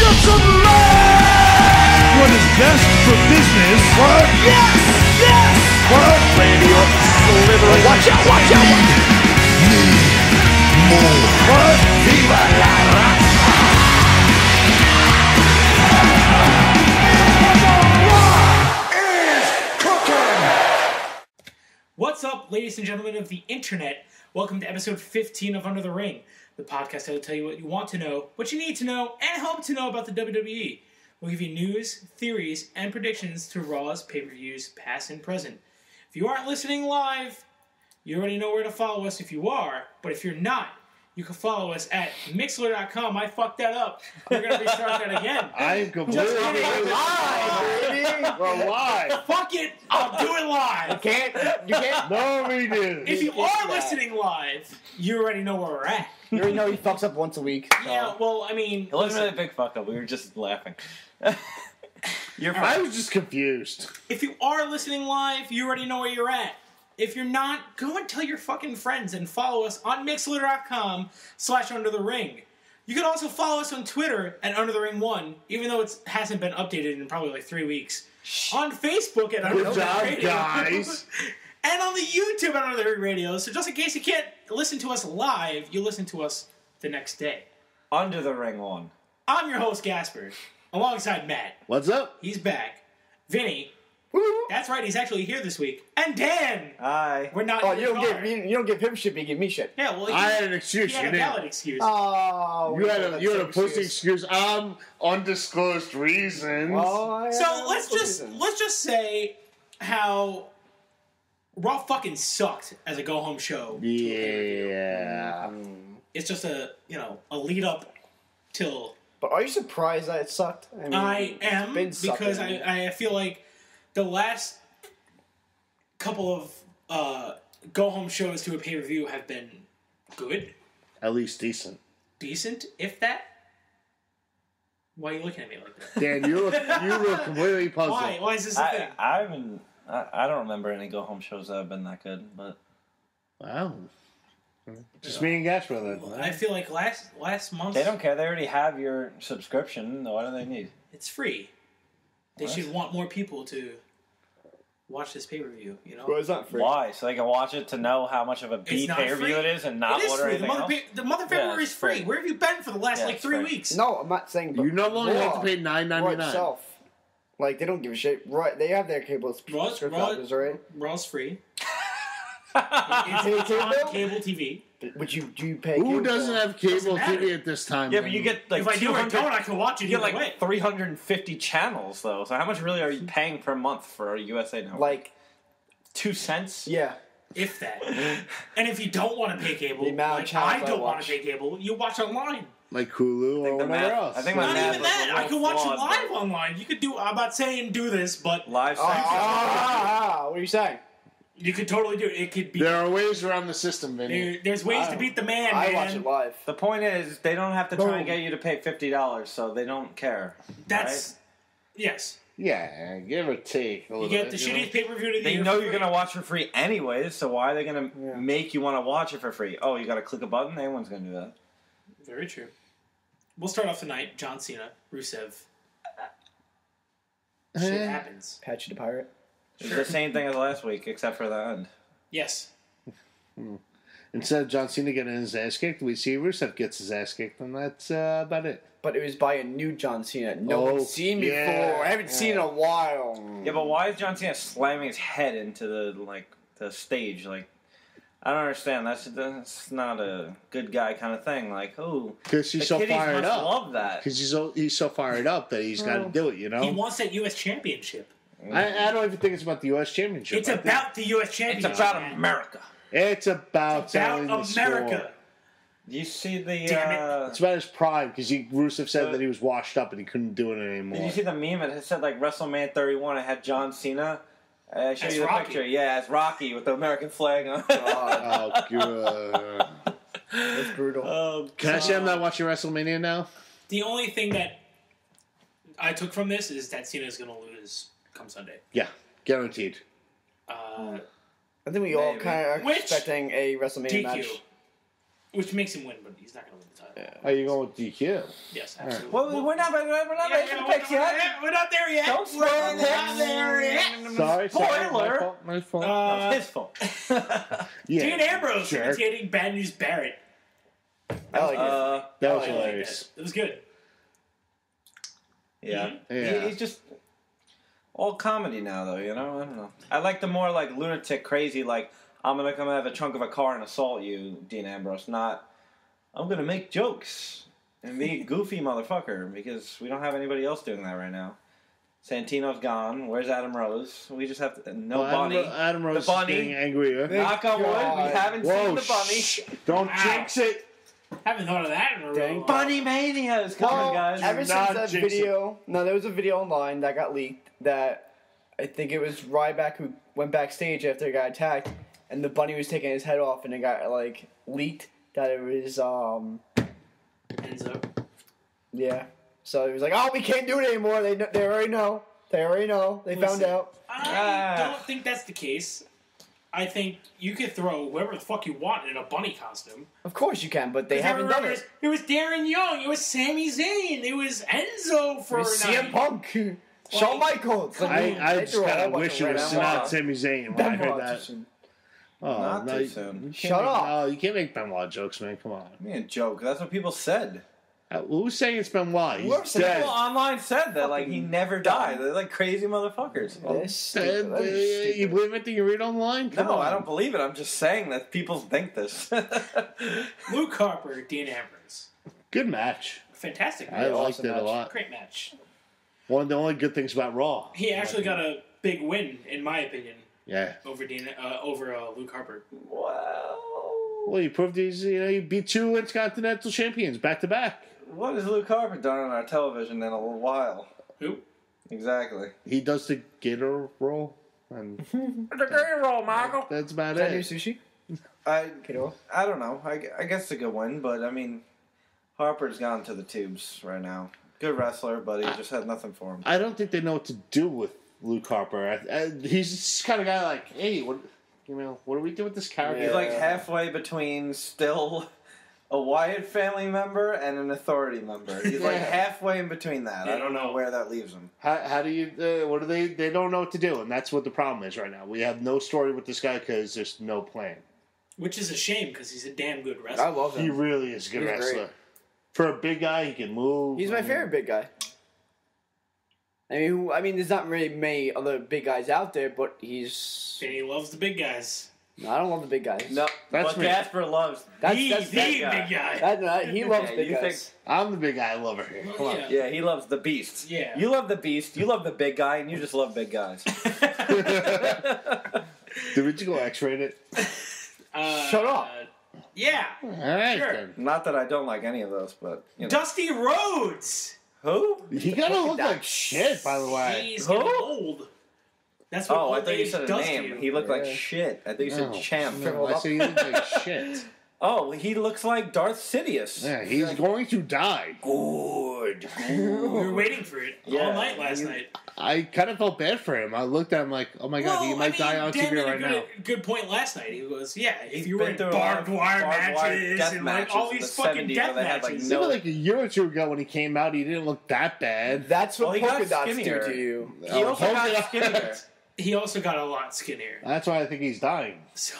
What is best for business? What? Yes! Yes! What? Radio slithering. Watch out! Watch out! Need more. What? Viva la raza! Is cooking. What's up, ladies and gentlemen of the internet? Welcome to episode 15 of Under the Ring, the podcast that will tell you what you want to know, what you need to know, and hope to know about the WWE. We'll give you news, theories, and predictions to Raw's pay-per-views past and present. If you aren't listening live, you already know where to follow us if you are, but if you're not, you can follow us at Mixler.com. I fucked that up. I'm going to restart that again. I'm completely Live, We're live. Fuck it, I'll do it live. You can't. No, we didn't. If you are listening live, you already know where we're at. You already know he fucks up once a week. So. Yeah, well, I mean... It wasn't really a big fuck up. We were just laughing. You're fine. I was just confused. If you are listening live, you already know where you're at. If you're not, go and tell your fucking friends and follow us on Mixler.com/UnderTheRing. You can also follow us on Twitter at UnderTheRing1, even though it hasn't been updated in probably like 3 weeks. On Facebook at Under the Good job, Ring Radio. guys. And on the YouTube at Under the Ring Radio. So just in case you can't listen to us live, you listen to us the next day. Under the ring one. I'm your host, Gasper, alongside Matt. What's up? He's back. Vinny. That's right, he's actually here this week. And Dan! Hi. We're not Oh, in you the don't car. give him shit, but you give me shit. Yeah, well, I had an excuse. he had You a didn't. valid excuse. Oh, You had a pussy excuse. Undisclosed reasons. So let's just say how Raw fucking sucked as a go home show. Yeah. It's just a lead up till But are you surprised that it sucked? I mean, I am been because sucking. I feel like the last couple of go home shows to a pay per view have been good, At least decent. decent, if that. Why are you looking at me like that? Dan, you look completely puzzled. Why? Why is this a thing? I don't remember any go home shows that have been that good, but Wow. Just me and Gasper then. I feel like last month they don't care. They already have your subscription. What do they need? it's free. They What? should want more people to watch this pay per view. Well, it's not free. Why? So they can watch it to know how much of a B not pay per free. view it is and not It is order free. anything else. The month of February it's is free. free. Where have you been for the last Yeah, it's 3 free. weeks? No, I'm not saying. But You no longer Raw, have to pay Raw $9.99. itself, like they don't give a shit. Right? They have their cable subscriptions, right? Raw's free. Pay It's on cable? cable TV. Would you do you pay? Who cable doesn't for? have cable matter. TV at this time? Yeah, but you get like If I do or 200 don't, I can watch it You get either like way. 350 channels though. So how much really are you paying per month for a USA Network? Like 2 cents? yeah, If that. And if you don't want to pay cable, The amount of like channels I I don't want watch. to pay cable, you watch online. like Hulu or the whatever math- else. I think my Not math even was a that. I little can watch it flawed, live but- online. You could do. I'm not saying do this, but Live stream. what are you saying? you could totally do it. It could be. There are ways around the system, Vinny. There's ways to beat the man, I man. watch it live. The point is, they don't have to try Boom. and get you to pay $50, so they don't care. That's yes. Yeah, give or take a little You get bit. the shittiest pay per view to the They year know for you're free. going to watch for free anyways, so why are they going to make you want to watch it for free? Oh, you got to click a button? Anyone's going to do that. Very true. We'll start off tonight. John Cena, Rusev. Shit happens. Patchy the Pirate. It's the same thing as last week, except for the end. Yes. Instead of John Cena getting his ass kicked, we see Rusev gets his ass kicked, and that's about it. But it was by a new John Cena. No Oh, one's seen yeah. before. I haven't seen in a while. Yeah, but why is John Cena slamming his head into the stage? Like, I don't understand. That's not a good guy kind of thing. Like, oh, Because the he's so kiddies fired must up. love that. Because he's so fired up that he's got to do it, you know? He wants that U.S. Championship. I don't even think it's about the U.S. Championship. It's I think about the U.S. It's Championship. about man. America. It's about selling the About score. America. You see the Damn It's about his pride, because Rusev said that he was washed up and he couldn't do it anymore. Did you see the meme? It said like WrestleMania 31. It had John Cena. I showed As you the Rocky. picture. Yeah, it's Rocky with the American flag on. Oh, good. It's brutal. Can I say I'm not watching WrestleMania now? The only thing that I took from this is that Cena's going to lose come Sunday. Yeah, guaranteed. I think we all Maybe. kind of are Which expecting a WrestleMania DQ. match. Which makes him win, but he's not going to win the title. Are you going with DQ? Yes, absolutely. Well, we're not making the picks yet. We're not there yet. Don't spoil We're not there yet. Sorry, Spoiler. My fault. It's his fault. Yeah, Dean Ambrose jerk. imitating Bad News Barrett. I like it. That was I like hilarious. that. It was good. Yeah. Yeah. He's just all comedy now, though, you know? I don't know. I like the more, like, lunatic, crazy, like, I'm going to come out of a trunk of a car and assault you, Dean Ambrose, not, I'm going to make jokes and be a goofy motherfucker, because we don't have anybody else doing that right now. Santino's gone. Where's Adam Rose? We just have to, bunny. Adam Rose the bunny. is getting angrier. Knock on wood, we haven't seen the bunny. Don't Wow. jinx it. Haven't thought of that in a Dang. row. Bunny Mania is coming, guys. Ever Do since not that jinx video, there was a video online that got leaked that I think it was Ryback who went backstage after he got attacked, and the bunny was taking his head off, and it got like leaked that it was Enzo. yeah. So he was like, "Oh, we can't do it anymore. They already know. They already know. They found Listen, out." I don't think that's the case. I think you could throw whoever the fuck you want in a bunny costume. Of course you can, but they haven't done it. It was Darren Young. It was Sami Zayn. It was Enzo for It was a CM night. Punk, Shawn Michaels. I they just threw a kind whole of bunch wish it of was random not ones. Sami Zayn when I heard Benoit that. too soon. Oh, Not no, too you soon. can't Shut make- up. No, you can't make Benoit jokes, man. Come on. Me a joke. That's what people said. Who's saying it's Benoit? Whoever He's said dead. People online said that, like, he never died. They're like crazy motherfuckers. They're stupid. They're You stupid. believe anything you read online? Come No, on. I don't believe it. I'm just saying that people think this. Luke Harper, Dean Ambrose. Good match. Fantastic I match. liked awesome it a match. lot. Great match. One of the only good things about Raw. He actually got a big win, in my opinion, Yeah. over Luke Harper. Well, he proved he beat 2 Intercontinental Champions back to back. What has Luke Harper done on our television in a little while? Who? Exactly. He does the Gator roll, and The great roll, Michael. that's about Is that new it. sushi? I Kiddo? don't know. I guess it's a good win, but I mean, Harper's gone to the tubes right now. Good wrestler, but he just had nothing for him. I don't think they know what to do with Luke Harper. He's this kind of guy like, hey, what do we do with this character? He's like halfway between still a Wyatt family member and an Authority member. He's like halfway in between that. I don't know where that leaves him. How do you? What do they? They don't know what to do, and that's what the problem is right now. We have no story with this guy because there's no plan. Which is a shame because he's a damn good I wrestler. love He him. really is a good He's wrestler. great. For a big guy, he can move. He's my favorite big guy. I mean, there's not really many other big guys out there, but he's. And he loves the big guys. No, I don't love the big guys. No, That's but me. Casper loves. that's the that big guy. guy. He loves Yeah, big you guys. I'm the big guy lover here. Come on. Yeah. Yeah, he loves the beast. Yeah. You love the beast. You love the big guy, and you just love big guys. Did we just go X-rate it? Shut up. Yeah. All right Sure. then. Not that I don't like any of those, but you know. Dusty Rhodes. Who? He kind of looked like shit, by the way. He's Who? getting old. That's what Oh, I old thought you age said a does name. to you. He looked like Yeah. shit. I thought you said No. champ. No, I said he looked like shit. Oh, he looks like Darth Sidious. Yeah, he's going to die. Good. We were waiting for it all Yeah. night last night. I kind of felt bad for him. I looked at him like, oh my god, he might die on Dan TV made a right now. good point last night. He goes, yeah, if He's you were been in through a lot of barbed wire barbed wire matches death and matches like all in these the fucking 70s death where they had, like, matches. no- Even like a year or two ago when he came out, he didn't look that bad. That's what Well, he got polka dots do skinnier. to you. He also polka got dots. skinnier. He also got a lot skinnier. That's why I think he's dying. So.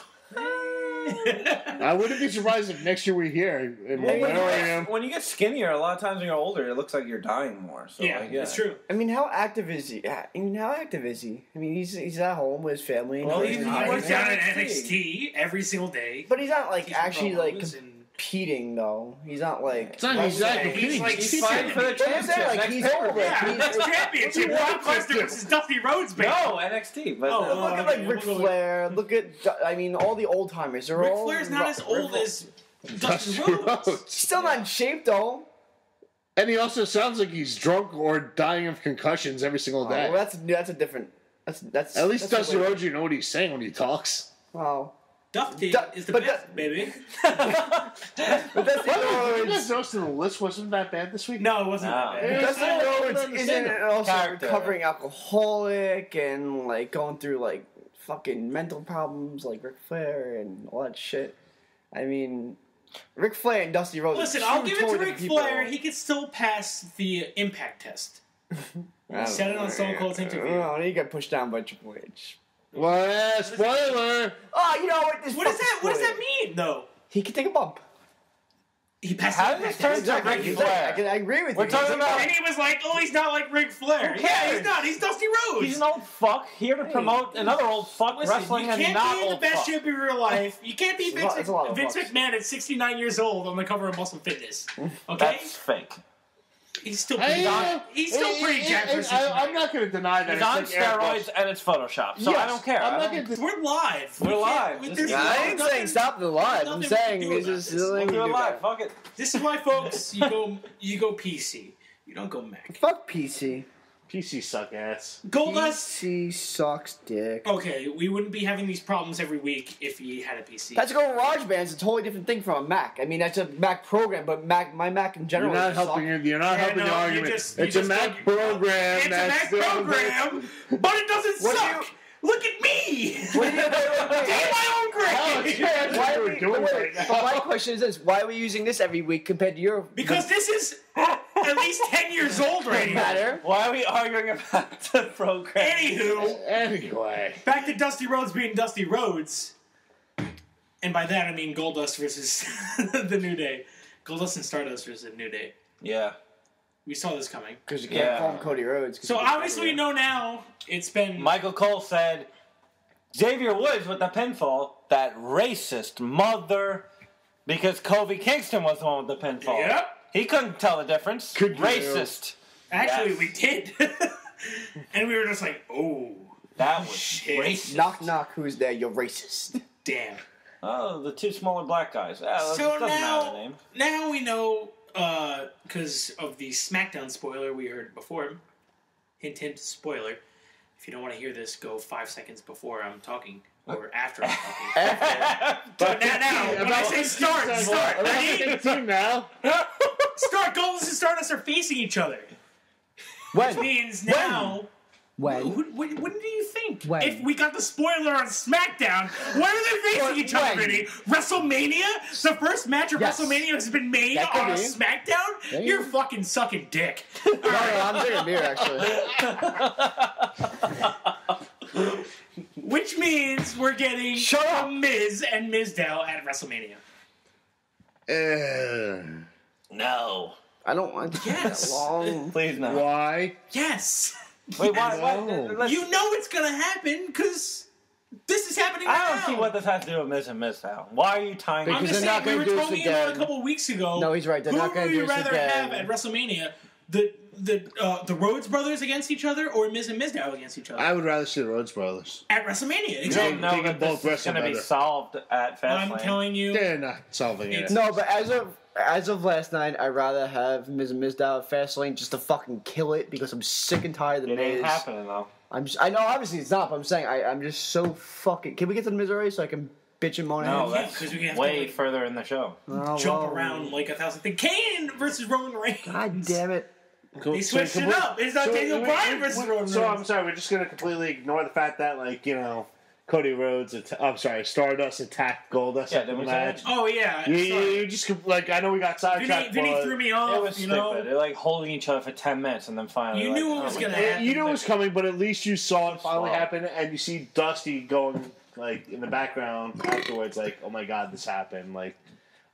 I wouldn't be surprised if next year we're here and Well, where I am. when you get skinnier, a lot of times when you're older, it looks like you're dying more. So, Yeah, like, it's true. I mean, how active is he? I mean, how active is he? I mean, he's at home with his family. And Well, he's he's He not- works he's down at NXT. NXT every single day. but he's not like He's actually like promos and- competing though. He's not like. It's not exactly He's competing. like He's fighting for the But I'm saying, championship. like, next he's pay-per-view. over. Yeah, He's- that's championship. Brock Lesnar versus Dusty Rhodes, baby. No, NXT. But Oh, Look at like Ric Flair. Look at I mean all the old timers. They're Ric all Flair's not as old as Dusty Dusty Rhodes. Rhodes. Still not in shape though. And he also sounds like he's drunk or dying of concussions every single Oh, day. well, that's a different. That's At least that's Dusty a way- Rhodes, you know what he's saying when he talks. Wow. Dusty Du- is the but best, baby. But Dusty By the way, you Rhodes. guys noticed the list wasn't that bad this week? No, it wasn't No. that bad. Dusty I don't Rhodes understand isn't him. also Character. recovering alcoholic and like going through like fucking mental problems like Ric Flair and all that shit. I mean, Ric Flair and Dusty Rhodes. Listen, are I'll two give it to totally Ric different Flair. people. He could still pass the impact test. He said it on Stone Cold's interview. Oh, he got pushed down by Triple H. Well, yeah, spoiler. Oh, you know what? What does that mean, though? He can take a bump. He passed How the did this impact turn test. to Ric Flair? I agree with you. We're talking about. And he was like, "Oh, he's not like Ric Flair." Who Yeah, cares? he's not. He's Dusty Rhodes. He's an old fuck here to promote another old fuck Listen, wrestling you and can't not be the old best fuck. champion of your life. You can't be Vince, It's a lot of Vince fucks. McMahon at 69 years old on the cover of Muscle Fitness. Okay, That's fake. he's still pretty. He's still pretty jacked for 69. I'm not going to deny that. He's on steroids and it's Photoshop, so I don't care. I'm I not don't- going to. We're live. We're live. There's Yeah, I ain't nothing- saying stop the live. I'm nothing we saying can do it's about just this. the We'll thing do we it do live. that. Fuck it. This is why, folks, you go PC. You don't go Mac. Fuck PC. PC suck ass. Goldust. PC sucks dick. Okay, we wouldn't be having these problems every week if he had a PC. That's GarageBand is a totally different thing from a Mac. I mean, that's a Mac program, but my Mac in You're general. not just helping. sucks. You're not helping the argument. you It's a just Mac don't- program. It's a Mac that's program, but it doesn't What do suck. Look at me. What do you Take my own Oh, grade. yeah, that's Why what are we're we, doing wait, right but my now. question is this: why are we using this every week compared to your? Because this is at least 10 years old right doesn't now. matter. Why are we arguing about the program? Anywho, Anyway, back to Dusty Rhodes being Dusty Rhodes. And by that I mean Goldust versus the New Day. Goldust and Stardust versus the New Day. Yeah. We saw this coming. Because you can't Yeah. call him Cody Rhodes. 'cause So he gets obviously we everywhere. know now it's been... Michael Cole said, Xavier Woods with the pinfall, that racist mother, because Kofi Kingston was the one with the pinfall. Yep. He couldn't tell the difference. Could you? Racist. Actually, Yes. we did. And we were just like, oh, That was Shit. racist. Knock knock, who's there? You're racist. damn. Oh, the two smaller black guys. Yeah, So it doesn't matter the name. now we know, because of the SmackDown spoiler we heard before. Hint, hint, spoiler. If you don't want to hear this, go 5 seconds before I'm talking. Or after I'm talking. but now, when I say start, ready? 15 now. Start, Goldust and Stardust are facing each other. When? Which means now... When? What do you think? When? If we got the spoiler on SmackDown, when are they facing each other, When? Vinny? WrestleMania? The first match of Yes. WrestleMania has been made That could on a be. SmackDown? Yeah. You're fucking sucking dick. No, I'm drinking beer actually. Which means we're getting Shut up. Miz and Mizdow at WrestleMania. No. I don't want to Yes. that long. Please no. Why? Yes. Wait, why? No. Let's- You know it's gonna happen because this is happening now. I don't see what this has to do with Miz and Mizdow. Why are you tying I'm Because just they're saying, not we gonna were do this talking about again. a couple weeks ago. No, he's right. They're Who not gonna would do you this rather again. have at WrestleMania? The Rhodes brothers against each other, or Miz and Mizdow against each other I would rather see the Rhodes Brothers. at WrestleMania? You Exactly. don't know They that can both this is wrestle going to be better. solved at Fastlane. I'm telling you, They're not solving it. It's- No, but as of last night, I'd rather have Miz and Mizdow at Fastlane just to fucking kill it because I'm sick and tired of the It ain't Miz. happening though. I know obviously it's not, but I'm saying I'm just so fucking. Can we get to the Miz already so I can bitch and moan at No, him? yeah, that's 'cause we have to, way like, further in the show. Oh, jump well. around like 1,000 things. Kane versus Roman Reigns. God damn it! They switched it up. It's not Daniel Bryan versus Roman So I'm Reigns. sorry, we're just gonna completely ignore the fact that, like, you know, Cody Rhodes. Stardust attacked Goldust Yeah, in the didn't we say match. Oh yeah, You sorry. just like I know we got sidetracked. Vinny but threw me off. It was you stupid. know, They're like holding each other for 10 minutes and then finally. You like, knew it was my gonna God. happen. you knew it was coming, but at least you saw it finally Slow. happen, and you see Dusty going like in the background afterwards, like, "Oh my God, this happened!" Like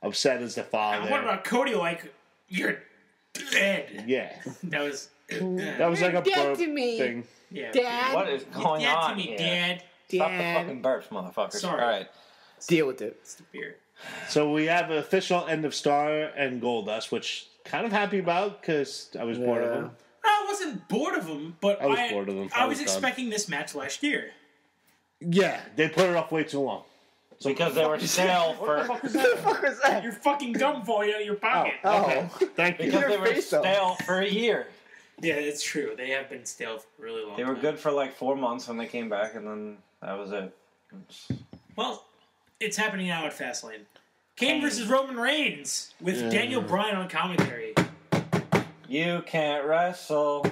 upset as the father. what about Cody? Like you're dead. Yeah, That was. that was like a Dead burp to me. thing. Yeah. Dad, What is going You're dead on to me, here? Dad. Stop the Dad. fucking burps, motherfuckers. Sorry. All right. Deal with it. It's the beer. So we have an official end of Star and Goldust, which kind of happy about because I was bored of Yeah. them. I wasn't bored of them, but I was bored of them. I I was was done. expecting this match last year. Yeah, they put it off way too long. So Because they were stale for. What the fuck was that? Your fucking gum falling out of your pocket. Okay, thank you. Because they Your were face, though. stale for a year. Yeah, it's true. They have been stale for a really long They time. were good for like 4 months when they came back, and then that was it. Well, it's happening now at Fastlane. Kane versus Roman Reigns with Daniel Bryan on commentary. You can't wrestle.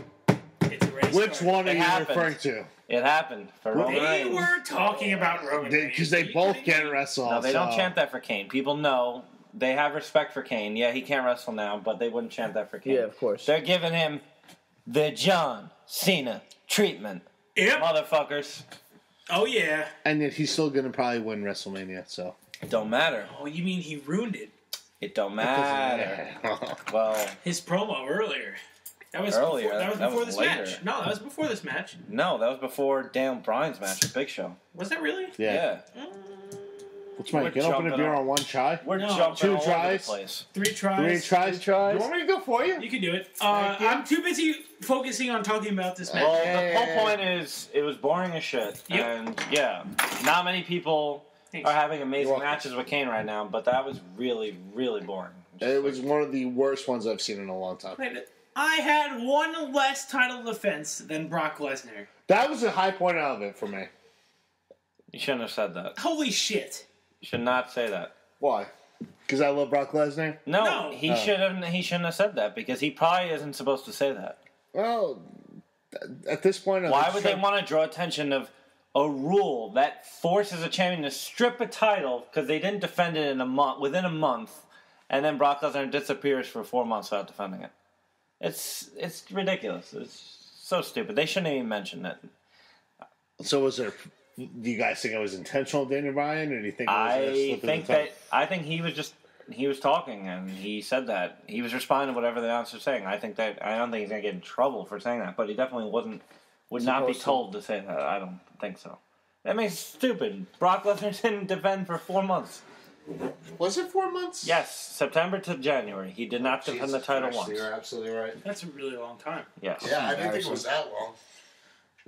It's already Which started. one are It you happened. referring to? It happened for Roman They Reigns. were talking about Roman Reigns. Because they both can't wrestle. No, they don't so- chant that for Kane. People know they have respect for Kane. Yeah, he can't wrestle now, but they wouldn't chant that for Kane. Yeah, of course. They're giving him the John Cena treatment. Yep. Motherfuckers. Oh, yeah. And yet he's still going to probably win WrestleMania, so. It don't matter. Oh, you mean he ruined it? It don't matter. Well, His promo earlier. That was Earlier, Before, that was that before was this later. match. No, that was before this match. no, that was before Daniel Bryan's match with Big Show. Was that really? Yeah. We're What's my, you can open a jumping beer on- on one try? We're No. jumping Two all over tries. the place. 3 tries. 3 tries? tries. You want me to go for you? You can do it. Thank you. I'm too busy focusing on talking about this match. Well, the whole point is, it was boring as shit. Yep. And, yeah, not many people Thanks. are having amazing You're welcome. matches with Kane right now, but that was really, really boring. It was one of the worst ones I've seen in a long time. I had one less title defense than Brock Lesnar. That was a high point out of it for me. You shouldn't have said that. Holy shit. You should not say that. Why? Because I love Brock Lesnar? No, No. he shouldn't have said that, because he probably isn't supposed to say that. Well, at this point... Why would they want to draw attention of a rule that forces a champion to strip a title because they didn't defend it within a month, and then Brock Lesnar disappears for 4 months without defending it? It's ridiculous. It's so stupid. They shouldn't even mention it. So was there... Do you guys think it was intentional, Daniel Bryan, or do you think it was a slip of the tongue? I think he was talking and he said that he was responding to whatever the announcer was saying. I don't think he's gonna get in trouble for saying that, but he definitely would not be told to say that. I don't think so. That makes it stupid. Brock Lesnar didn't defend for 4 months. Was it 4 months? Yes, September to January. He did not defend the title once. You're absolutely right. That's a really long time. Yes. Yeah, I didn't think it was that long.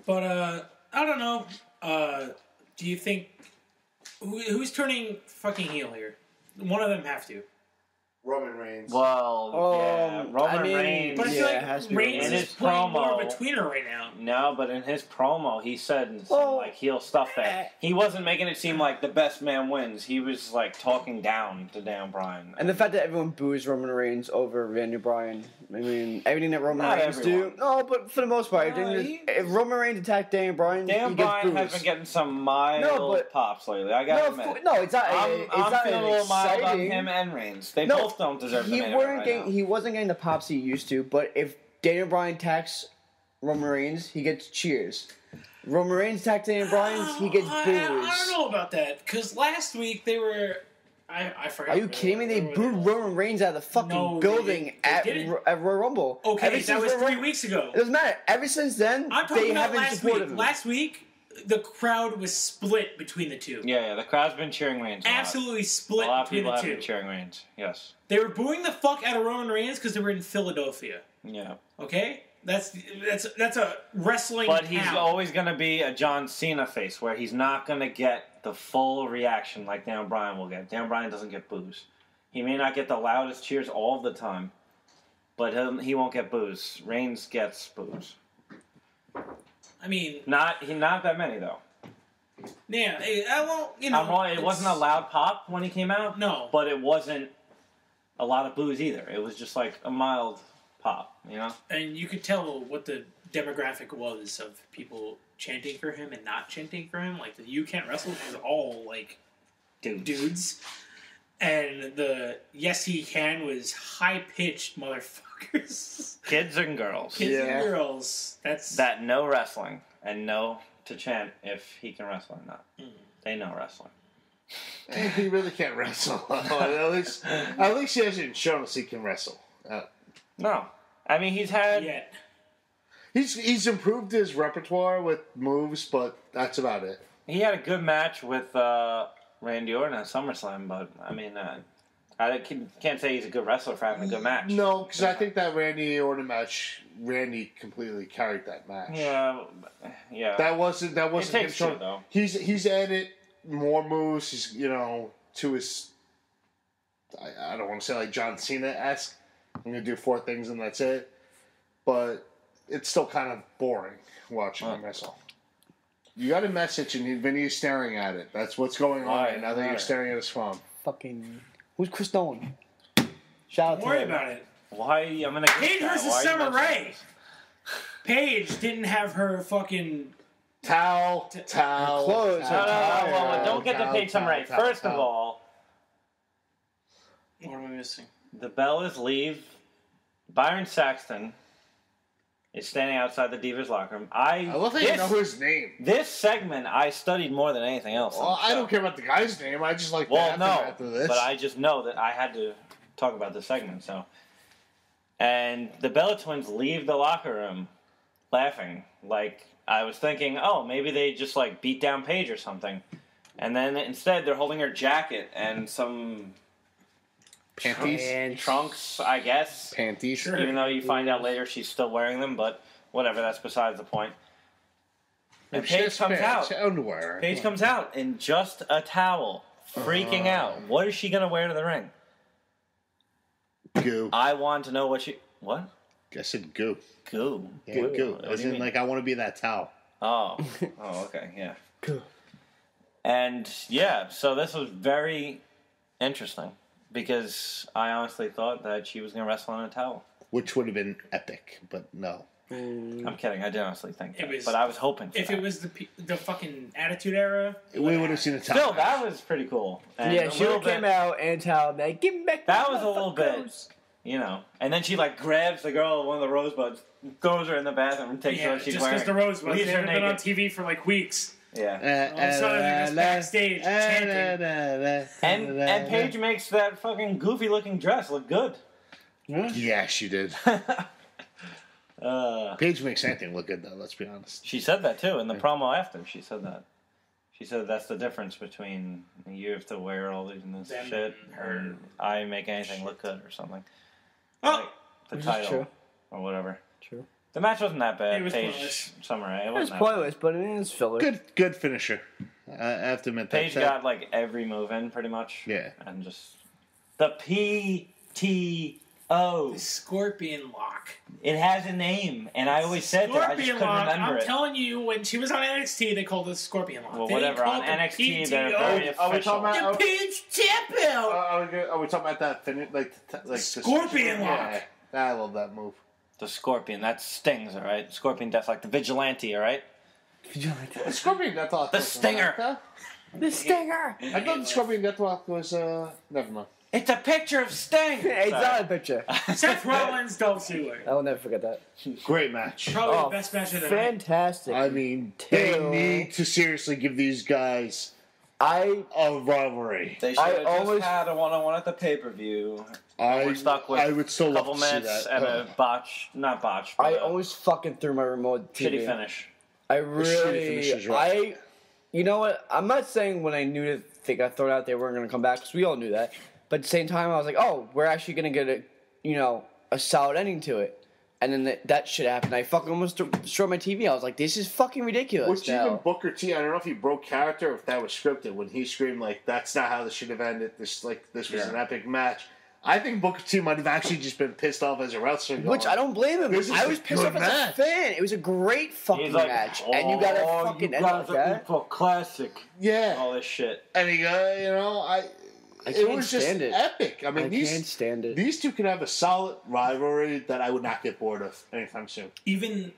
But, I don't know. Do you think... Who's turning fucking heel here? One of them have to. Roman Reigns. Well, yeah, Roman Reigns. But I feel Yeah, it has like to be Reigns in is his playing more of promo. a tweener right now. No, but in his promo, he said some like heel stuff that he wasn't making it seem like the best man wins. He was like talking down to Dan Bryan. And the fact that everyone boos Roman Reigns over Daniel Bryan. I mean, everything that Roman Not Reigns everyone. do. No, but for the most part, No, if Roman Reigns attacked Daniel Bryan, Dan he gets Bryan boos. has been getting some mild No, but- pops lately. I gotta admit. No, it's not. I'm it's not feeling a little mild on exciting. him and Reigns. They No, both don't deserve the He main event weren't right getting. now. He wasn't getting the pops he used to. But if Daniel Bryan attacks Roman Reigns, he gets cheers. Roman Reigns attacks Daniel Bryan, he gets boos. I don't know about that, because last week they were... I forgot. Are you kidding me? They booed Roman Reigns out of the fucking No, building they didn't. at Royal Rumble. Okay, Ever that since was Royal 3 Rumble- weeks ago. It doesn't matter. Ever since then, I'm talking they about haven't last supported week. him. Last week, the crowd was split between the two. Yeah, the crowd's been cheering Reigns. Absolutely A split lot of between people the have two. been cheering Reigns. Yes. They were booing the fuck out of Roman Reigns because they were in Philadelphia. Yeah. Okay? That's a wrestling But he's town. always going to be a John Cena face, where he's not going to get the full reaction like Dan Bryan will get. Dan Bryan doesn't get boos. He may not get the loudest cheers all the time, but he won't get boos. Reigns gets boos. I mean, Not that many though. yeah, I won't, you know. I'm wrong. It it's- wasn't a loud pop when he came out. No. But it wasn't a lot of boos either. It was just like a mild pop, you know? And you could tell what the demographic was of people chanting for him and not chanting for him. Like, the You Can't Wrestle was all, like, dudes. And the Yes He Can was high-pitched motherfuckers. Kids and girls. Kids Yeah. and girls. That's... That know wrestling and know to chant if he can wrestle or not. They know wrestling. He really can't wrestle. at least he hasn't shown us he can wrestle. No. I mean, he's had... Yet. He's improved his repertoire with moves, but that's about it. He had a good match with Randy Orton at SummerSlam, but, I mean, I can't say he's a good wrestler for having a good match. No, because I think that Randy Orton match, Randy completely carried that match. Yeah. That wasn't him takes showing- two, though. He's added more moves. He's to his. I don't want to say like John Cena-esque. I'm gonna do 4 things and that's it. But it's still kind of boring watching him wrestle. You got a message and Vinny's staring at it. That's what's going on Right, right now that you're right. staring at his phone. Fucking. Who's Chris Nolan? Shout out Don't to worry him. about it. Why? I'm going to... Paige versus Summer Rae. Paige didn't have her fucking... Towel. Clothes. No, don't get to Paige Summer Rae. First of all, we missing? The Bellas leave. Byron Saxton is standing outside the Divas locker room. I love that you know his name. This segment I studied more than anything else. Well, I don't care about the guy's name. I just like after this. But I just know that I had to talk about this segment. So, and the Bella Twins leave the locker room laughing. Like, I was thinking, oh, maybe they just like beat down Paige or something. And then instead they're holding her jacket and some panties, trunks, I guess. Panties. Sure. Even though you find out later she's still wearing them, but whatever, that's besides the point. And Paige comes out. Underwear. Paige comes out in just a towel, freaking out. What is she going to wear to the ring? Goo. I want to know what she... What? I said goo. Goo. Yeah, goo. What As do you in, mean? like, I want to be that towel. Oh. Oh, okay, yeah. Goo. And, yeah, so this was very interesting because I honestly thought that she was going to wrestle in a towel. Which would have been epic, but no. I'm kidding. I did honestly think that. It was- but I was hoping for If that. it was the fucking Attitude Era, We would have seen a towel. Still, that was pretty cool. And Yeah, a she little came bit- out and tell like, give me back. That my was a little bit, motherfuckers." you know. And then she, like, grabs the girl with one of the rosebuds, throws her in the bathroom, and takes her yeah, what she's just wearing. because the Rosebuds, leaves they her haven't been on naked. TV for like weeks. Yeah. All of a sudden they're just backstage chanting. And Paige makes that fucking goofy-looking dress look good. Yeah, she did. Paige makes anything look good, though, let's be honest. She said that, too, in the promo after. She said that. She said that's the difference between you have to wear all these and this Them shit, and her. and I make anything look good or something. Oh! Like the Which is title true. or whatever. True. The match wasn't that bad. It was Paige pointless. Samurai. It It was wasn't that pointless, but it is filler. Good finisher. I have to admit that. Paige got like every move in pretty much. Yeah. And just the PTO. The Scorpion Lock. It has a name, and I always said that. I just Scorpion couldn't Lock. remember I'm it. telling you, when she was on NXT, they called it Scorpion Lock. Well, They didn't whatever. call On it the NXT, they're PTO. very Are we official. talking about- The Paige Champion. Are we talking about that finish? Like the Scorpion Lock. Yeah, I love that move. The Scorpion. That stings, all right? Scorpion Death, like the Vigilante, all right? The Scorpion Deathlock. The was Stinger. like that. The stinger. I thought the Scorpion Deathlock was never mind. It's a picture of Sting! Hey, it's Sorry. not a picture. Seth Rollins, Dolph Ziggler. I will never forget that. Great match. Probably Oh, the best match of the night. fantastic. I mean, they Till- need to seriously give these guys I a rivalry. They should I have just almost- had a one-on-one at the pay-per-view. I We're stuck with I would still a love couple to see minutes that. and a botch, not botch, but I a almost fucking threw my remote TV. shitty finish. I shitty really, finish is right. you know what? I'm not saying when I knew that they got thrown out, they weren't going to come back because we all knew that. But at the same time, I was like, oh, we're actually going to get a solid ending to it. And then that shit happened. I fucking almost destroyed my TV. I was like, this is fucking ridiculous. Which now. even Booker T, I don't know if he broke character or if that was scripted when he screamed like, "That's not how this should have ended." This was Yeah. an epic match. I think Booker T might have actually just been pissed off as a wrestler. Which going, I don't blame him. This is I a was pissed good off as a match. fan. It was a great fucking He's like, match. And you got to fucking end it like that. for classic. Yeah, All this shit. and he got it can't was just stand it. epic. I mean, I can't stand it. These two can have a solid rivalry that I would not get bored of anytime soon. Even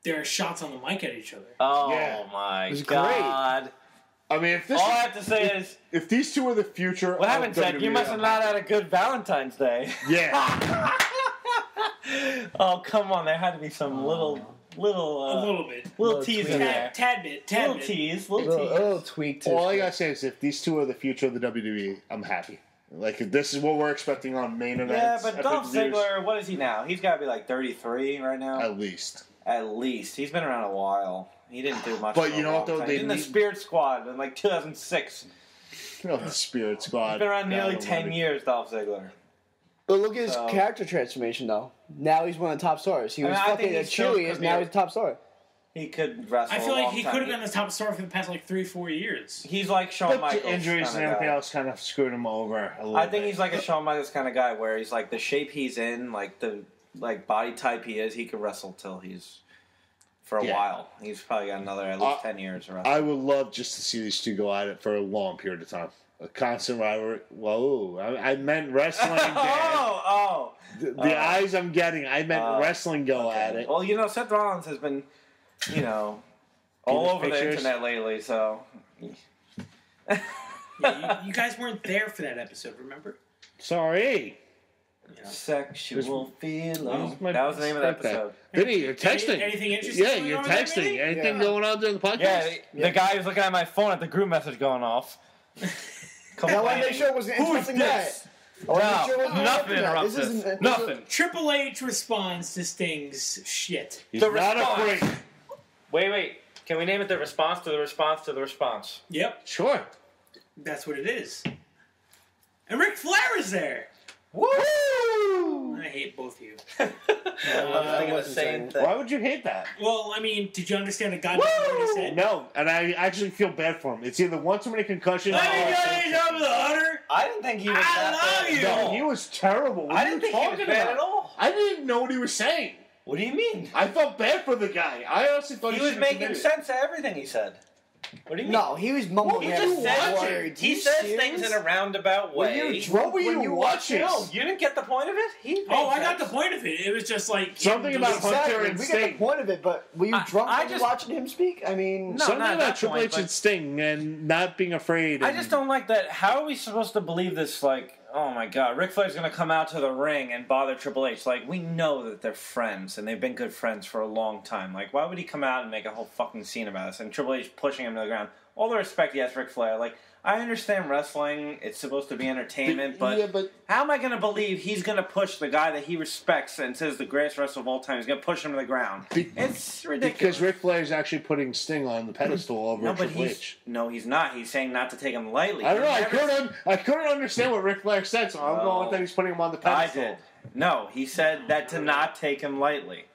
their shots on the mic at each other. Oh Yeah. my was god. I mean, if this All I have to say is, if these two are the future, what happened, of said, you WWE, must have not had a good Valentine's Day. Yeah, Oh, come on. There had to be some little A little bit. little Little tease tweak. in there. Tad bit. Little tease. Little tease. little tweak to all I it. gotta say is if these two are the future of the WWE, I'm happy. Like if this is what we're expecting on main Yeah, events. but epic Dolph reviews, Ziggler, what is he now? He's got to be like 33 right now. at least. At least. He's been around a while. He didn't do much. But for you a know what, long though? time. They He's in the need- Spirit Squad in like 2006. You know, the Spirit Squad. He's been around nearly God 10 almighty. years, Dolph Ziggler. But look at his So- character transformation, though. Now he's one of the top stars. He I mean, was I think fucking he a still cheerleader, could now be- he's a top star. He could wrestle. I feel a like long he time. could have been the top star for the past like 3-4 years. He's like Shawn But Michaels. the injuries kinda and everything guy. else kind of screwed him over a little I think bit. he's like a Shawn Michaels kind of guy where he's like the shape he's in, like the body type he is, he could wrestle till he's for a Yeah. while. He's probably got another at least 10 years to wrestle. I would love just to see these two go at it for a long period of time. A constant rivalry. Whoa, I meant wrestling. Dan. oh. The eyes I'm getting, I meant wrestling go at it. Well, Seth Rollins has been, all Penis over the pictures. internet lately, so. Yeah, you guys weren't there for that episode, remember? Sorry. Sexual feelings. my That was the name of the birthday. episode. Vinny, you're texting. Anything interesting? Yeah, going you're on with that, texting. Vinny? Anything going on during the podcast? Yeah, the guy was looking at my phone at the group message going off. I want to make sure it wasn't interrupting that. I wanna make sure it wasn't Nothing that. interrupts This this. isn't- Nothing. Triple H responds to Sting's shit. He's The not response. afraid. Wait. Can we name it the response to the response to the response? Yep, Sure. that's what it is. And Ric Flair is there. Woo! I hate both of you. I was thinking the same thing. Why would you hate that? Well, I mean, did you understand a goddamn word he said? No, and I actually feel bad for him. It's either one too many concussions. Let me get you up the Hunter. I didn't think he was I that love bad. you. No, he was terrible. What I are didn't you think he was talking bad about? at all. I didn't know what he was saying. What do you mean? I felt bad for the guy. I honestly thought He he was should making have sense to everything he said. What do you mean? No, he was mumbling He every just said word. he You says serious? things in a roundabout Were way. you drunk What were when you watched watching? No, you didn't get the point of it? Oh, I got the point of it. It was just like Something him about doing- Hunter Exactly. and We get the Sting. point of it, but were you drunk I when you just- watching him speak? I mean, No, Something not at about that Triple point, H but- and Sting and not being afraid. I just don't like that. How are we supposed to believe this? Like, oh my god, Ric Flair's gonna come out to the ring and bother Triple H. Like, we know that they're friends and they've been good friends for a long time. Like, why would he come out and make a whole fucking scene about this? And Triple H pushing him to the ground. All the respect he has for Ric Flair. Like, I understand wrestling; it's supposed to be entertainment, but, Yeah, but- how am I gonna believe he's gonna push the guy that he respects and says the greatest wrestler of all time? He's gonna push him to the ground. It's ridiculous. Because Ric Flair is actually putting Sting on the pedestal over no, but Triple H. he's not. He's saying not to take him lightly. I don't know. He I couldn't understand what Ric Flair said, so I'm going with that he's putting him on the I pedestal. did. No, he said that to not take him lightly.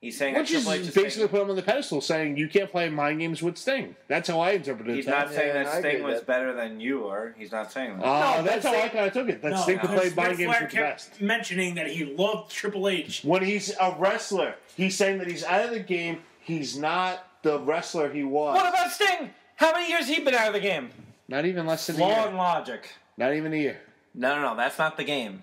He's saying Which that is Triple H is basically taking, put him on the pedestal, saying you can't play mind games with Sting. That's how I interpreted it. he's not saying Yeah, that I agree Sting with was that. better than you are. He's not saying that. Oh, No, that's but how I Sting- kind of took it. That No, Sting could play because mind Ric games Flair with the kept best. mentioning that he loved Triple H. When he's a wrestler, he's saying that he's out of the game. He's not the wrestler he was. What about Sting? How many years he been out of the game? Not even less than a Law year. and logic. Not even a year. No, that's not the game.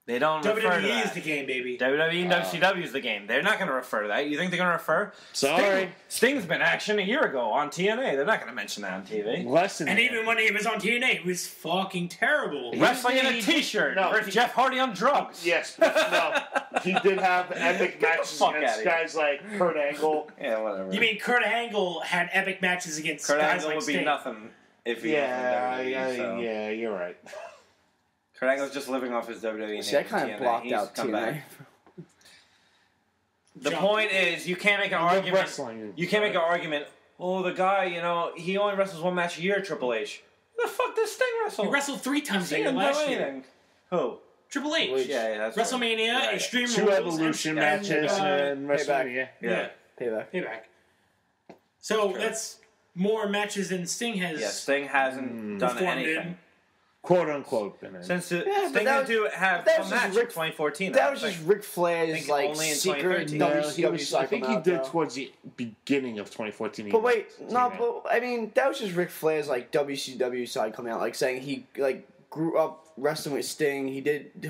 They don't refer to WWE that. is the game, baby. WWE and WCW is the game. They're not going to refer to that. You think they're going to refer? Sorry. Sting's been action a year ago on TNA. They're not going to mention that on TV. Less than And a year. even when he was on TNA, it was fucking terrible. Wrestling in a t-shirt No, versus Jeff Hardy on drugs. Yes, but no. He did have epic matches fuck against outta here. guys like Kurt Angle. Yeah, whatever. You mean Kurt Angle had epic matches against Kurt guys Angle like would be Sting? nothing if he Yeah, was in WWE. So. yeah, you're right. Kurt Angle's just living off his WWE see, I name. kind of TNA. blocked He's out come TNA. back. The Jump. point is, you can't make an love argument. wrestling. You can't make an argument. Oh, the guy, he only wrestles one match a year. Triple H. Who the fuck does Sting wrestle? He wrestled 3 times a He year didn't do last year. anything. Who? Triple H. Yeah, that's right. WrestleMania, Right. Extreme 2 Rules, Evolution and, matches and Payback. WrestleMania. yeah, Payback. payback. So True. that's more matches than Sting has. Yeah, Sting hasn't done performed anything. in. Quote unquote. Since but Sting that didn't was- have that a was match just in Ric- 2014. I That don't was just think. Ric I Flair's think like only in secret 2013. WCW I think he cycle did out, though. towards the beginning of 2014. But wait, no, TNA. but I mean that was just Ric Flair's like WCW side coming out, like saying he like grew up wrestling with Sting. He did the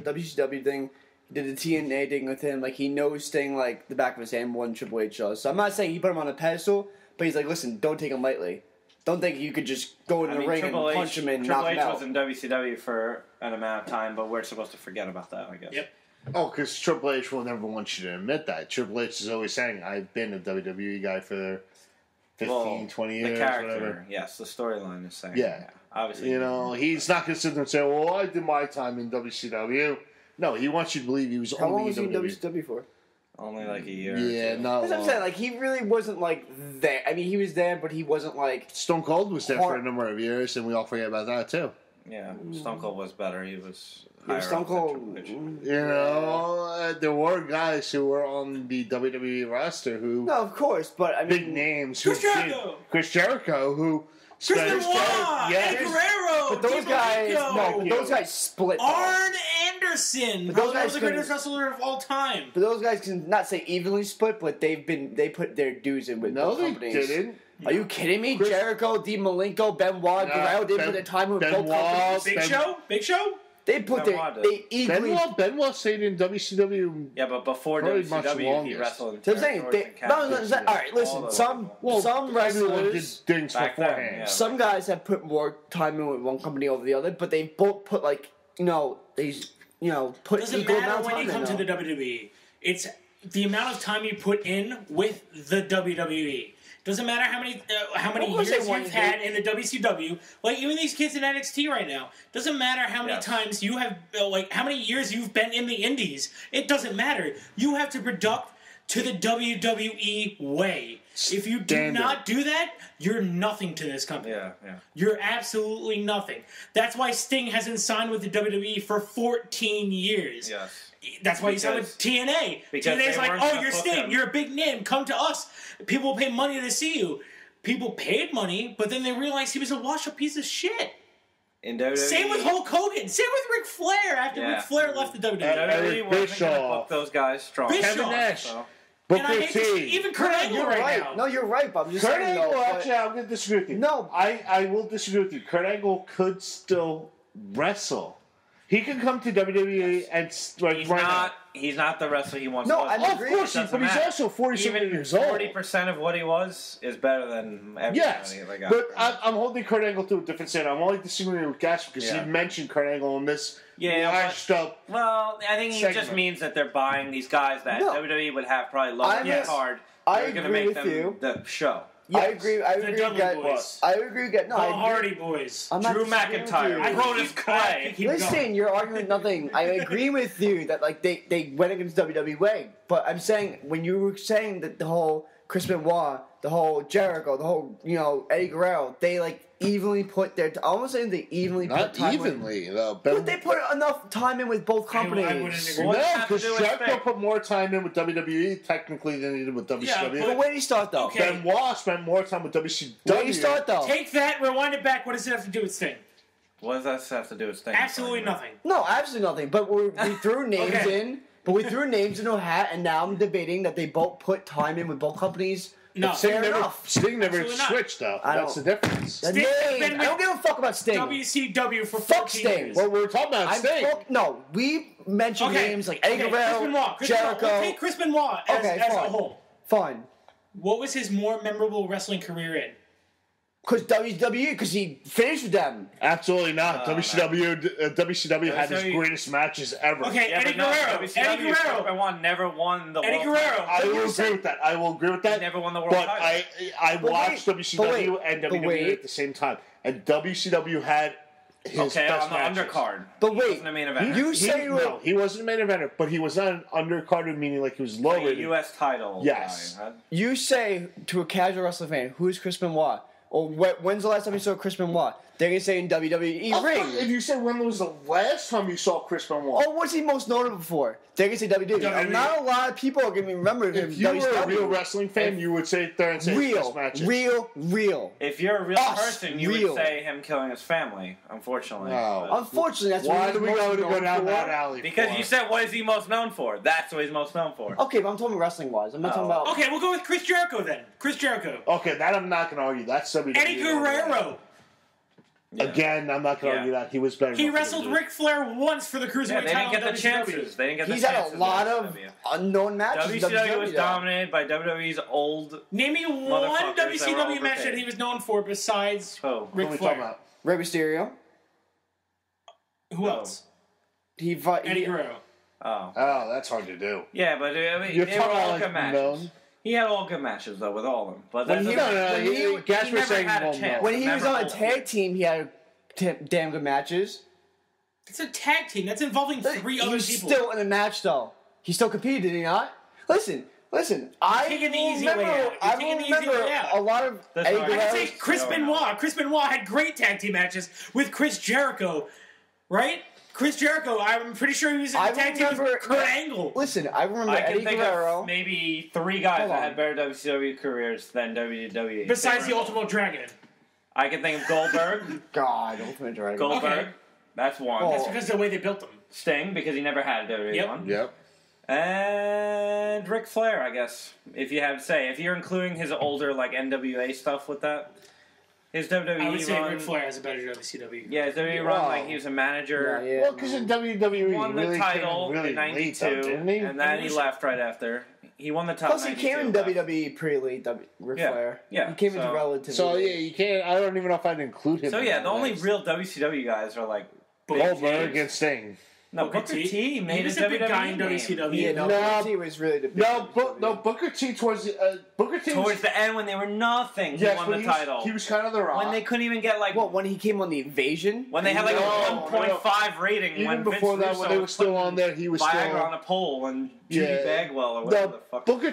WCW thing. He did the TNA thing with him. Like he knows Sting like the back of his hand more than Triple H does. So I'm not saying he put him on a pedestal, but he's like, listen, don't take him lightly. Don't think you could just go in the ring and punch him and Triple knock H him out. was in WCW for an amount of time, but we're supposed to forget about that, I guess. Yep. Oh, because Triple H will never want you to admit that. Triple H is always saying, I've been a WWE guy for 15, 20 years, the character, whatever. yes, the storyline is saying. Yeah. Obviously. You know, he's not going to sit there and say, well, I did my time in WCW. No, he wants you to believe he was How long only was he in in WWE. WCW for? Only like a year. Yeah, or two. not That's what I'm long. saying. Like he really wasn't like there. I mean, he was there, but he wasn't like. Stone Cold was there for a number of years, and we all forget about that, too. Yeah, Stone Cold was better. He was. Yeah, higher Stone up than Cold. Triple H. You know, there were guys who were on the WWE roster who, No, of course, but I mean, big names, who Chris Jericho! did- Chris Jericho, who Chris spent- Benoit! Yeah. Eddie Guerrero! But those guys, DiMaggio, no, those guys split. though. Arn Anderson! But those Probably guys the greatest couldn't- wrestler of all time. But those guys can not say evenly split, but they put their dues in with No, both they companies. didn't. Are you kidding me? Chris- Jericho, Dean Malenko, Benoit, No, Guerrero didn't Ben- put their time in with both Benoit, companies. Big Ben- Show? Big Show? They put they equally. Benoit stayed in WCW. Yeah, but before Probably much WCW, he longest. wrestled in I'm saying, territories and all right, listen. Some Everyone wrestlers, did things Back then, beforehand. yeah. some guys have put more time in with one company over the other, but they both put put Doesn't equal matter amount of when time you come in. to the WWE. It's the amount of time you put in with the WWE. Doesn't matter how many Of course years they want you've to had in the WCW. Like even these kids in NXT right now. Doesn't matter how many times you have, how many years you've been in the Indies. It doesn't matter. You have to product to the WWE way. If you do not do that, you're nothing to this company. Yeah. You're absolutely nothing. That's why Sting hasn't signed with the WWE for 14 years. Yes. That's why you signed with TNA. Because TNA's they like, weren't oh, gonna you're book Sting. him. You're a big name. Come to us. People will pay money to see you. People paid money, but then they realized he was a washed-up piece of shit. In WWE. Same with Hulk Hogan. Same with Ric Flair after Yeah. Ric Flair left the WWE. WWE wasn't going to Bischoff. book those guys strong. Bischoff. Kevin Nash. So. And I Booker hate this, T. even Kurt Angle You're right right. now. No, you're right, but I'm just Kurt saying Angle, though. actually, I'm going to disagree with you. No. I will disagree with you. Kurt Angle could still wrestle. He can come to WWE and He's not the wrestler he wants. No, to I was. agree. Of course, Doesn't but he's matter. also 47 years old. 40% of what he was is better than everybody. Yes, Like, but I'm holding Kurt Angle to a different standard. I'm only disagreeing with Gash because Yeah. he mentioned Kurt Angle in this washed up. Well, I think he segment. just means that they're buying these guys that No. WWE would have probably lower on the Yes. card. I They're gonna agree make with them you. the show. I agree. I The agree. Dudley Get, Boys. I agree. Get, no, The I agree. Hardy Boys. I'm not Drew disagreeing with McIntyre. you. I Brodus Clay. keep Listen, going. you're arguing nothing. I agree with you that like they went against WWE, but I'm saying when you were saying that the whole Chris Benoit, the whole Jericho, the whole Eddie Guerrero, they like evenly put their. I almost saying they evenly Not put time evenly, though. But they put enough time in with both companies. I wouldn't agree. What No, does that have to because do with Jericho Sting? put more time in with WWE technically than he did with WCW. but- But where did he start though? Okay. Benoit spent more time with WCW. Where did he start though? Take that, rewind it back. What does it have to do with Sting? What does that have to do with Sting? Absolutely nothing. No, absolutely nothing. But we threw names Okay. in. But we threw names in a hat, and now I'm debating that they both put time in with both companies. No. Fair Sting enough. never Absolutely not. switched, though. I That's the don't- difference. The Sting has name. been I with don't give a fuck about Sting. WCW for Fuck 14 Sting. years. Well, we're talking about Sting. No, we mentioned names like Eddie Guerrero, Chris Benoit. Jericho. We'll take Chris Benoit as, Okay, as a fine. whole. Fine. What was his more memorable wrestling career in? Because WWE, because he finished with them. Absolutely not. WCW had his WCW greatest matches ever. Okay, Yeah, Eddie but no, Guerrero. WCW, Eddie Guerrero. Everyone never won the Eddie world Guerrero. title. I will You're agree saying- with that. I will agree with that. He never won the world But title. I But watched wait, WCW but wait, and but WWE wait. at the same time, and WCW had his Okay, best on the matches. undercard. But He wait, wasn't a main event. you He, say no, he wasn't a main eventer, but he was not an undercarded, meaning like he was low a rated. U.S. title. Yes. guy, huh? you say to a casual wrestling fan, who's Chris Benoit? Or when's the last time you saw Chris Benoit? They're gonna say in WWE Of ring. course, if you said when was the last time you saw Chris Benoit? Oh, what's he most notable for? They're gonna say WWE. WWE. Not a lot of people are gonna remember him. if you were a WCW. real wrestling fan, you would sit there and say his real, best matches. real. If you're a real Us, person, you real. would say him killing his family. Unfortunately. No. But- Unfortunately, that's Why what do he's we most go to go known down for. that alley? Because for? you said what is he most known for? That's what he's most known for. Okay, but I'm talking wrestling wise. I'm not talking Oh. about. Okay, we'll go with Chris Jericho then. Chris Jericho. Okay, that I'm not going to argue. That's WWE. Eddie Guerrero. Yeah. Again, I'm not going to Yeah. argue that. He was better. He than wrestled WWE. Ric Flair once for the Yeah, Cruiserweight they didn't title get in the WCW. chances. They didn't get the He's had chances. a in lot of WCW. unknown matches. in WCW was though. dominated by WWE's old. Name me one Motherfuckers that were WCW match that overpaid. he was known for besides Oh, Who are Ric we talking Flair. about? Rey Mysterio. Who Oh. else? He fought. Eddie Guerrero. Oh. Oh, that's hard to do. Yeah, but I mean, You're they were talking all about, good like, matches. known? He had all good matches though with all of them. But When that's he- No, no, when no. he- Gash he was never saying had a well, chance. no. When he was Never on a all tag good. team, he had damn good matches. It's a tag team. That's involving three other He's people. still in a match though. He still competed, did he not? Listen. I taking the easy remember, way out. You're I taking the easy remember way out. a lot of That's Eddie right. I Guerrero. can say Chris No, Benoit. Chris Benoit had great tag team matches with Chris Jericho, right? Chris Jericho. I'm pretty sure he was in I the tag team with remember- Kurt Angle. Listen, I remember I can Eddie think Guerrero. of maybe 3 guys Hold that on. had better WCW careers than WWE. Besides the Ultimate Dragon. I can think of Goldberg. God, Ultimate Dragon. Goldberg. Okay. That's one. Oh. That's because of the way they built them. Sting, because he never had a WWE Yep. one. Yep. And Ric Flair, I guess, if you have to say. If you're including his older, like, NWA stuff with that. his WWE I would say run. Ric Flair has a better WCW. Yeah, his WWE run, like he was a manager. Yeah, Well, because in WWE, He won the really title came in really in late, '92, though, didn't he? and then he left right after. He won the title. Plus, he in came in 92, WWE pretty late. Ric Yeah, Flair. yeah, He came into so- relatively. So late. yeah, you can't. I don't even know if I'd include him. So in yeah, that the only list. real WCW guys are like Goldberg and Sting. No, Booker Booker T? T made He was a a big guy in WWE name. WCW. Yeah, no, No. Booker T was really the big Booker T towards the Booker T Towards was, the end when they were nothing, yes, he won when the title. He was kind of the Rock. When they couldn't even get like What, when he came on the Invasion? when they had like No, a 1.5 rating. Even when before Vince that, when Russo they were was still putting on there, he was Viagra still on a pole and Judy Yeah. Bagwell or whatever No, the fuck. Booker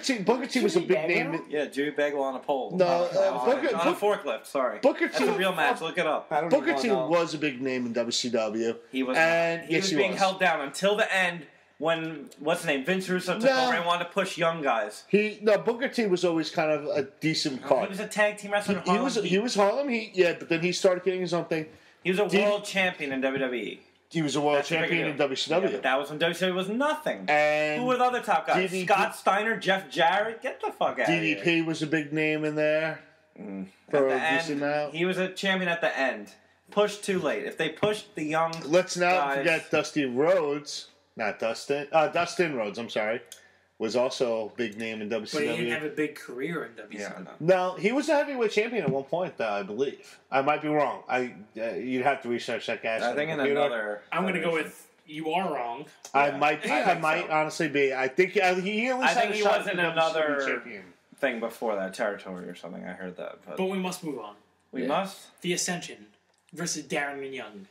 T was a Judy big Bagwell? name. Yeah, Judy Bagwell on a pole. No, on a forklift. Sorry, Booker That's T- a real match. Look it up. I don't Booker even T know. was a big name in WCW. He was. And he yes, was he being was. held down until the end when what's his name Vince Russo took No. over and wanted to push young guys. Booker T was always kind of a decent He card. was a tag team wrestler. in He was Harlem. Harlem. But then he started getting his own thing. He was a Did- world champion in WWE. He was a world That's a big champion in deal. WCW. Yeah, but that was when WCW was nothing. And Who were the other top guys? DDP Scott Steiner, Jeff Jarrett. Get the fuck out of here. DDP was a big name in there At for the a decent end, amount. he was a champion at the end. Pushed too late. If they pushed the young Let's not guys, forget Dusty Rhodes. Not Dustin. Dustin Rhodes, I'm sorry. Was also a big name in WCW. But he didn't have a big career in WCW. Yeah, I know. No, he was a heavyweight champion at one point, though, I believe. I might be wrong. You'd have to research that guy. I think in another. I'm going to go with you are wrong. I Yeah, might be. I I think might so. honestly be. I think he at least I had think a he shot was to in be another WCW champion. thing before that territory or something. I heard that, but But we must move on. we Yeah. must. The Ascension versus Darren Young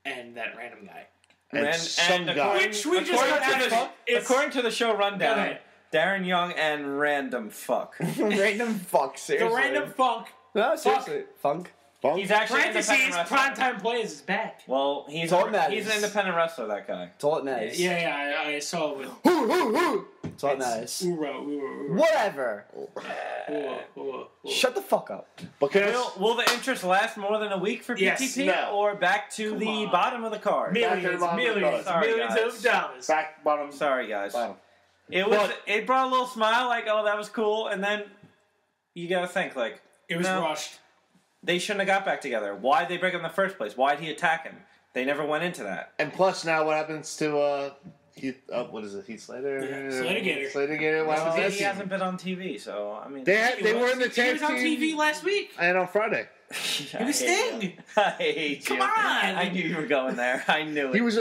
and that random guy. And some guy. Which we just got according, to out of the, it. according to the show Go rundown, ahead. Darren Young and random fuck. Random fuck, The seriously. random funk. No, seriously. Funk. Funk? He's actually an Parentheses, independent wrestler. primetime plays is back. Well, he's all that he's an matters. independent wrestler. That guy. That's all it matters. Yeah, I saw it with That's all it matters. Uro. Whatever. Shut the fuck up. But can Will the interest last more than a week for Yes. PTP No. or back to Come the on. bottom of the card? Millions, bottom of the millions, card. millions Sorry, of guys. dollars. back bottom. Sorry, guys. Bottom. It was. But- It brought a little smile, like, oh, that was cool, and then you gotta think, like, It was no, rushed. they shouldn't have got back together. Why'd they break up in the first place? Why'd he attack him? They never went into that. And plus, now what happens to Heath? What is it? Heath Slater? Yeah, Slater-gator. Slater-gator. What happens to that he team? hasn't been on TV, so I mean, They were in the He tag was on team. TV last week. And on Friday, I It was hate Sting. you. I hate Come you. on. I knew you were going there. I knew it. he was.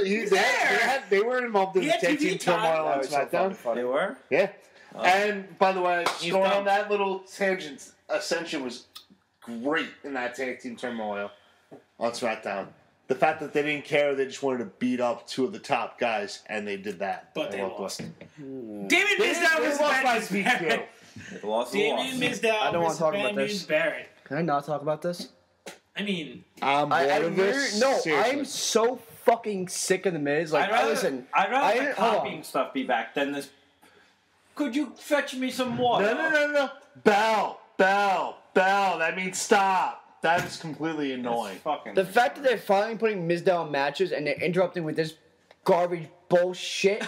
They were involved in He the had tag TV team time. turmoil That on was so fucking SmackDown. funny. They were. Yeah. And by the way, He's going done. on that little tangent, Ascension was great in that tag team turmoil on SmackDown. The fact that they didn't care, they just wanted to beat up two of the top guys, and they did that. But they walked lost. away. Damien They Mizdow lost was by Bad speed News kill. Barrett. The loss is Damien lost. Mizdow I don't wanna versus talk Bad about this. News Barrett. Can I not talk about this? I mean, I'm bored of this. No, Seriously. I'm so fucking sick of the Miz. Like, listen. I'd rather the hold on. copying stuff be back than this. Could you fetch me some water? No. Bell. That means stop. That is completely annoying. It's fucking. The fact that they're finally putting Miz down matches and they're interrupting with this garbage bullshit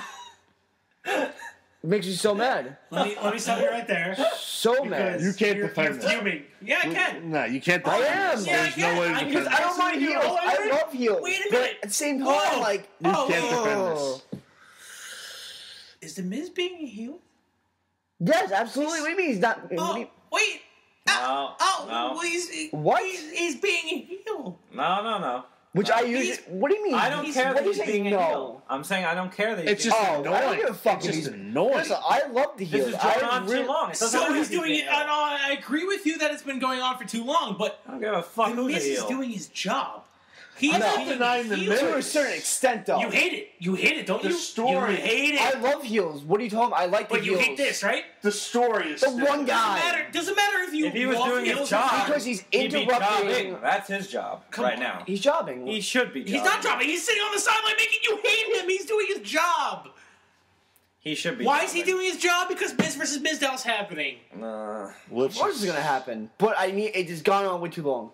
makes me so mad. let me stop you right there. So mad. You can't You're defend this. fuming. Yeah, I can. No, you can't I defend am. this. Yeah, I There's can. no way to I- defend because this. I don't mind Absolutely. heels. I Wait, love heels. wait a But minute. at the same time, Oh. like, You can't defend this. Is the Miz being a heel? yes, absolutely. What do you mean he's not? what do Oh, you- wait. No, no. Well, What? He's being a heel. No. Which I he's- usually. What do you mean? I don't care what that do you he's say being a no? heel. I'm saying I don't care that he's It's being just Oh, annoying. I don't give a fuck. It's if just he's- annoying. Listen, I love the This heels. is going on really- too long. It doesn't So matter he's if he's doing being it. a heel. I agree with you that it's been going on for too long, but I don't give a fuck the who's a Miz is heel. doing his job. He's I'm not being denying the heel. Miz. To a certain extent, though. You hate it. You hate it, don't The you? story- You hate it. I love heels. What are you talking about? I like the but you heels. hate this, right? The story is The still- one guy. Doesn't matter if you If he was love doing his heels job, or not. Because he's he'd be interrupting- jobbing. That's his job Come right on. now. He's jobbing. He should be. He's not dropping. He's sitting on the sideline making you hate him. He's doing his job. He should be. Why is he jobbing. doing his job? Because Miz versus Mizdow's happening. Which Of course it's gonna happen, but I mean, it just gone on way too long.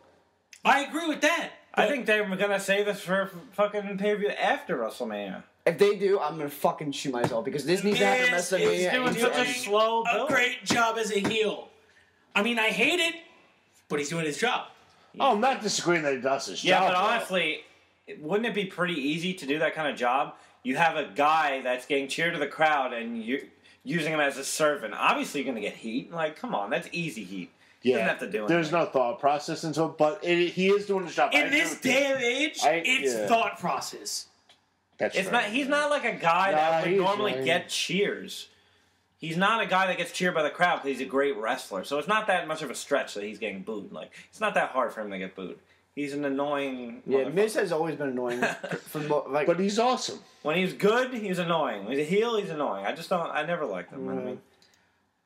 I agree with that. I but- think they were gonna save this for fucking pay-per-view after WrestleMania. If they do, I'm gonna fucking shoot myself because this needs to happen at Miz is WrestleMania. doing and- such a doing slow a build. great job as a heel. I mean, I hate it, but he's doing his job. Oh, I'm not disagreeing that he does his Yeah, job. but though. honestly, wouldn't it be pretty easy to do that kind of job? You have a guy that's getting cheered to the crowd, and you're using him as a servant. Obviously, you're going to get heat. Like, come on, that's easy heat. He doesn't have to do anything. There's no thought process into it, but he is doing his job. In this day and age, it's thought process. That's It's true. not. He's not like a guy that would he's normally right. get cheers. He's not a guy that gets cheered by the crowd because he's a great wrestler. So it's not that much of a stretch that he's getting booed. Like, it's not that hard for him to get booed. He's an annoying. Yeah, motherfucker. Miz has always been annoying. Like, But he's awesome. When he's good, he's annoying. When he's a heel, he's annoying. I just don't. I never liked him. You know what I mean?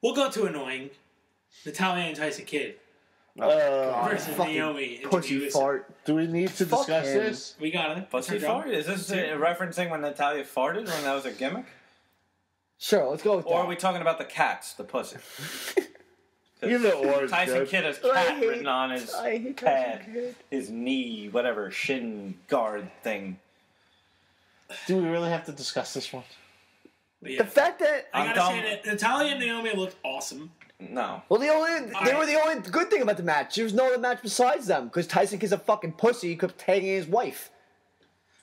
We'll go to annoying. Natalya and Tyson Kidd versus fucking Naomi and pussy Jimmy Uso. fart. Do we need to Fuck discuss him. this? We got it. Pussy fart? Is this referencing when Natalya farted when that was a gimmick? Sure, let's go with Or that. are we talking about the cats, the pussy? Either or is Tyson good. Kidd has I cat hate- written on his I hate pad, Tyson Kidd. his knee, whatever, shin guard thing. Do we really have to discuss this one? Yeah. The fact that I I'm gotta dumb. say that Natalya and Naomi looked awesome. No. well, they were the only good thing about the match. There was no other match besides them because Tyson Kidd's a fucking pussy. He kept tagging his wife.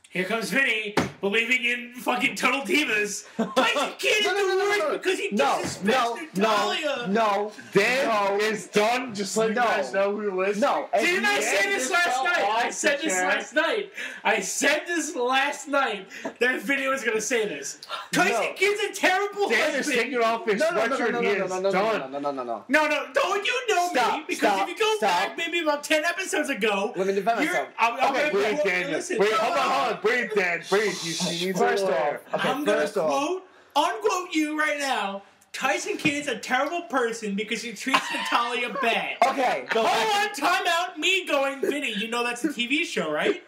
Here comes Vinny, believing in fucking Total Divas. Tyson Kidd is No, no, the no, no, worst no. because he No, disrespects Natalya. no. Dan is done. Just let you No. guys know who listens. No. and- Didn't I say this last night? I said this chair. last night. I said this last night. That Vinny was gonna say this. Tyson Kidd's a terrible Dan is husband. taking off his No, no, no, sweatshirt. no, He no, is no, no, done. no, no, no, no. No, don't you know me? Stop, Because stop, if you go stop. back maybe about 10 episodes ago, Let me defend myself. I'm Okay, gonna Breathe, quote- Daniel. listen, Breathe. Hold on. Breathe, Dan. Breathe. You need First to off, okay, I'm gonna first off, unquote you right now. Tyson Kidd's a terrible person because he treats Natalya bad. okay, Hold on, time out. Me going, Vinny, you know that's a TV show, right?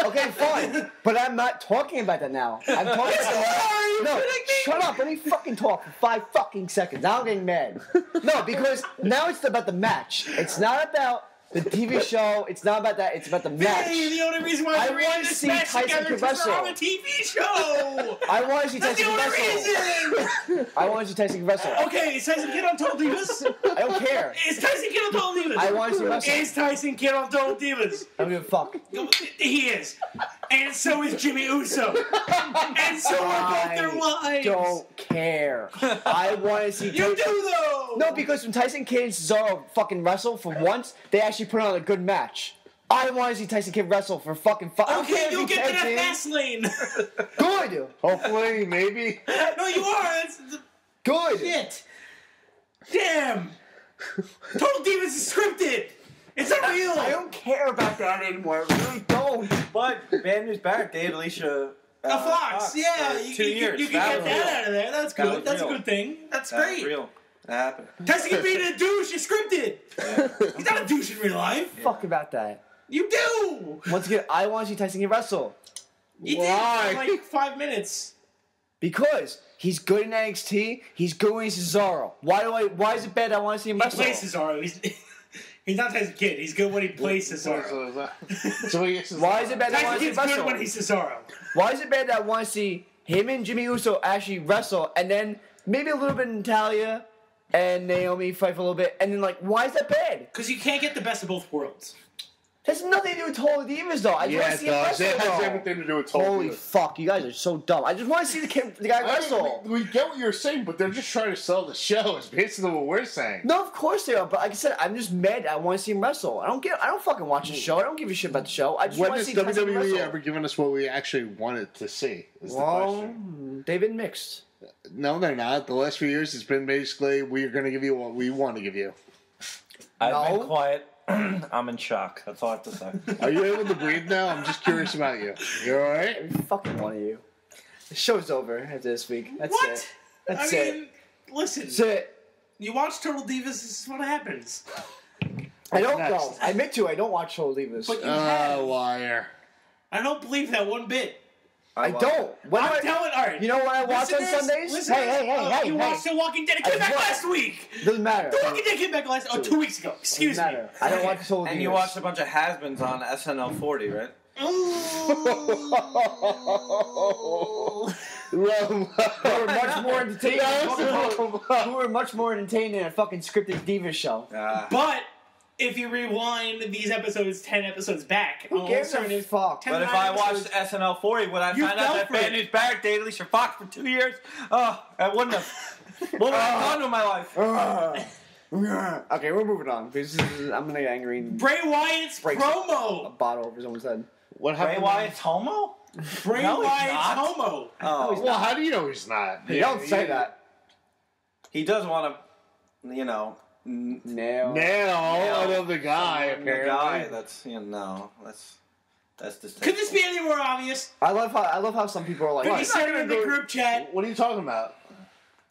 okay, fine. But I'm not talking about that now. I'm talking about Are you No, kidding me? shut up. Let me fucking talk for 5 fucking seconds. Now I'm getting mad. No, because now it's about the match. It's not about the TV show. It's not about that. It's about the match. Vinny, the only reason why I we're in wanna this see match Tyson together Kidd is because we're wrestle. on a TV show. I want to see That's Tyson the Kidd only wrestle. reason. I want to see Tyson Kidd wrestle. Okay, is Tyson Kidd on Total Divas? I don't care. Is Tyson Kidd on Total Divas? I want to see wrestle. Is Tyson Kidd on Total Divas? I don't give a fuck. He is. And so is Jimmy Uso. And so are both their wives. Don't care. I want to see. You do though. No, because when Tyson Kidd and Cesaro fucking wrestle for once, they actually put on a good match. I want to see Tyson Kidd wrestle for fucking I don't care Okay, if you'll he get to tags that in. Fastlane. Good. Hopefully, maybe. No, you are. That's Good. shit. Damn. Total Divas is scripted. It's not real. I don't care about that anymore. I really don't. But Bad News Barrett, Dave Alicia. Fox, yeah. for You 2 years. You can get was that real. out of there. That's That good. was That's a real. good thing. That's That was great. real. That happened. Tyson Kidd being a douche is scripted. He's not a douche in real life. Fuck about that. You do. Once again, I want to see Tyson Kidd wrestle. You Why? did for like 5 minutes. Because he's good in NXT, he's good when he's Cesaro. Why is it bad I want to see him He wrestle? plays Cesaro. He's not Tyson Kidd. He's good when he plays Cesaro. So he gets his Why is it bad that I Tyson want to see Kidd's him good wrestle? when he's Cesaro. Why is it bad that I want to see him and Jimmy Uso actually wrestle and then maybe a little bit of Natalya and Naomi fight for a little bit and then why is that bad? Because you can't get the best of both worlds. That's nothing to do with Total Divas though. I just want Yeah, to it see him does. wrestle. It has though. everything to do with Total Holy Divas. fuck, you guys are so dumb. I just want to see the guy wrestle. We get what you're saying, but they're just trying to sell the show. Is basically what we're saying. No, of course they are, but like I said, I'm just mad. I want to see him wrestle. I don't fucking watch the show. I don't give a shit about the show. I just When want to has see Tyson WWE wrestle. ever given us what we actually wanted to see? Is the Well, question. they've been mixed. No, they're not. The last few years, it's been basically we're going to give you what we want to give you. I've No. been quiet. I'm in shock. That's all I have to say. Are you able to breathe now? I'm just curious about you. You all right? Every fucking one of you. The show's over after this week. That's What? it. That's I it. mean, listen. That's it. You watch Total Divas, this is what happens. I don't Next. go. I admit to I don't watch Total Divas. But you have. Liar. I don't believe that one bit. I don't. When I'm do I- telling. All right. You know what I watch on Listeners, Sundays? listeners, Hey. You watched The Walking Dead. It came I back wa- last week. Doesn't matter. The Walking Dead came back 2 weeks ago. Excuse Doesn't me. matter. I don't watch Total Divas. And you watched a bunch of has-beens on SNL 40, right? Who were much more entertaining. Who were much more entertaining than a fucking scripted diva show. But if you rewind these episodes 10 episodes back, Who gives a fuck? Ten But if nine I episodes- watched SNL 40, would I You find out fell that for it. Bad News Barrett dated Alicia Fox for 2 years? Oh, I wouldn't have. What would I have done with my life? Okay, we're moving on. I'm gonna get angry and Bray Wyatt's Breaks promo. a bottle over someone's head. What Bray happened? Wyatt's homo? Bray No, he's Wyatt's not. homo. Oh, Well, how do you know he's not? You don't say that. he does want to, you know, No. Now, another guy, the apparently. guy. That's that's distasteful. Could this be any more obvious? I love how some people are like, Could "Oh, be he's not said gonna in the go-" group chat. What are you talking about?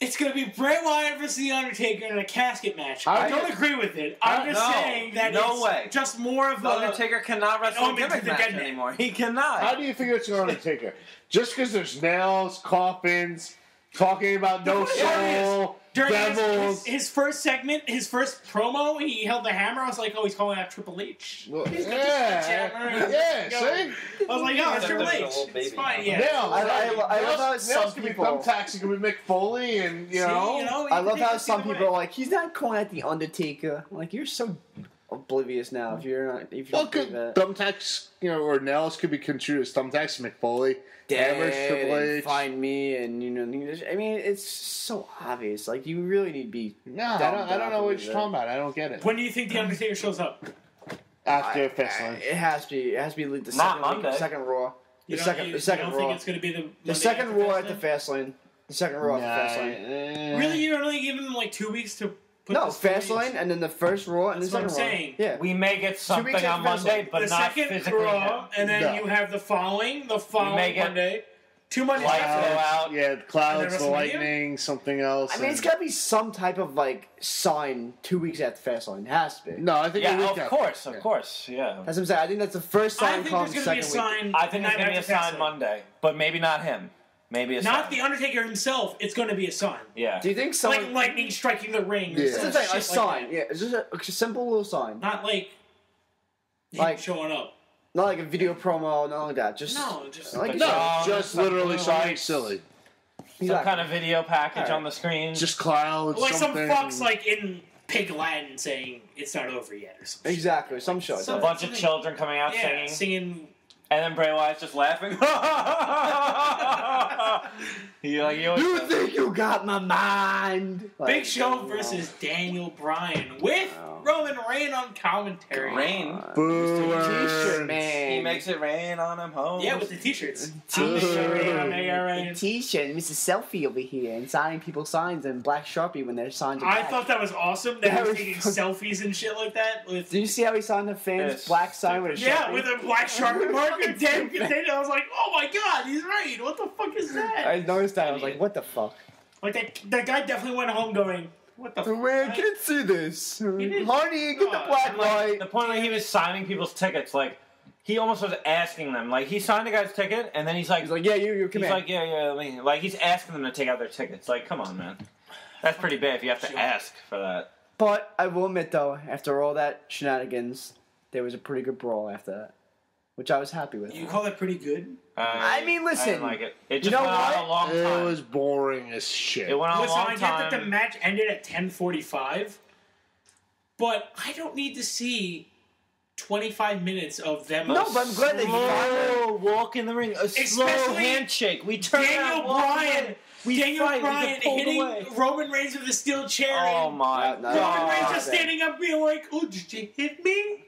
It's going to be Bray Wyatt versus The Undertaker in a casket match. I I don't agree with it. I'm just No. saying that No it's way. just more of The a... Undertaker cannot wrestle a Omen to gimmick the match dead man. anymore. He cannot. How do you figure it's an Undertaker? Just because there's nails, coffins, talking about no soul, During devils. his first segment, his first promo, he held the hammer. I was like, oh, he's calling out Triple H. Well, He's got this hammer. yeah, Go. see? I was like, oh, it's Except Triple there's a H. little It's baby fine, now. yeah. Nails. I love how Nails some can be people- thumbtacks, it can be Mick Foley, and, you know. I love how some people people are like, he's not calling out the Undertaker. I'm like, you're so oblivious now. If you're not, if you Well, don't could, believe that. thumbtacks, or nails could be construed as thumbtacks, Mick Foley. Hammers, Triple And H. find me, and I mean, it's so obvious. Like, you really need to be. No, I don't know what you're talking about. I don't get it. When do you think The Undertaker shows up? After Fastlane. It has to be. It has to be the Not second Monday. second Raw. You The don't- second you don't Raw. think it's going to be the The Monday second after Raw at the Fastlane? Fastlane. The second Raw at the Fastlane. Really? You don't really give them like 2 weeks to put No, this 2 weeks? Fastlane, and then the first Raw, and the That's what I'm second Raw. saying. Yeah. We may get something weeks on after Monday, Fastlane. but The not second physically. Raw, and then No. you have the following make it- Monday. 2 Mondays Lights after go that. out. Yeah, the clouds, And the then WrestleMania? lightning, something else. I mean, it's got to be some type of like sign 2 weeks after Fastlane. It has to be. No, I think a Yeah, week of after. course, Yeah. of course, yeah. That's what I'm saying. I think that's the first I sign think comes there's going to be a second week. sign. I think the it's night gonna be a after sign Fastlane. Monday, but maybe not him. Maybe a Not sign. the Undertaker himself. It's going to be a sign. Yeah. Do you think Like someone? lightning striking the ring. Or Yeah. some That's the thing, shit a like sign. that. Yeah, it's just a simple little sign. Not like him Like- showing up. Not like a video promo, not like that. Just No, just like No, Songs, just some literally blue something lights. silly. Some Exactly. kind of video package Alright. on the screen. Just clouds, like some something. fucks like in Pig Latin saying it's not over yet or something. Exactly, some show. So- a bunch of children coming out Yeah, singing, singing. and then Bray Wyatt's just laughing. you You think you got my mind? Like, Big Show you know. versus Daniel Bryan with Wow. Roman Reigns on commentary. rain. Booers. T-shirt man. He makes it rain on him home. Yeah, with the t-shirts. T-shirt. T-shirt. Mr. Selfie over here and signing people's signs in black Sharpie when their signs are I black. thought that was awesome. That That he was was taking fun. selfies and shit like that. With Did you see how he signed the fans' Yes. black sign with a Sharpie? yeah, with a black Sharpie marker. Damn container. I was like, oh my god, he's right. What the fuck is that? I noticed that. I was like, what the fuck? Like that guy definitely went home going, what the fuck? Man, can't see this. did. Honey, get the God. black And, like, light. the point where he was signing people's tickets, like he almost was asking them. Like he signed the guy's ticket, and then he's like, He's like, yeah, you come he's in. like, yeah. Let me, like he's asking them to take out their tickets. Like, come on, man. That's pretty bad if you have to ask for that. But I will admit, though, after all that shenanigans, there was a pretty good brawl after that, which I was happy with. You call that pretty good? I mean, listen, I didn't like it. It you just know went on what? a long It time. was boring as shit. It went on Listen, a I long get that the time. match ended at 10:45, but I don't need to see 25 minutes of them. No, but I'm glad they Slow walk in the ring. A slow Especially handshake. We turn Daniel around, walk Bryan, away. We Daniel fight, we Bryan get pulled hitting away. Roman Reigns with a steel chair. Oh and my No, no, Roman Reigns god. just standing up, being like, "Oh, did you hit me?"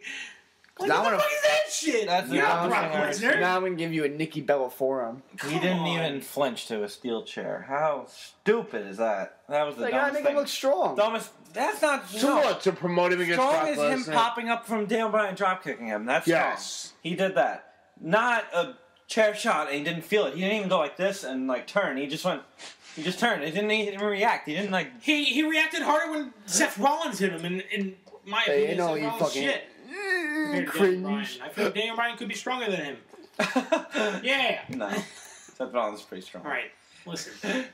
Like, Now what the I'm fuck is that shit? That's You're not Brock embarrassing. Lesnar. Now I'm gonna give you a Nikki Bella forearm. He didn't Come on. even flinch to a steel chair. How stupid is that? That was the They gotta dumbest make thing. him look strong. Dumbest. That's not To no. what? To promote him against Strong Brock is him Lesnar? popping up from Daniel Bryan drop kicking him. That's Yes. strong. He did that. Not a chair shot and he didn't feel it. He didn't even go like this and like turn. He just went. He just turned. He didn't even react. He didn't like. He reacted harder when Seth Rollins hit him. In my Hey, opinion, you know Seth you Rollins fucking shit. Compared to Daniel Bryan. cringe. I feel like Daniel Bryan could be stronger than him. Yeah. No. Seth Rollins is pretty strong. All right. Listen.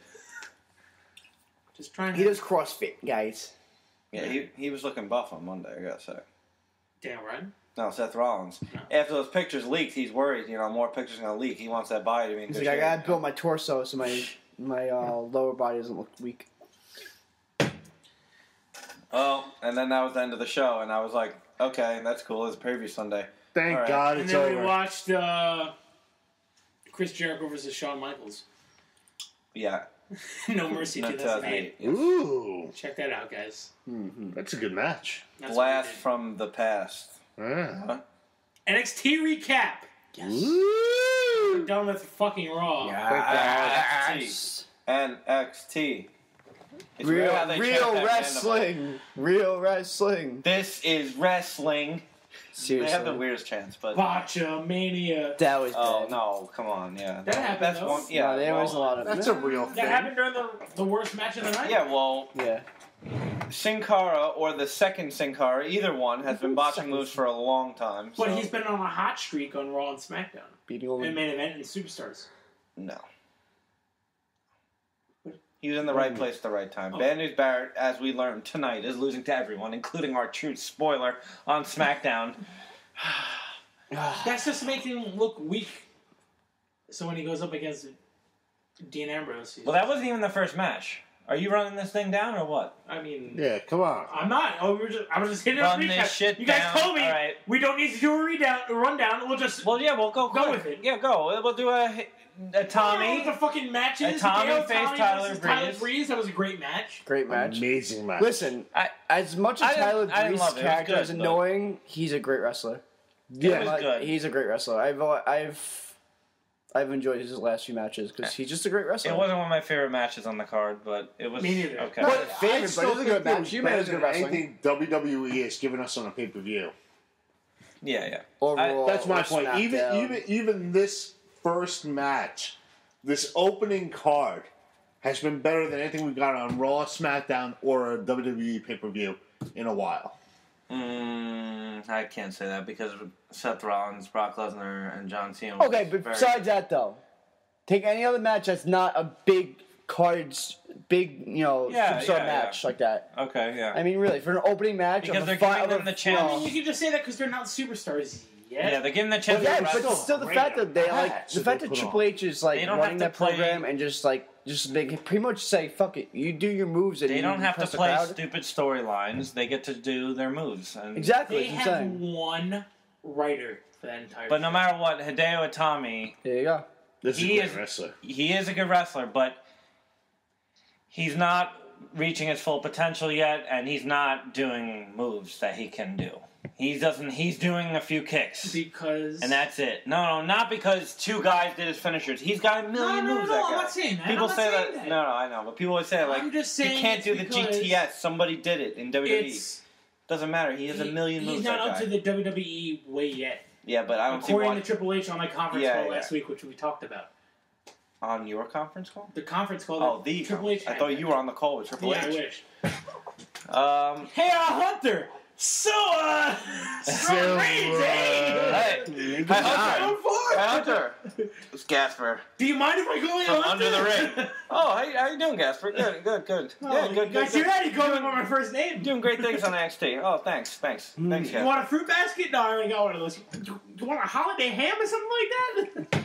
Just trying He to. does CrossFit, guys. Yeah, he was looking buff on Monday. I gotta say. Daniel Bryan. No, Seth Rollins. No. After those pictures leaked, he's worried. You know, more pictures are gonna leak. He wants that body to be in He's good like, I shape. gotta build my torso so my lower body doesn't look weak. Oh, and then that was the end of the show, and I was like, Okay, that's cool. It's preview Sunday. Thank All right. God And it's then over. we watched Chris Jericho versus Shawn Michaels. Yeah. No Mercy 2008. 2008. Yes. Ooh, Check that out, guys. that's a good match. That's Blast what we from the past. Yeah. did. NXT recap. Ooh. We're done with fucking Raw. Yes. NXT. It's weird how they chant Real that wrestling. Real wrestling. randomly. This is wrestling. Seriously. They have the weirdest chants, but Botchamania. That was oh bad. no, come on, yeah. That happened, That's though. one. Yeah, No, there was a lot of That's a real That thing. happened during the worst match of the night. Yeah, well, Yeah. Sin Cara or the second Sin Cara, either one, has been botching moves for a long time. But so- he's been on a hot streak on Raw and SmackDown. Beating all And the... main event and Superstars. No. He was in the right place at the right time. Bad News Barrett, as we learned tonight, is losing to everyone, including our true spoiler on SmackDown. That's just making him look weak. So when he goes up against Dean Ambrose, Well, that wasn't even the first match. Are you running this thing down or what? I mean, Yeah, come on. I'm not. I was just hitting Run a recap. this shit You guys down. told me All right. we don't need to do a rundown. We'll just Well, yeah, we'll go Go quick. with it. Yeah, go. We'll do a Tommy. With the fucking matches. Tommy Hideo faced Tommy Tyler versus Breeze. Breeze. That was a great match. Great match. Amazing match. Listen, as much I as didn't- Tyler I didn't Breeze's love it. It was character good, is but- annoying, he's a great wrestler. It was good. He's a great wrestler. I've enjoyed his last few matches because he's just a great wrestler. It wasn't one of my favorite matches on the card, but it was Me neither. okay. But I favorite, still but it was a think good match. was You made it better was good than wrestling. anything WWE has given us on a pay-per-view. Yeah. Overall, That's my or point. SmackDown. Even this first match, this opening card, has been better than anything we've got on Raw, SmackDown, or a WWE pay-per-view in a while. I can't say that because of Seth Rollins, Brock Lesnar, and John Cena. was Okay, but very- besides that though, take any other match that's not a big cards, big Yeah, superstar yeah, match like that. Okay, yeah. I mean, really, for an opening match, Because of they're a fi- giving of them a- the chance. I mean, you can just say that because they're not superstars yet. Yeah, they're giving the chance. But yeah, to but wrestle. still the great fact that they match the that fact they that put Triple on. H is like They don't running have that to play- program and just they can pretty much say fuck it, you do your moves and They you don't have to impress the play crowd. stupid storylines. They get to do their moves. And, Exactly, They that's what I'm have saying. one writer for that entire. But no show. matter what, Hideo Itami, There you go. This is a He great is- wrestler. he is a good wrestler, but he's not reaching his full potential yet, and he's not doing moves that he can do. He's doing a few kicks. because And that's it. No, not because two guys did his finishers. He's got a million No, moves. That I'm guy. not saying that. People I'm not say saying that. that. No, I know, but people always say like I'm just he saying can't it's do the because GTS. Somebody did it in WWE. it's Doesn't matter. He has a million moves. He's not that up guy. to the WWE way yet. Yeah, but I don't see According why to Triple H on my conference Yeah, call yeah. last week, which we talked about. on your conference call. The conference call. Oh, that the Triple H. I had. thought you were on the call with Triple Yeah, I H. wish. Hey, Hunter. So, strong reigns, Hey, Hunter. Hey, Hunter. It's Gasper Do you mind if I go in from Hunter? under the ring. Oh, how you doing, Gasper? Good. Yeah, good. You guys hear that? He called me by my first name. Doing great things on NXT. Oh, thanks, You Gasper. want a fruit basket? No, I already got one of those. You want a holiday ham or something like that?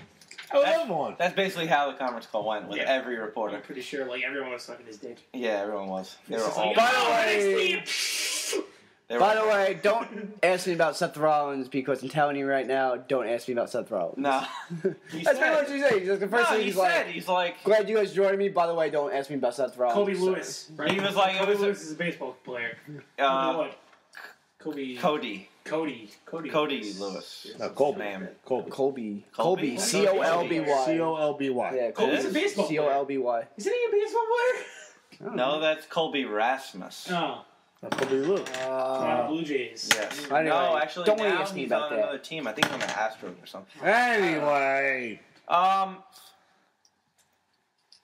I love one. That's basically how the conference call went with Yeah. every reporter. I'm pretty sure like everyone was sucking his dick. Yeah, everyone was. They It's were just all. like, By the oh, way- NXT. They were, By the way, don't ask me about Seth Rollins because I'm telling you right now, don't ask me about Seth Rollins. no. That's pretty much what he's saying. Just the first thing he's like, he's like, glad you guys joined me. By the way, don't ask me about Seth Rollins. Kobe Lewis. Right? He was like- Kobe it was a- Lewis is a baseball player. What? Kobe. Cody Lewis. Lewis. No, Colby. Name. Colby. Colby. Colby? Colby. C-O-L-B-Y. Yeah, Kobe's a baseball player. Colby. Isn't he a baseball player? No, that's Colby Rasmus. Oh. Colby Lou. Blue Jays. Yes. Anyway, No, actually, don't now ask me he's about on that. another team. I think he's on the Astros or something. Anyway.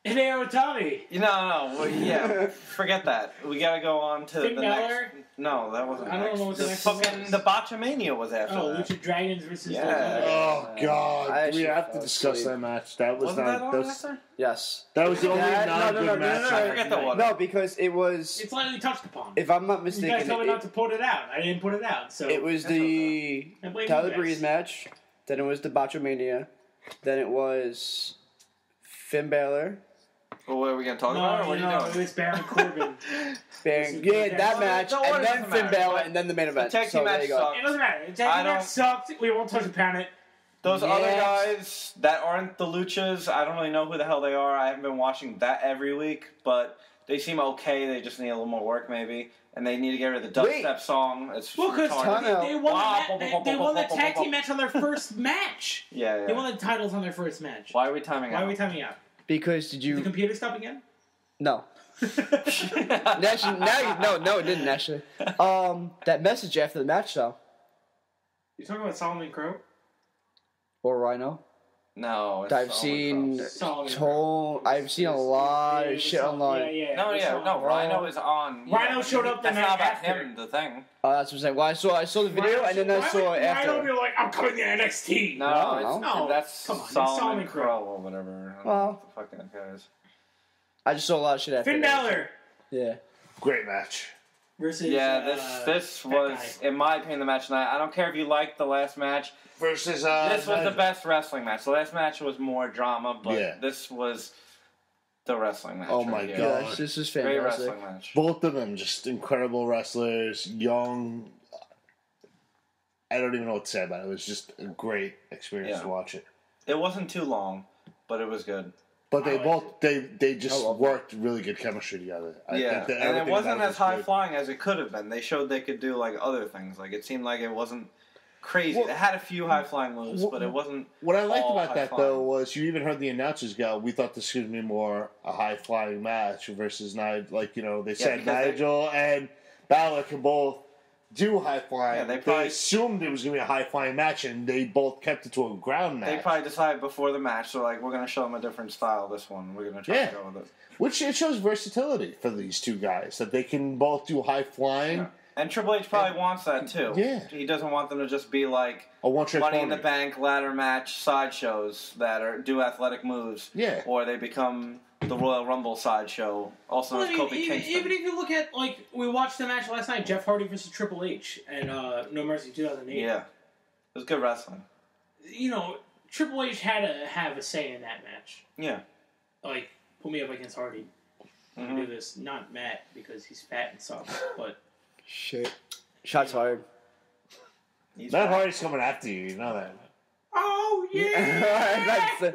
Hideo Itami. No. Well, yeah. Forget that. We gotta go on to Finn the Balor? next. No, that wasn't. I don't next. know what the the next one fucking was. the Botchamania was after Oh, that. Lucha Dragons versus. Yeah. Oh, God. I We actually have to fell discuss asleep. that match. That was Wasn't not... that on that was, after? Yes. that was the only Yeah, non-good no, match. I forget the one. No, because it was, It's lightly touched upon. if I'm not You mistaken, guys told me not to put it out. I didn't put it out. So it was that's the I blame you Tyler guys. Breeze match, then it was the Botchamania, then it was Finn Balor, Well, what are we going to talk about? Or what are you it doing? was Baron Corbin. Yeah, that match, No, and it then doesn't Finn matter. Balor, and then the main event. The tag team So there match you go. sucked. It doesn't matter. The tag team match sucked. We won't touch upon it. Those other Next. guys that aren't the Luchas, I don't really know who the hell they are. I haven't been watching that every week, but they seem okay. They just need a little more work, maybe. And they need to get rid of the dubstep song. It's Well, because retarded. they won the tag team match on their first match. Yeah. They won the titles on their first match. Why are we timing out? Why are we timing out? Because Did the computer stop again? No. Actually, no, it didn't actually. That message after the match though, You talking about Solomon Crow? or Rhino. No. It's I've Solomon seen Crow. I've seen a lot of shit online. No, Rhino is on. Rhino showed up the That's night not about after. him, the thing. Oh, that's what I'm saying. Well, I saw the video and then I saw it Rhino after. be like, I'm coming to NXT. No, No, that's come on, it's Solomon Solomon Crow Crow. or whatever. I don't know Well. what the fuck that guy is. I just saw a lot of shit after. Finn that. Balor Yeah. Great match. versus Yeah, this that was, guy. in my opinion, the match tonight. I don't care if you liked the last match. Versus This was the best wrestling match. The last match was more drama, but Yeah. this was the wrestling match. Oh right my here. God. Gosh, this is Great fantastic. wrestling match. Both of them just incredible wrestlers, young. I don't even know what to say about it. It was just a great experience Yeah. to watch it. It wasn't too long, but it was good. But they I both liked they just I love it. worked really good chemistry together. I Yeah, think that and it everything wasn't about it as was high good. flying as it could have been. They showed they could do like other things. Like it seemed like it wasn't crazy. Well, It had a few high flying moves, but it wasn't. What I liked all about that high-flying. though was you even heard the announcers go, "We thought this was gonna be more a high flying match versus like they said because they- Nigel and Balor can both do high flying. Yeah, they they probably- assumed it was gonna be a high flying match, and they both kept it to a ground match. They probably decided before the match, so like we're gonna show them a different style. This one, we're gonna try Yeah. to go with it. Which it shows versatility for these two guys that they can both do high flying. Yeah. And Triple H probably wants that too. Yeah. He doesn't want them to just be like A one trick Money pony. in the Bank ladder match sideshows that do athletic moves. Yeah. Or they become the Royal Rumble sideshow, also known as Kofi Kingston. even if you look at, like, we watched the match last night, Jeff Hardy versus Triple H and No Mercy 2008. Yeah. It was good wrestling. You know, Triple H had to have a say in that match. Yeah. Like, put me up against Hardy. I'm Mm-hmm. gonna do this. Not Matt, because he's fat and sucks, but... Shit. Shots fired. He's Matt fine. Hardy's coming after you. You know that. Oh, yeah!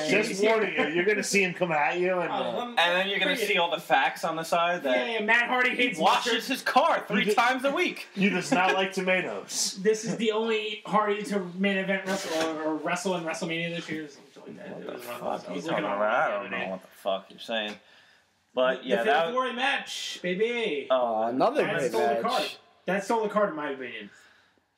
Just warning you, you're gonna see him come at you, and And then you're going to see all the facts on the side that Yeah, Matt Hardy hates washes mustard. his car 3 did- times a week. he does not like tomatoes. This is the only Hardy to main event wrestle in WrestleMania this year. Something like that. It was one of those. I was looking on I the don't other know day. what the fuck you're saying. But yeah, the that Fatal was... Four match, baby. Another That great stole the card. match. That stole the card, in my opinion.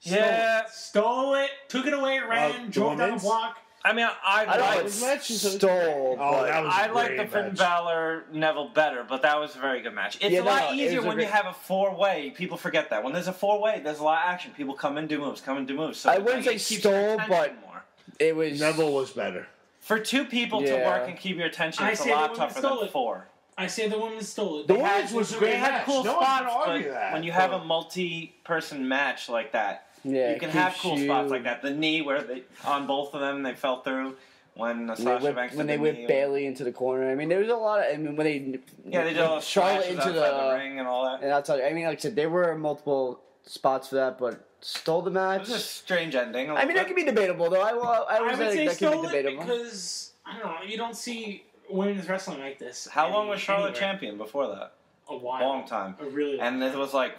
Yeah. Stole it, took it away, ran, drove down the Women's? block. I mean, I don't know I what His matches are- stole, Oh, but that was I a like the great Finn match. Balor Neville better, but that was a very good match. It's Yeah, a lot no, it easier was a when you great- have a 4-way. People forget that. When there's a 4-way, there's a lot of action. People come and do moves, So I wouldn't say it keeps stole, your attention but- more. it was Neville was better. For 2 people to Yeah. work and keep your attention, I it's a say the lot women tougher stole than it. 4. I say the women stole it. The They had- women's was a They great had match. cool No one's spots, gonna argue but that. when you have a but- multi-person match like that, Yeah, you can it have keeps cool you- spots like that. The knee where they on both of them they fell through when Sasha Banks when did they the whipped knee. Bailey into the corner. I mean, there was a lot of. I mean, when they Yeah, they did all the Charlotte splashes into outside the the ring and all that. and outside. I mean, like I said, there were multiple spots for that, but stole the It match. was a strange ending. I mean, that could be debatable, though. I I would would say say that could stole be it debatable. because, I don't know, you don't see women's wrestling like this. How long was Charlotte anywhere. champion before that? A while. Long time. A really long And it was like,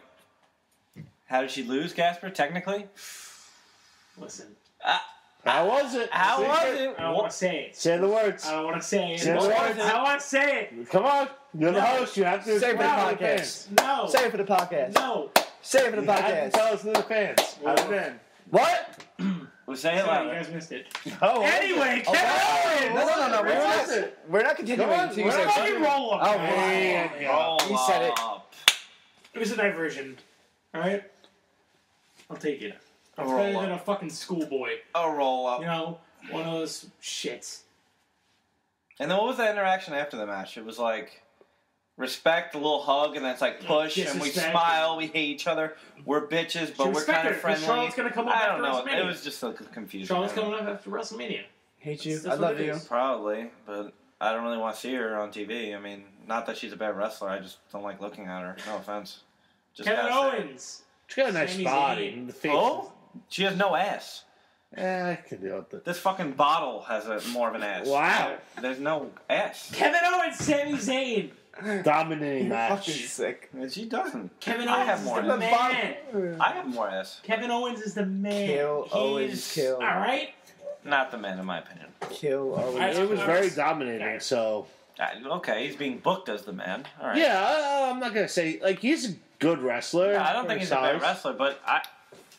how did she lose, Casper? Technically, Listen, How was it? how Say was it. it? I don't want to say it. Say the words. I don't want to say it. Say the I words. don't want to say it. Come on. You're the No. host. You have to Say it for the explain to podcast. fans. No. Say it for the podcast. No. Say it for the You have to podcast. tell us to the fans. How did it end? What? We say it Sorry, you louder. guys missed it. Oh, Anyway, Oh, Kevin no, no, no, What was we're not. it? We're not continuing Come on, until you we're say not something. fucking roll up. Oh, Man, yeah. Roll He said it. up. It was a diversion. Alright? I'll take it. It's roll better up. than a fucking schoolboy. A roll up. You know? One of those shits. And then what was the interaction after the match? It was like respect, a little hug, and then it's like push, and we Disrespect. smile, we hate each other, we're bitches, but She we're respect kind her, of 'cause friendly. Charlotte's gonna come up I don't after know. WrestleMania. It was just so confusing. Charlotte's I don't coming know. up after WrestleMania. Hate you. That's I what love it you. is. Probably, but I don't really want to see her on TV. I mean, not that she's a bad wrestler. I just don't like looking at her. No offense. Just Kevin gotta say. Owens. She's got a nice Sami body. Zayn. And the face. Oh, she has no ass. I can deal with it. This fucking bottle has more of an ass. Wow. There's no ass. Kevin Owens, Sami Zayn. Dominating You're match. fucking sick. She doesn't. Kevin I Owens have is more the ass. man. I have more ass. Kevin Owens is the man. Kill He's, Owens, kill. All right. Not the man, in my opinion. Kill Owens. It was very dominating, so... Okay, he's being booked as the man. All right. Yeah, I'm not going to say... Like, he's a good wrestler. Yeah, I don't for think his he's a bad size. wrestler, but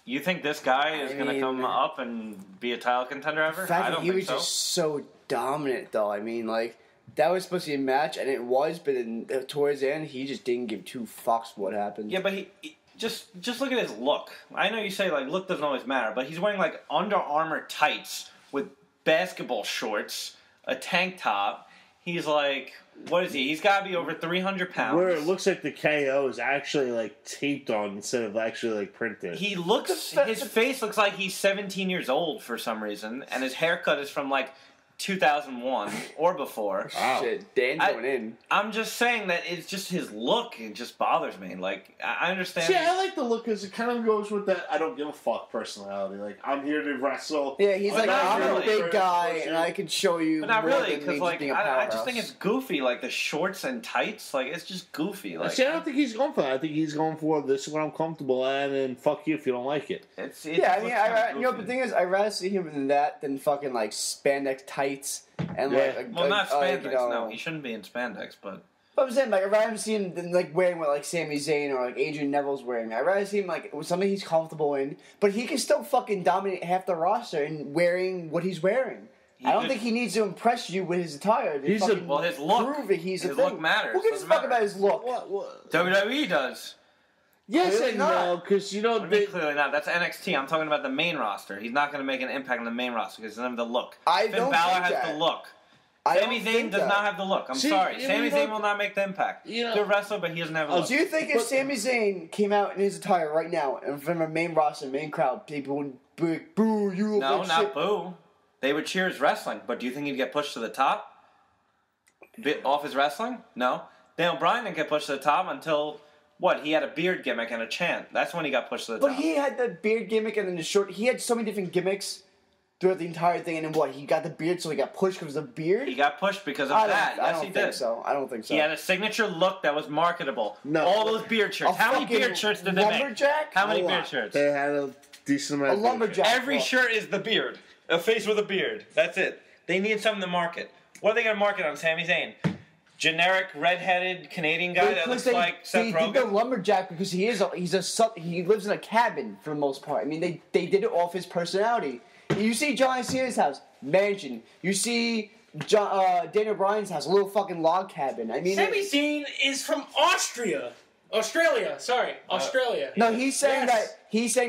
you think this guy is going to come up and be a title contender ever? The fact I that don't he think was so. just so dominant, though. I mean, like, that was supposed to be a match, and it was, but towards the end, he just didn't give two fucks what happened. Yeah, but he just look at his look. I know you say like look doesn't always matter, but he's wearing like Under Armour tights with basketball shorts, a tank top. He's like, what is he? He's got to be over 300 pounds. Where it looks like the KO is actually, like, taped on instead of actually, like, printed. He looks. His face looks like he's 17 years old for some reason, and his haircut is from like 2001 or before. Wow. Shit, Dan I- going in. I'm just saying that it's just his look. It just bothers me. Like I understand. See, I like the look because it kind of goes with that I don't give a fuck personality. Like, I'm here to wrestle. Yeah, he's like, not I'm a really. big guy, and I can show you But not more really, than because me like just being a I just think powerhouse. it's goofy, like the shorts and tights. Like it's just goofy. Like See, I don't think he's going for that. I think he's going for this is what I'm comfortable at, and fuck you if you don't like it. it's Yeah, I mean, looks kinda you know, goofy. but the thing is, I'd rather see him in that than fucking, like, spandex tights and, Yeah. like, Well, not spandex. you know, No, he shouldn't be in spandex. But But I'm saying, like, I'd rather see him than, like, wearing what, like, Sami Zayn or, like, Adrian Neville's wearing. I'd rather see him, like, with something he's comfortable in, but he can still fucking dominate half the roster in wearing what he's wearing. I don't could- think he needs to impress you with his attire. To He's a- fucking well, his look. prove that he's a His thing. look matters. Who gives a Doesn't fuck matter. about his look? What? WWE does. Yes Clearly and not. no, because you know What do you they, mean clearly not? That's NXT. I'm talking about the main roster. He's not going to make an impact on the main roster because he doesn't have the look. I Finn don't Balor think has that. the look. I Sami don't Zayn think does that. not have the look. I'm See, sorry. you Sami know- Zayn will not make the impact. You know- Good wrestler, but he doesn't have a look. Do you think if But- Sami Zayn came out in his attire right now in front of a main roster, main crowd, people would be like, boo, you look No, like not shit. boo. They would cheer his wrestling, but do you think he'd get pushed to the top? Bit off his wrestling? No. Daniel Bryan didn't get pushed to the top until, what, he had a beard gimmick and a chant. That's when he got pushed to the But top. he had the beard gimmick and then the short. He had so many different gimmicks throughout the entire thing, and then what? He got the beard, so he got pushed because of the beard. He got pushed because of I that. don't Yes, he think did. so. I don't think so. He had a signature look that was marketable. No. All those beard shirts. A How many fucking beard shirts did they make? lumberjack? How many a lot. beard shirts? They had a decent amount. A of lumberjack. Every look. shirt is the beard. A face with a beard. That's it. They need something to market. What are they going to market on Sami Zayn? Generic redheaded Canadian guy that Because looks they, like Seth they did the Rogen? lumberjack lumberjack because he lives in a cabin for the most part. I mean, they did it off his personality. You see John Cena's house, mansion. You see Daniel Bryan's house, a little fucking log cabin. I mean, Sami Zayn is from Australia. Australia, sorry. Australia. no, he's saying Yes.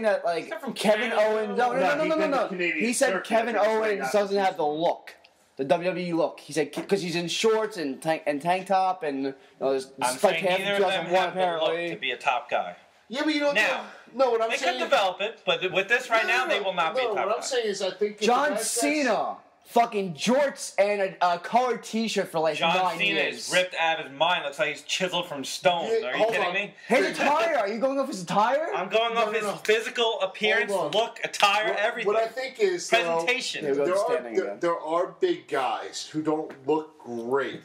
that like not from Kevin Canada. Owens. No, he No. did the Canadian He said circuit. Kevin I think it's Owens like doesn't that. have the look, the WWE look. He said because he's in shorts and tank top and I'm despite saying half neither of of them 2001 have the look to apparently. be a top guy. Yeah, but you don't. Now, no, what I'm They saying. could develop it, but with this right now, they will not be a top What guy. I'm saying is, I think if the John bad guys- Cena, fucking jorts and a colored T-shirt for like John 9 Cena years. is ripped out of his mind. Looks like he's chiseled from stone. Yeah, Are you hold kidding on. me? His attire? Are you going off his attire? I'm going off his physical appearance, Hold on. look, attire, everything. What I think is though, Presentation. Yeah, there standing again. there are big guys who don't look great,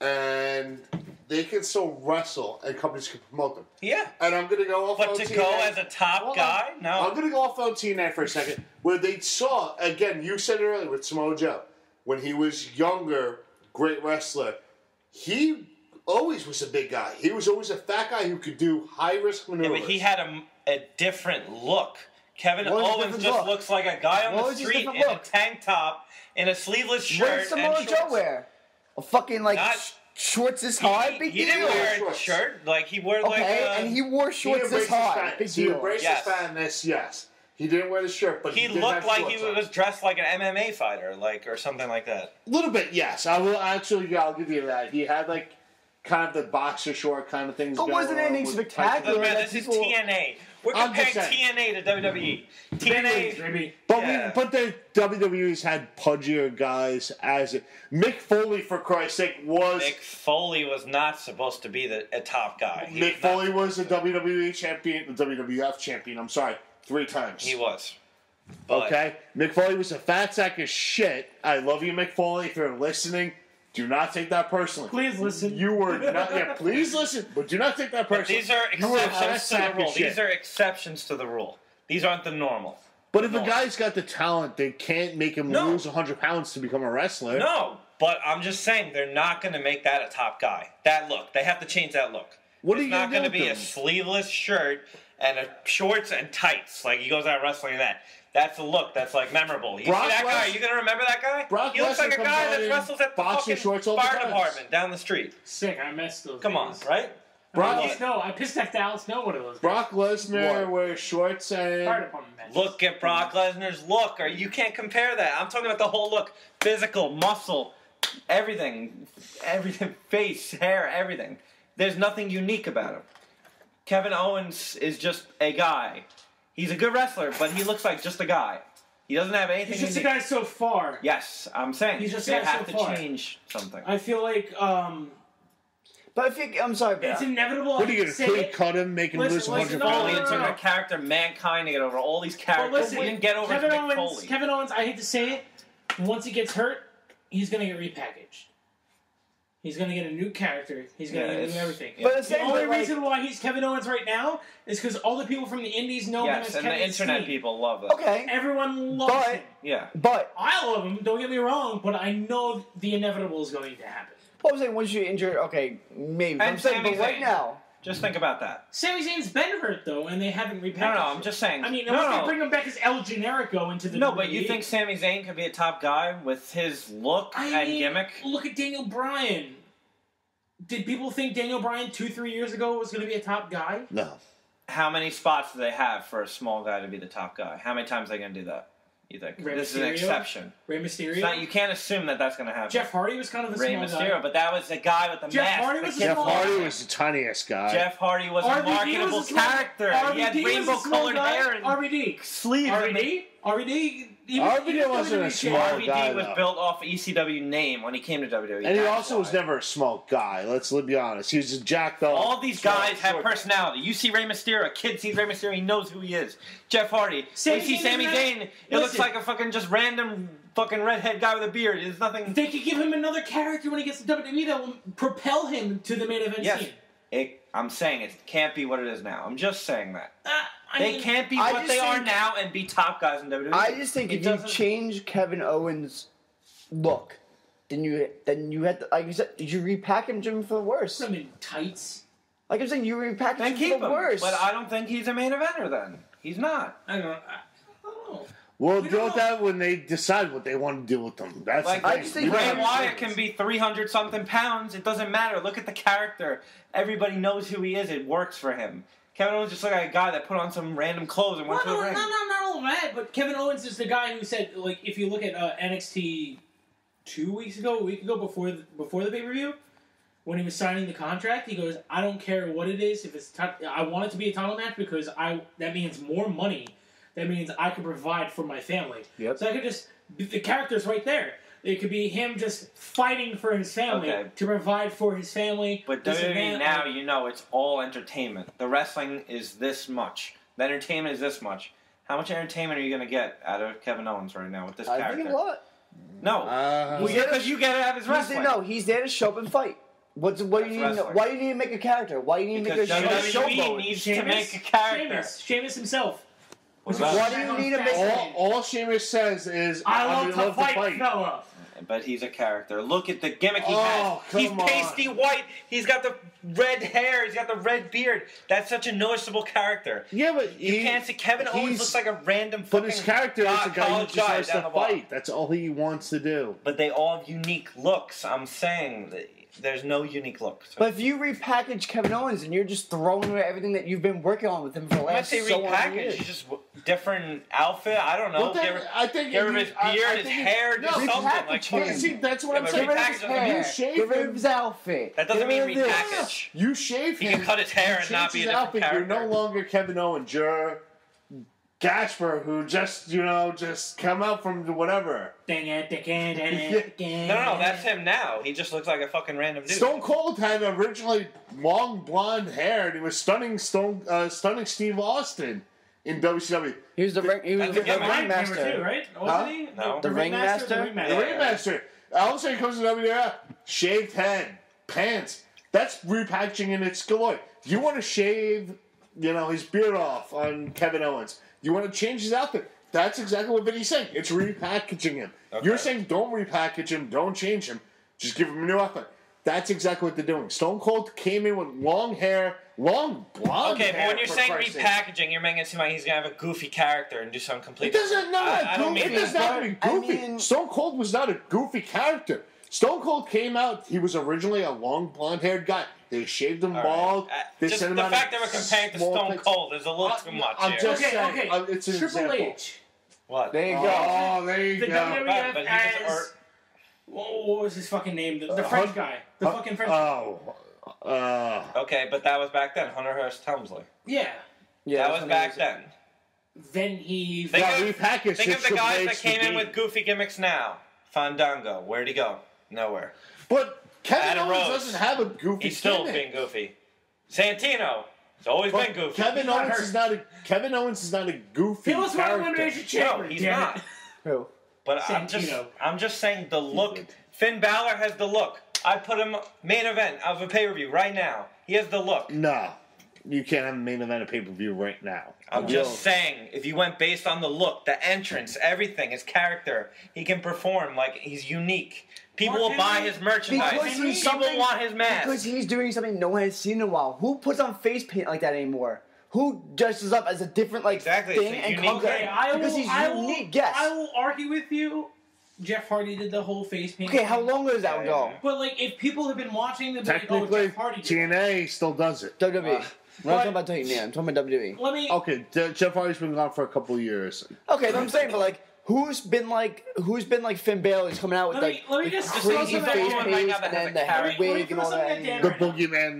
and they can still wrestle, and companies can promote them. Yeah. And I'm gonna go off. But on to TNA. go as a top Hold guy? on. No. I'm gonna go off on TNA for a second, where they saw again. You said it earlier with Samoa Joe when he was younger, great wrestler. He always was a big guy. He was always a fat guy who could do high risk Yeah, maneuvers. but he had a different look. Kevin What was the Owens different just look? looks like a guy on What the was his street different in a look? tank top, in a sleeveless What shirt did Samoa and Joe shorts. wear? A fucking like Not- shorts this high? Big He deal. didn't wear a Shorts. shirt. Like, he wore like Okay, a... and he wore He shorts this embraced his high. fatness. Big He deal. embraced Yes. his fatness. Yes, he didn't wear the shirt, but He did looked have like shorts he on. was dressed like an MMA fighter, like, or something like that. A little bit, yes. I will actually. Yeah, I'll give you that. He had like kind of the boxer short kind of things. But wasn't anything spectacular? Man, that this is people- TNA. We're I'm just comparing TNA to WWE. TNA, Maybe. But the WWE's had pudgier guys as it. Mick Foley, for Christ's sake, was. Mick Foley was not supposed to be a top guy. Mick Foley was a WWE champion, the WWF champion. I'm sorry, 3 times. He was. But Okay, Mick Foley was a fat sack of shit. I love you, Mick Foley. If you're listening, do not take that personally. Please listen. You were not. Yeah, please listen, but do not take that But personally. these are You were a fat exceptions to sack the of rule. shit. These are exceptions to the rule. These aren't the normal. But if a No. guy's got the talent, they can't make him No. lose 100 pounds to become a wrestler. No, but I'm just saying they're not going to make that a top guy. That look. They have to change that look. What are It's you not going to be do? a sleeveless shirt and a shorts and tights. Like he goes out wrestling in that. That's a look that's like memorable. You Brock see that guy? Les- Are you going to remember that guy? Brock He looks like a Lesnar guy comes that out wrestles at the in boxer fucking shorts all the fire time. department down the street. Sick. I missed those. Come on, days. right? Brock, Al Snow. I pissed at Al Snow one of those. Brock Lesnar What? wears shorts Fire and department matches. Look at Brock Lesnar's look. Or you can't compare that. I'm talking about the whole look. Physical, muscle, everything, face, hair, everything. There's nothing unique about him. Kevin Owens is just a guy. He's a good wrestler, but he looks like just a guy. He doesn't have anything He's just a unique. guy so far. Yes, I'm saying He's just a they guy have so to far. change something. I feel like But I think I'm sorry, but it's inevitable. what are I you hate going to to say clean it. cut him, make him Listen, lose listen, 100 no, Foley, pounds? it took a character, Mankind, to get over all these But characters. listen, we didn't get over Kevin Mick Owens. Foley. Kevin Owens. I hate to say it. Once he gets hurt, he's gonna get repackaged. He's gonna get a new character. He's gonna Yeah, get new it's- everything. yeah. But the The same only way, like, reason why he's Kevin Owens right now is because all the people from the Indies know him Yes, as and Kevin the internet Steen. people love that. okay, Everyone loves But- him. Yeah. but I love him. Don't get me wrong, but I know the inevitable is going to happen. what was saying once you injure? Okay, maybe. But And I'm saying, but Sami right Zayn. now, Just think about that. Sami Zayn's been hurt though, and they haven't repackaged. No, I'm him. just saying. I mean, no, unless no. they bring him back as El Generico into the No, but you WWE. think Sami Zayn could be a top guy with his look I and mean, gimmick? Look at Daniel Bryan. Did people think Daniel Bryan 2-3 years ago was going to be a top guy? No. How many spots do they have for a small guy to be the top guy? How many times are they going to do that? You think Rey this is an Mysterio? exception? Rey Mysterio. It's not, you can't assume that that's going to happen. Jeff Hardy was kind of a Rey small Mysterio, guy. but that was the guy with the Jeff mask. Hardy that was a kid Jeff small was- Hardy was the tiniest guy. Jeff Hardy was a RVD marketable was a small- character. He had RVD was a rainbow small colored guy. hair and RVD. sleeves. RVD. RVD wasn't a small RVD guy, was though. built off of ECW name when he came to WWE. And he That's also was why. never a small guy. Let's be honest. He was just jacked up. All these guys have personality. You see Rey Mysterio, a kid sees Rey Mysterio, he knows who he is. Jeff Hardy. Sami You see Zayn Sami is Zayn, not- it looks Listen. like a fucking just random fucking redhead guy with a beard. There's nothing. They could give him another character when he gets to WWE that will propel him to the main event Yes. scene. I'm saying it can't be what it is now. I'm just saying that. They mean, can't be I what just they are think- now and be top guys in WWE. I just think It if you doesn't- change Kevin Owens' look, then you had to, like you said, you repackage him for the worse. Put him in tights. Like I'm saying, you repackage Then him keep for the him. worse. But I don't think he's a main eventer then. He's not. I don't know. We'll We deal don't with know. that when they decide what they want to do with them. That's Like, the I thing. just think We don't Bray have Wyatt decisions. can be 300 something pounds. It doesn't matter. Look at the character. Everybody knows who he is. It works for him. Kevin Owens just like a guy that put on some random clothes and went to the ring. Not all that, but Kevin Owens is the guy who said, like, if you look at NXT a week ago before the pay-per-view, when he was signing the contract, he goes, I don't care what it is, if it's I want it to be a title match because that means more money. That means I can provide for my family. Yep. So I could just, the character's right there. It could be him just fighting for his family, Okay. to provide for his family. But this and WWE that. now, you know, it's all entertainment. The wrestling is this much. The entertainment is this much. How much entertainment are you going to get out of Kevin Owens right now with this I character? think a lot. No. Because you get it out of his wrestling. No, he's there to show up and fight. What do you That's need? wrestling. Why do you need to make a character? Why do you need to Because make a WWE showboat? needs to make a character. Sheamus himself. What about- Why do you need to make? All Sheamus says is, I I love to fight, fella. But he's a character. Look at the gimmick he Oh, has. come He's on. pasty white. He's got the red hair. He's got the red beard. That's such a noticeable character. Yeah, but You can't see Kevin Owens he's- looks like a random But fucking his character is a guy who college just likes down to the block. fight. That's all he wants to do. But they all have unique looks. I'm saying that there's no unique look. So But if you repackage Kevin Owens and you're just throwing away everything that you've been working on with him for the when I last say so many repackage, years. you just different outfit. I don't know. Well, then, I think Get rid of his beard, his hair, do something. Like, see, that's what I'm saying. Get rid of his hair. You shave Get rid him. of his outfit. that doesn't Get mean rid of this. repackage. You shave He him. can cut his hair and not be a different character. You're no longer Kevin Owens. You're Gasper, who just come out from whatever. No, that's him now. He just looks like a fucking random dude. Stone Cold had originally long blonde hair, and he was stunning Steve Austin in WCW. He was the That's a gimmick. ringmaster. Too, right? Huh? Wasn't he? No. The ringmaster? The The Ringmaster. All of a sudden he comes to WWF, shaved head, pants. That's repackaging in its glory. You want to shave, his beard off on Kevin Owens. You want to change his outfit. That's exactly what Vinny's saying. It's repackaging him. Okay. You're saying don't repackage him, don't change him. Just give him a new outfit. That's exactly what they're doing. Stone Cold came in with long hair, long blonde hair. Okay, but when you're for saying Christ's sake. repackaging, you're making it seem like he's gonna have a goofy character and do something It completely. doesn't I don't mean it does not have to be goofy. I mean- Stone Cold was not a goofy character. Stone Cold came out. He was originally a long blonde-haired guy. They shaved him bald. They Just sent him the out fact in that we're comparing to small Stone pics. Cold is a little too much I'm here. just Okay, saying. okay. It's an Triple example. H. What? There you go. Oh, there you The go. WWF Right, but he was- as... What was his fucking name? The French guy. The fucking French guy. Okay, but that was back then. Hunter Hearst Helmsley. Yeah. Yeah, That that's was when back he then. Then he... Think Yeah, of- repackaged Think it, of the Triple guys H that came to in be- with goofy gimmicks now. Fandango. Where'd he go? Nowhere. But Kevin Adam Owens Rose. doesn't have a goofy He's still gimmick. being goofy. Santino. He's always But been goofy. Kevin not Owens hurt. is not a goofy He was one character. Elimination Chamber. No, he's damn not. it. Who? But Santino. I'm just saying the look. Finn Balor has the look. I put him main event of a pay-per-view right now. He has the look. No, you can't have a main event of pay-per-view right now. I'm just saying, if you went based on the look, the entrance, everything, his character, he can perform like he's unique. People will buy his merchandise. Because he's People something- want his mask. Because he's doing something no one has seen in a while. Who puts on face paint like that anymore? Who dresses up as a different Exactly, it's thing a and unique comes thing. out? Because he's unique, yes. I will argue with you. Jeff Hardy did the whole face paint. Okay, how long does that one go? Yeah. But like, if people have been watching the Technically, Jeff Hardy did TNA still does it. WWE. We're not but- talking about TNA. I'm talking about WWE. that. Let me. Okay, Jeff Hardy's been gone for a couple of years. Okay, I'm saying, but like, who's been like Finn Balor's coming out with Let me like just crazy throw face something paint at you right now and that has then a the hair character. Let me wig and throw all something that. at Dan The right now.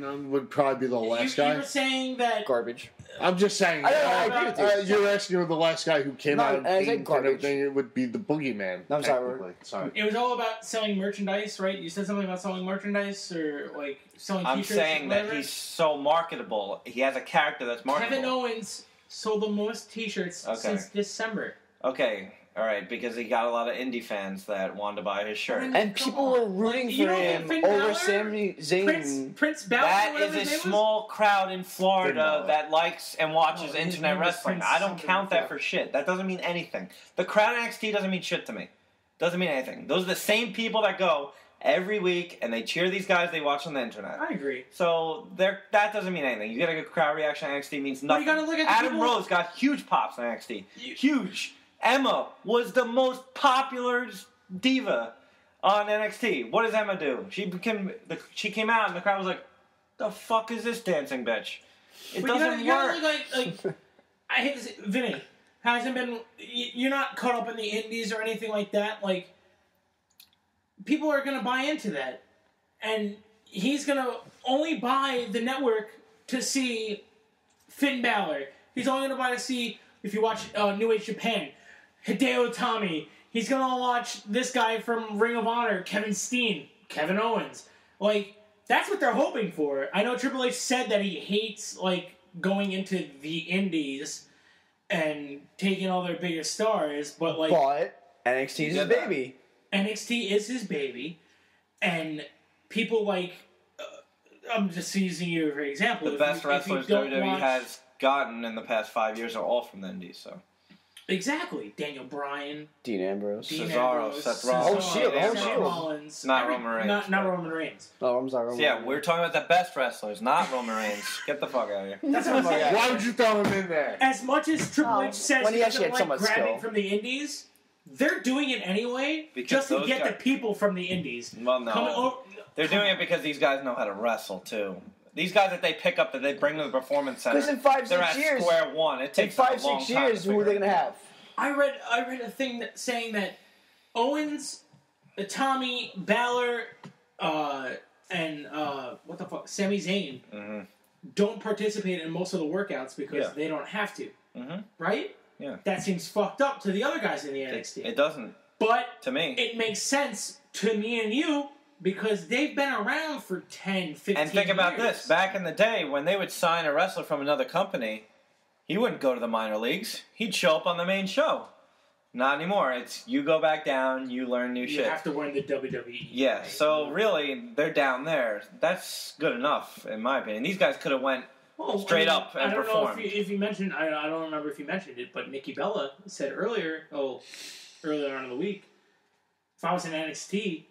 Boogeyman would probably be the last You guy. were saying that. Garbage. I'm just saying. I agree with you. You're asking who the last guy who came No, out I and said and garbage. everything. It would be the Boogeyman. No, I'm sorry. technically. Sorry. It was all about selling merchandise, right? You said something about selling merchandise or like selling I'm T-shirts. saying or that whatever. he's so marketable. He has a character that's marketable. Kevin Owens sold the most T-shirts Okay. since December. Okay, all right, because he got a lot of indie fans that wanted to buy his shirt. And people were rooting You for don't him think Finn over Balor? Sami Zayn. Prince Balor. That whatever is a his name was? small crowd in Finn Florida Balor. that likes and watches Oh, his internet name was wrestling. Prince I don't something count that before. for shit. That doesn't mean anything. The crowd in NXT doesn't mean shit to me. Doesn't mean anything. Those are the same people that go every week and they cheer these guys they watch on the internet. I agree. So that doesn't mean anything. You get a good crowd reaction on NXT means Well, you nothing. gotta look at the Adam people- Rose got huge pops on NXT. Huge. Emma was the most popular diva on NXT. What does Emma do? She came out and the crowd was like, "The fuck is this dancing bitch?" It But doesn't you gotta work. look like I hate to say, Vinny hasn't been. You're not caught up in the indies or anything like that. Like people are gonna buy into that, and he's gonna only buy the network to see Finn Balor. He's only gonna buy to see if you watch New Age Japan, Hideo Itami. He's gonna watch this guy from Ring of Honor, Kevin Steen, Kevin Owens. Like that's what they're hoping for. I know Triple H said that he hates like going into the indies and taking all their biggest stars, but like But NXT is his get that. baby. NXT is his baby, and people like I'm just using you for example. The If best you- if you wrestlers don't WWE watch- has gotten in the past 5 years are all from the Indies. So exactly Daniel Bryan, Dean Ambrose. Dean Cesaro, Ambrose, Seth Rollins, Whole Shield, Seth whole Shield. Rollins, Not Roman Reigns, not but- Roman Reigns. Oh, I'm sorry. So yeah, we're talking about the best wrestlers, not Roman Reigns. Get the fuck out of here. That's what I'm saying. Why would you throw him in there? As much as Triple H says when he he doesn't actually had like so much grabbing skill. from the indies, they're doing it anyway Because just to those get guys- the people from the indies. Well, no. Coming over, They're doing it because these guys know how to wrestle too. These guys that they pick up, that they bring to the performance center, Because in 5, they're 6 at years, square one. It in takes 5, a long 6 time years, to who are they figure going to it out. have? I read a thing saying that Owens, Tommy, Balor, and what the fuck, Sami Zayn don't participate in most of the workouts because they don't have to. Right? Yeah. That seems fucked up to the other guys in the NXT. It doesn't. But to me, it makes sense to me and you because they've been around for 10, 15 and think about years. this. Back in the day, when they would sign a wrestler from another company, he wouldn't go to the minor leagues. He'd show up on the main show. Not anymore. It's you go back down, you learn new shit. You have to learn the WWE. Yeah, right? so really, they're down there. That's good enough, in my opinion. These guys could have went straight up and I don't performed. know if you mentioned, I don't remember if you mentioned it, but Nikki Bella said earlier on in the week, if I was in NXT,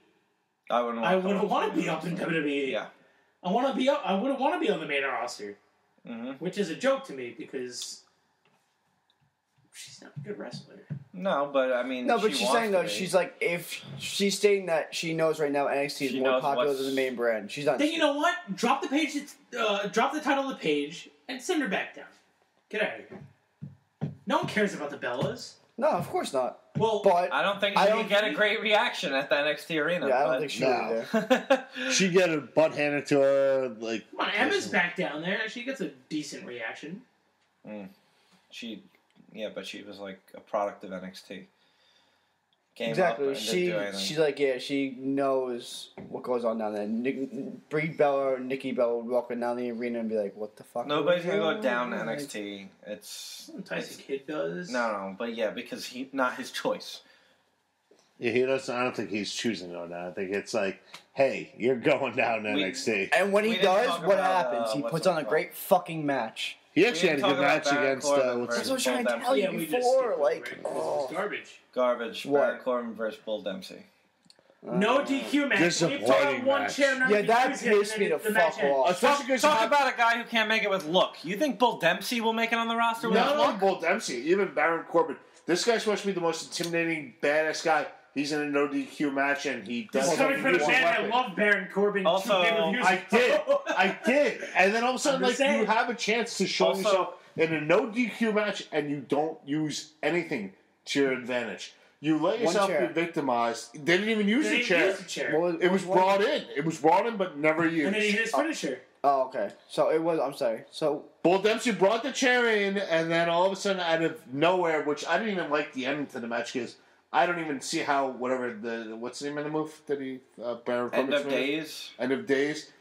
I wouldn't want to be up in WWE. Yeah. I wouldn't want to be on the main roster. Which is a joke to me because she's not a good wrestler. No, but I mean, No, but she's saying though, be. she's like, if she's stating that she knows right now NXT is She more knows popular what's- than the main brand. She's not. Then you know what? Drop the page. Drop the title of the page and send her back down. Get out of here. No one cares about the Bellas. No, of course not. Well, But I don't think she would get a great reaction at the NXT arena. yeah, I don't but- think she would either. She get a butt handed to her, like... come on, Emma's back down there. She gets a decent reaction. But she was like a product of NXT. Came up Exactly. and didn't do anything. She's like, yeah, she knows what goes on down there. Brie Bella or Nikki Bella would walk down the arena and be like, "What the fuck?" Nobody's are we gonna go doing?" down to Like, NXT. It's Tyson Kidd does. no, but yeah, because not his choice. Yeah, he doesn't. I don't think he's choosing to go down. I think it's like, hey, you're going down to NXT. And when he We didn't does, talk what about, happens? He what's puts it on a called? great fucking match. He actually had a didn't good talk match about Baron against. Corbin What's That's his what I'm trying to Bull tell you Yeah, we just before. skipped Like, over it 'cause it was garbage. Garbage. What? Baron Corbin versus Bull Dempsey. No DQ match. Disappointing When you put on one match. chair, none Yeah, of that DQs hit, pissed and me then the the match fuck ends. off. Especially because Talk about a guy who can't make it with look. You think Bull Dempsey will make it on the roster with Not look? only Bull Dempsey, even Baron Corbin. This guy's supposed to be the most intimidating, badass guy. He's in a no DQ match, and he This does is coming from the use a man that weapon. loved Baron Corbin. Also, 2 pay-per-views I ago. did, and then all of a sudden, I'm like just saying. you have a chance to show Also- yourself in a no DQ match, and you don't use anything to your advantage. You let yourself chair. be victimized. They didn't even use They the didn't chair. use the chair. What It was brought in. It was brought in, but never used. And then he hit his finisher. Oh, okay. So it was. I'm sorry. So Bull Dempsey brought the chair in, and then all of a sudden, out of nowhere, which I didn't even like the ending to the match because I don't even see how whatever what's the name of the move that he Baron End Corbin's of move? days. End of days.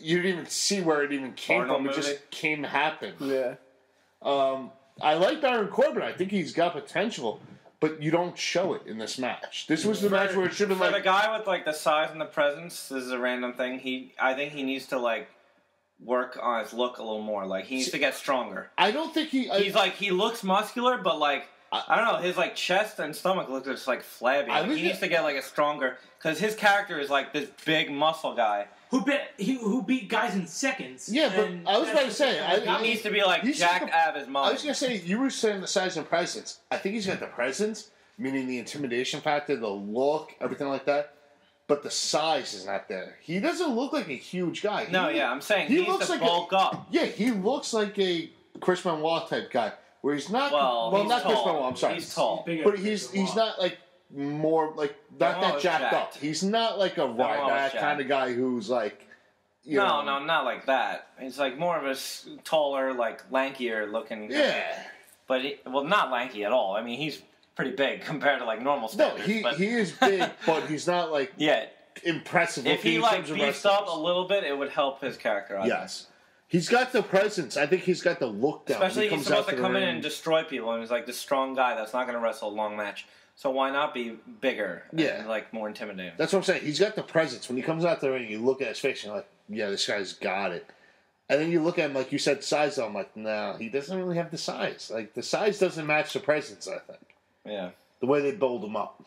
You didn't even see where it even came Arnold from. It movie? just came happen. yeah. I like Baron Corbin. I think he's got potential, but you don't show it in this match. This was the match where it should have For been the like. guy with like the size and the presence, this is a random thing. I think he needs to like work on his look a little more. Like he needs to get stronger. I don't think he. He's like he looks muscular, but like I don't know, his like chest and stomach look just like flabby. I Like, was he ju- needs to get like a stronger because his character is like this big muscle guy. Who beat guys in seconds. Yeah, but and I was about to say, that's- I- He needs to be like He's jacked like out of his mind. I was gonna say you were saying the size and presence. I think he's got the presence, meaning the intimidation factor, the look, everything like that. But the size is not there. He doesn't look like a huge guy. No, He- yeah, I'm saying he he needs looks to like bulk up. Yeah, he looks like a Chris Benoit type guy, where he's not. Well, he's not tall. Chris Benoit. I'm sorry. He's tall. Bigger But than he's Benoit. not like more like not Benoit that was jacked up. jacked. He's not like a Benoit was Ryback jacked. kind of guy who's like. You know, No, not like that. He's like more of a taller, like lankier looking guy. Yeah. But not lanky at all. I mean, he's pretty big compared to like normal No, standards. he but is big, but he's not like yeah, impressive. if looking he in like terms of beefed up a wrestlers. little bit, it would help his character. I think. Yes. He's got the presence. I think he's got the look down. Especially He he's comes supposed out to the come in ring. and destroy people, and he's like this strong guy that's not going to wrestle a long match. So why not be bigger? Yeah. And, like more intimidating. That's what I'm saying. He's got the presence. When he comes out the ring, you look at his face and you're like, yeah, this guy's got it. And then you look at him, like you said, size. I'm like, no, he doesn't really have the size. Like, the size doesn't match the presence, I think. Yeah. The way they build him up.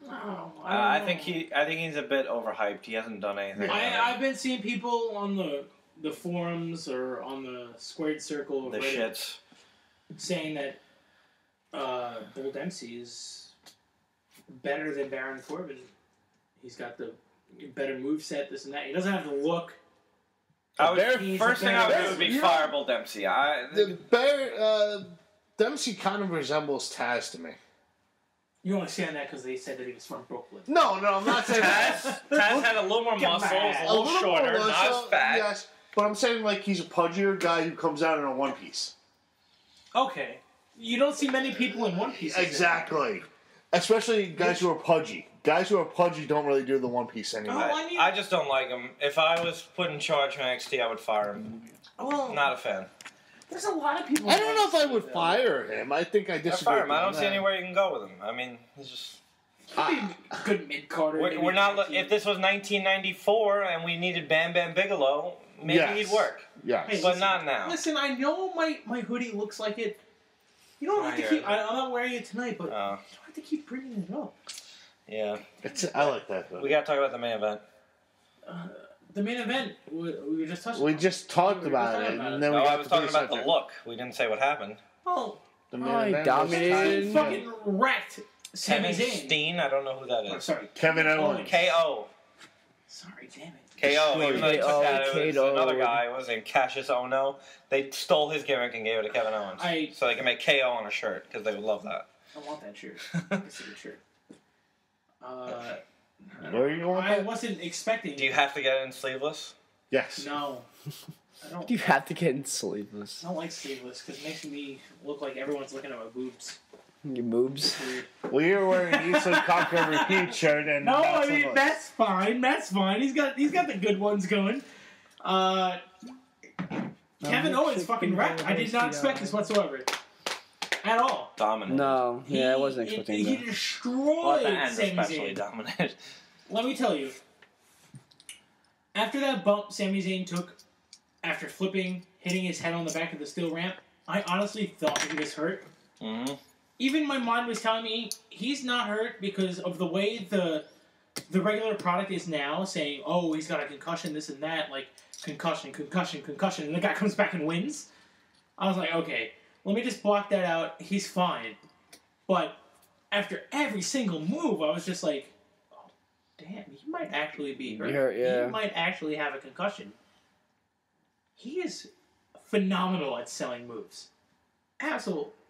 Oh, I don't think know. I think he's a bit overhyped. He hasn't done anything. I've been seeing people on the forums or on the squared circle of the Reddit shits. saying that Bull Dempsey is better than Baron Corbin. He's got the better moveset, this and that. He doesn't have the look First thing I would do would be fire Bull Dempsey. Dempsey kind of resembles Taz to me. You only say that because they said that he was from Brooklyn. No, I'm not saying that. Taz had a little more muscles, a little shorter, not as fat. Yes, but I'm saying like he's a pudgier guy who comes out in a one piece. Okay. You don't see many people in one piece. Exactly. Especially guys who are pudgy. Guys who are pudgy don't really do the one piece anymore. I just don't like him. If I was put in charge of NXT, I would fire him. Well, not a fan. There's a lot of people. I don't know if I would fire him. I think I disagree. Fire him. I don't see anywhere you can go with him. I mean, he's just. Good mid-carder. We're not. If this was 1994 and we needed Bam Bam Bigelow, maybe he'd work. Yeah, hey, but not now. Listen, I know my hoodie looks like it. You don't have to keep. I'm not wearing it tonight, but you don't have to keep bringing it up. Yeah, I like that hoodie. We gotta talk about the main event. The main event, we were just touching. We just talked about it, and then I was talking about the look. We didn't say what happened. Oh, the main event dominated. Fucking wrecked. Sami Zayn. Steen, I don't know who that is. Oh, sorry, Kevin Owens. KO. Sorry, damn it. KO. Even though they took that, it was another guy. What was his name? Cassius Ohno. They stole his gimmick and gave it to Kevin Owens, so they can make KO on a shirt because they would love that. I want that shirt. It's a good shirt. Where are you going with I that? wasn't expecting. Do you have to get it in sleeveless? Yes. No. I don't. You have to get in sleeveless. I don't like sleeveless because it makes me look like everyone's looking at my boobs. Your boobs. Well, you're wearing Eastern Conquer Repeat shirt and no, I mean that's fine. That's fine. He's got the good ones going. Kevin Owens fucking wrecked. I did not expect this whatsoever. At all. Dominant. No, I wasn't expecting that. He destroyed Sami especially Zayn. dominated. Let me tell you. After that bump Sami Zayn took, after flipping, hitting his head on the back of the steel ramp, I honestly thought he was hurt. Mm-hmm. Even my mind was telling me he's not hurt because of the way the regular product is now, saying, oh, he's got a concussion, this and that, like, concussion, and the guy comes back and wins. I was like, okay, let me just block that out. He's fine. But after every single move, I was just like, oh, damn, he might actually be hurt. Yeah. He might actually have a concussion. He is phenomenal at selling moves.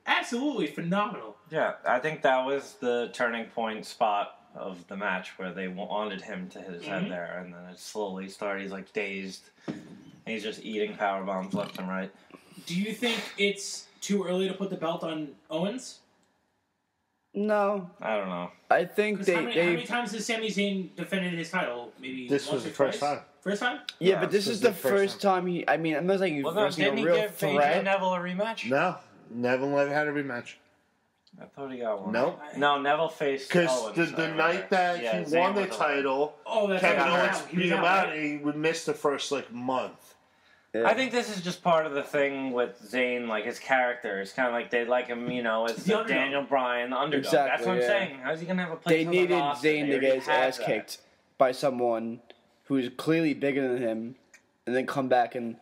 Absolutely phenomenal. Yeah, I think that was the turning point spot of the match where they wanted him to hit his head there, and then it slowly started. He's like dazed. And he's just eating power bombs left and right. Do you think it's too early to put the belt on Owens? No. I don't know. I think how many times has Sami Zayn defended his title? Maybe this was the first time. First time? Yeah, but this is the first time he. I mean, I'm not like he's versing a real threat. Neville a rematch? No, Neville never had a rematch. I thought he got one. Nope. No, Neville faced Owens. Because the night that he won the title, Kevin Owens beat him out, and he would miss the first month. Yeah. I think this is just part of the thing with Zayn, like his character. It's kind of like they like him, as the Daniel Bryan, the underdog. Exactly, that's what I'm saying. How's he gonna have a place? They on needed the roster? Zayn to get his ass kicked by someone who's clearly bigger than him, and then come back and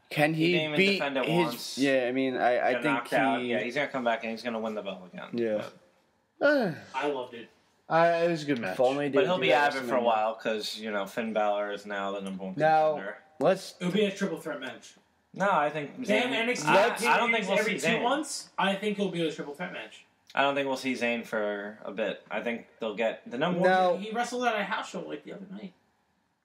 can he didn't even beat defend it his? once. Yeah, I mean, I think he. Out. Yeah, he's gonna come back and he's gonna win the belt again. Yeah. I loved it. It was a good match. But he'll be out of it for a while because Finn Balor is now the number one contender. It'll be a triple threat match. No, I think Zayn. I don't think we'll every see 2 Zayn. months. I think it'll be a triple threat match. I don't think we'll see Zayn for a bit. I think they'll get the number No. one. He wrestled at a house show the other night.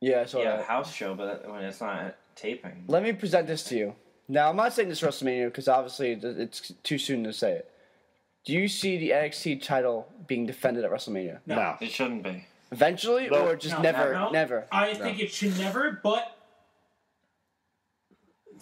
Yeah, I saw Yeah, that. house show, but when it's not taping. Let me present this to you. Now, I'm not saying this WrestleMania because obviously it's too soon to say it. Do you see the NXT title being defended at WrestleMania? No. It shouldn't be. Eventually, No. or just No, never? no. Never. I think it should never, but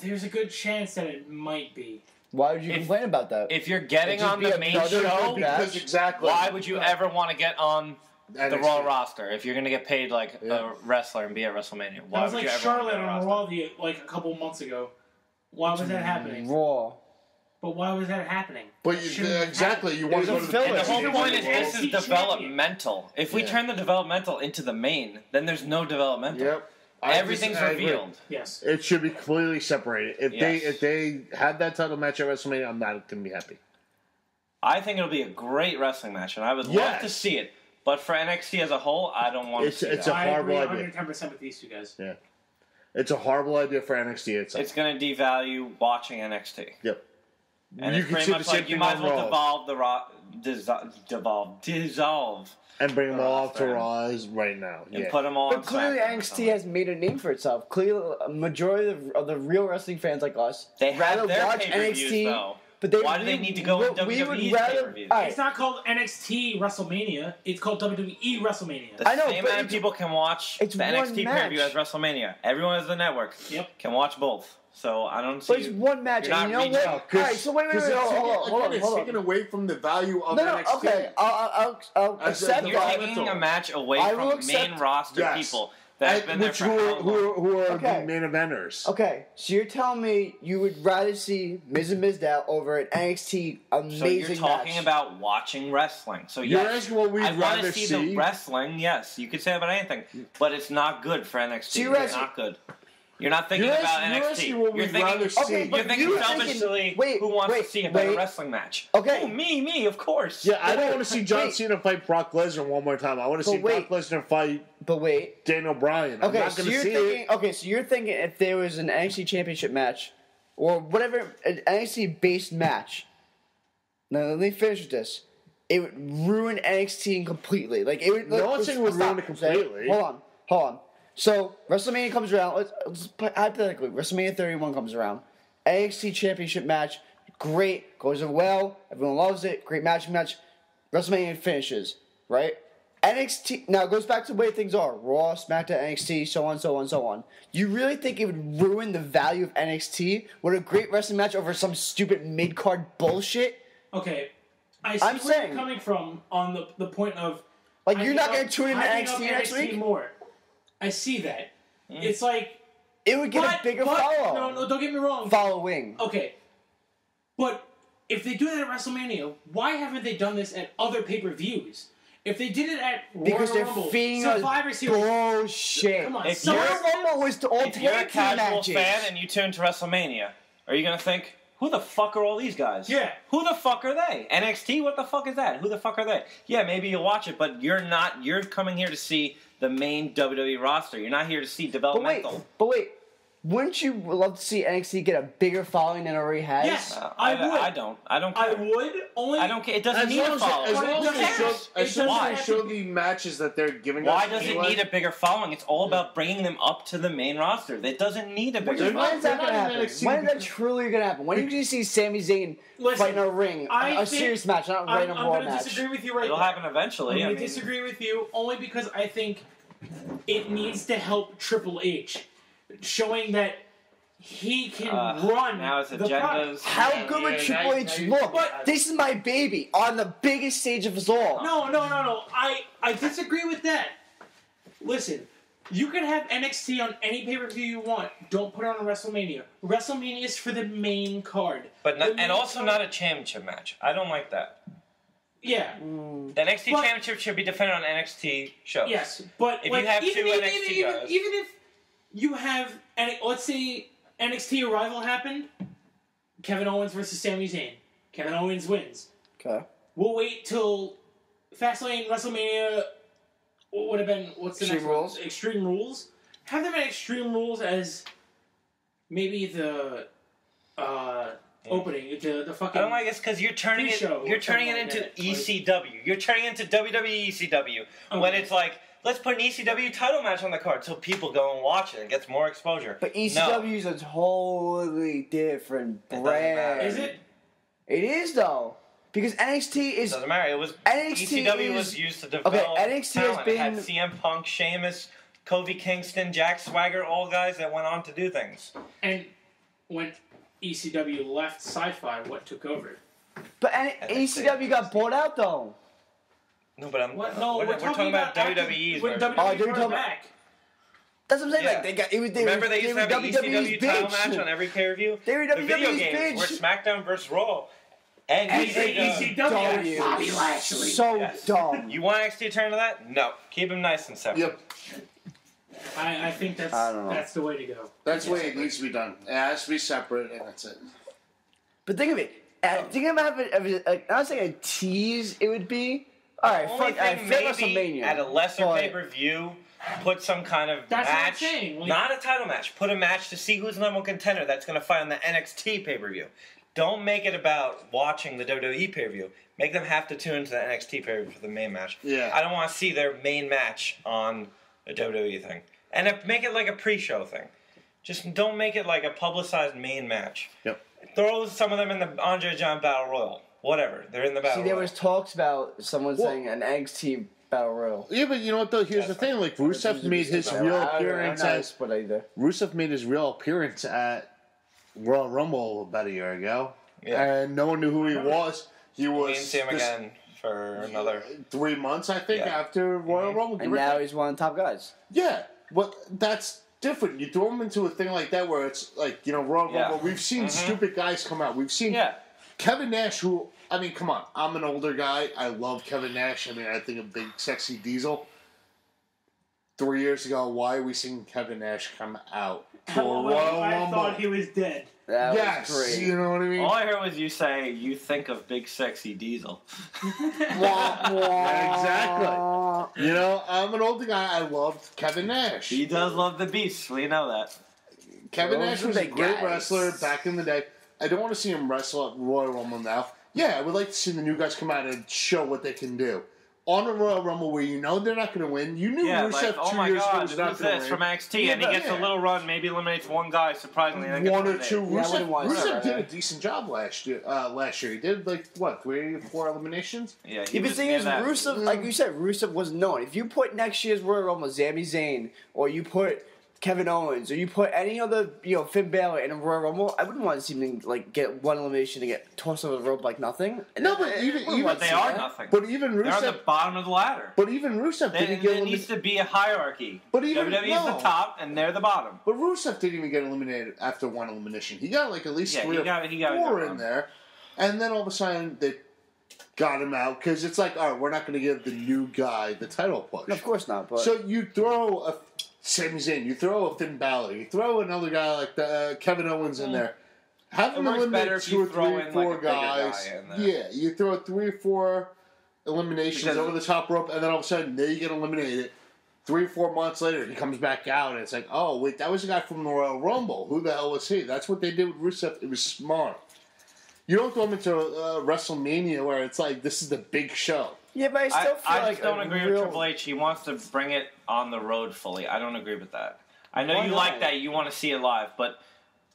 there's a good chance that it might be. Why would you complain about that? If you're getting It'd just on be the main another show, good match. Because exactly. why would you ever want to get on the NXT. Raw roster if you're going to get paid like a wrestler and be at WrestleMania? Why That was would like you ever Charlotte want to on be Raw like a couple months ago. Why was that happening? Raw. But why was that happening? But exactly, you want to go to the filler. And the whole He's point a is this is champion. developmental. If we turn the developmental into the main, then there's no developmental. Yep. Everything's I agree. revealed. Yes. It should be completely separated. Yes. If they had that title match at WrestleMania, I'm not going to be happy. I think it'll be a great wrestling match, and I would love Yes. to see it. But for NXT as a whole, I don't want to see It's that. a I horrible agree idea. 110% with these two guys. Yeah. It's a horrible idea for NXT itself. It's going to devalue watching NXT. Yep. And You it's can pretty see the much same like you thing might on as well Raw. dissolve And bring them all up to roster. Raw right now. and Yeah. put them all on But clearly SmackDown. NXT has made a name for itself. Clearly, a majority of the real wrestling fans like us They rather have their watch pay-per-views, NXT. though. But they, Why do they need to go in we would WWE's rather. pay-per-views? All right, It's not called NXT WrestleMania. It's called WWE WrestleMania. The I know, same but amount of it's- people can watch it's the one NXT pay-per-view match. as WrestleMania. Everyone has the network. Yep. Can watch both. So I don't see. but it's one match, You're and you not know what? reaching- All right, so wait, hold on, It's hold taken on. away from the value of No, NXT. okay, I'll As a accept You're that. taking a match away I will from main accept- roster Yes. people that have been there Which for how long? who are Okay. the main eventers. Okay, so you're telling me you would rather see Miz and Mizdow over an NXT amazing So you're talking match? about watching wrestling. So You're yes, asking what we'd I want rather to see see. the wrestling. Yes, you could say about anything, but it's not good for NXT. So you're It's asking- not good. You're not thinking You're about asking- you're NXT. asking what we'd rather see. Okay, You're but thinking you're selfishly. thinking- wait, who wants wait, to see a better wait. wrestling match? Okay. Oh, me, of course. Yeah, I But don't wait, want to see John wait. Cena fight Brock Lesnar one more time. I want to see But wait. Brock Lesnar fight But wait, Daniel Bryan. I'm okay, not so going to you're see thinking, it. okay, so you're thinking if there was an NXT championship match or whatever, an NXT based match. Now let me finish with this. It would ruin NXT completely. Like it would. No one's saying it would ruin it completely. Hold on. So WrestleMania comes around. Let's hypothetically, WrestleMania 31 comes around. NXT Championship match, great, goes over well. Everyone loves it. Great match. WrestleMania finishes, right? NXT now it goes back to the way things are: Raw, SmackDown, NXT, so on. You really think it would ruin the value of NXT with a great wrestling match over some stupid mid card bullshit? Okay, I see I'm where saying- you're coming from on the point of Like you're not hyping going up- to tune in hyping NXT up next NXT week? more. I see that. It's like It would get a bigger follow. No, don't get me wrong. Following. Okay, but if they do that at WrestleMania, why haven't they done this at other pay-per-views? If they did it at Because Royal they're Rumble, feeding Survivor us Series, bullshit. Come on, If so- Royal Rumble was to all If you're a tag team casual matches. fan and you tune to WrestleMania, are you gonna think, who the fuck are all these guys? Yeah. Who the fuck are they? NXT? What the fuck is that? Who the fuck are they? Yeah, maybe you'll watch it, but you're not. You're coming here to see the main WWE roster. You're not here to see developmental. But wait, wouldn't you love to see NXT get a bigger following than it already has? Yes. I I would. I don't. I don't care. I would only. I don't care. It doesn't need a As following. long as Who they show, cares? as soon Why? as they show the matches that they're giving Why us. does it anyway, need a bigger following? It's all about bringing them up to the main roster. It doesn't need a bigger They're following. When is that They're gonna not in happen? NXT When is that because- truly gonna happen? When are you gonna see Sami Zayn Listen, fight in a ring, I a think- serious match, not a random I'm Raw going to match? disagree with you right It'll there. happen eventually. I'm I going to mean, disagree with you only because I think it needs to help Triple H, showing that he can run now it's the product. agendas. How good would Triple H look? But- This is my baby on the biggest stage of us all. No. I disagree with that. Listen, you can have NXT on any pay-per-view you want. Don't put it on WrestleMania. WrestleMania is for the main card. But The not, main and also card- not a championship match. I don't like that. Yeah. The NXT But- championship should be defended on NXT shows. Yes, but If like, you have even, two even, NXT even, guys. even if you have, let's say NXT Arrival happened, Kevin Owens versus Sami Zayn. Kevin Owens wins. Okay. We'll wait till Fastlane, WrestleMania. What would have been? What's the Extreme next Rules? one? Extreme Rules. Have them at Extreme Rules as maybe the opening, the fucking. I don't like this because you're turning it. Pre-show You're or turning it something into like that. ECW. You're turning it into WWE ECW when Okay. it's like, let's put an ECW title match on the card so people go and watch it and gets more exposure. But No. ECW is a totally different doesn't brand. matter. Is it? It is though, because NXT is. Doesn't matter. It was NXT ECW is- was used to develop NXT has talent. It had been- CM Punk, Sheamus, Kofi Kingston, Jack Swagger, all guys that went on to do things. And when ECW left Sci-Fi, what took over? But ECW got bought out though. No, but I'm. What? No, we're talking about WWE's when version. WWE Oh, you're brought talking- back. That's what I'm saying. Yeah. Like they got. It was, they Remember were, they used to have were an ECW title bitch. match on every pay-per-view? They were The video WWE's games were bitch. SmackDown versus Raw. And ECW. ECW. Bobby Lashley. So Yes. dumb. You want NXT to turn to that? No. Keep them nice and separate. Yep, I think I don't know. that's the way to go. that's the way it needs to be done. It has to be separate, and that's it. But think of it. Think about it. Like, I'm not saying a tease. It would be. All right, Only fuck. I thing feel maybe WrestleMania at a lesser but- pay-per-view Put some kind of That's what I'm match. saying, like- Not a title match. Put a match to see who's the number one contender that's going to fight on the NXT pay-per-view. Don't make it about watching the WWE pay-per-view. Make them have to tune into the NXT pay-per-view for the main match. Yeah. I don't want to see their main match on a WWE thing. And make it like a pre-show thing. Just don't make it like a publicized main match. Yep. Throw some of them in the Andre the Giant Battle Royal. Whatever. They're in the Battle See, there Royal. was talks about someone saying an NXT Battle Royal. Yeah, but you know what though? Here's the thing: like Rusev made his real appearance Rusev made his real appearance at Royal Rumble about a year ago, and no one knew who he was. He was. We didn't see him again for another 3 months, I think, after Royal Rumble. And now he's one of the top guys. Yeah, but that's different. You throw him into a thing like that where it's like, you know, Royal Rumble. We've seen stupid guys come out. We've seen Kevin Nash, who, I mean, come on. I'm an older guy. I love Kevin Nash. I mean, I think a big, sexy Diesel. 3 years ago, why are we seeing Kevin Nash come out to a Royal I Rumble? thought he was dead. That Yes, was great. you know what I mean? All I heard was you say you think of Big Sexy Diesel. Exactly. You know, I'm an older guy. I loved Kevin Nash. He does love the beast. We know that. Kevin Those Nash are was a big great guys. wrestler back in the day. I don't want to see him wrestle at Royal Rumble now. Yeah, I would like to see the new guys come out and show what they can do. On a Royal Rumble where you know they're not going to win. You knew Yeah, Rusev like, oh 2 my years ago god, was who's not going to this win. from NXT? Yeah, and he but gets a little run, maybe eliminates one guy, surprisingly. Then gets One or eliminated. two. Yeah, I wouldn't want to say Rusev that. did a decent job last year. He did, like, what, 3 or 4 eliminations? Yeah, The was thing near is, that. Rusev, like you said, Rusev was known. If you put next year's Royal Rumble Sami Zayn, or you put Kevin Owens, or you put any other, Finn Balor in a Royal Rumble, I wouldn't want to see him like get one elimination and get tossed over the rope like nothing. No, but even But they are nothing. But even They're on the Rusev. bottom of the ladder. But even Rusev didn't get There eliminated. needs to be a hierarchy. But even- WWE's the no. top, and they're the bottom. But Rusev didn't even get eliminated after one elimination. He got like at least Yeah, 3 he or got a 4 good in run. there. And then all of a sudden they got him out because it's like, all right, we're not going to give the new guy the title push. No, of course not. But So you throw a Sami Zayn, you throw a Finn Balor, you throw another guy like Kevin Owens in there. Have It them works better eliminate if 2 you or throw 3 or in, 4 like, a bigger guys. guy in there. Yeah, you throw 3 or 4 eliminations Because- over the top rope, and then all of a sudden they get eliminated. 3 or 4 months later, he comes back out, and it's like, oh, wait, that was the guy from the Royal Rumble. Who the hell was he? That's what they did with Rusev. It was smart. You don't throw him into WrestleMania where it's like, this is the big show. yeah, but I still feel I like just don't a agree real- with Triple H. He wants to bring it on the road fully. I don't agree with that. I know Why you not? like that. You want to see it live, but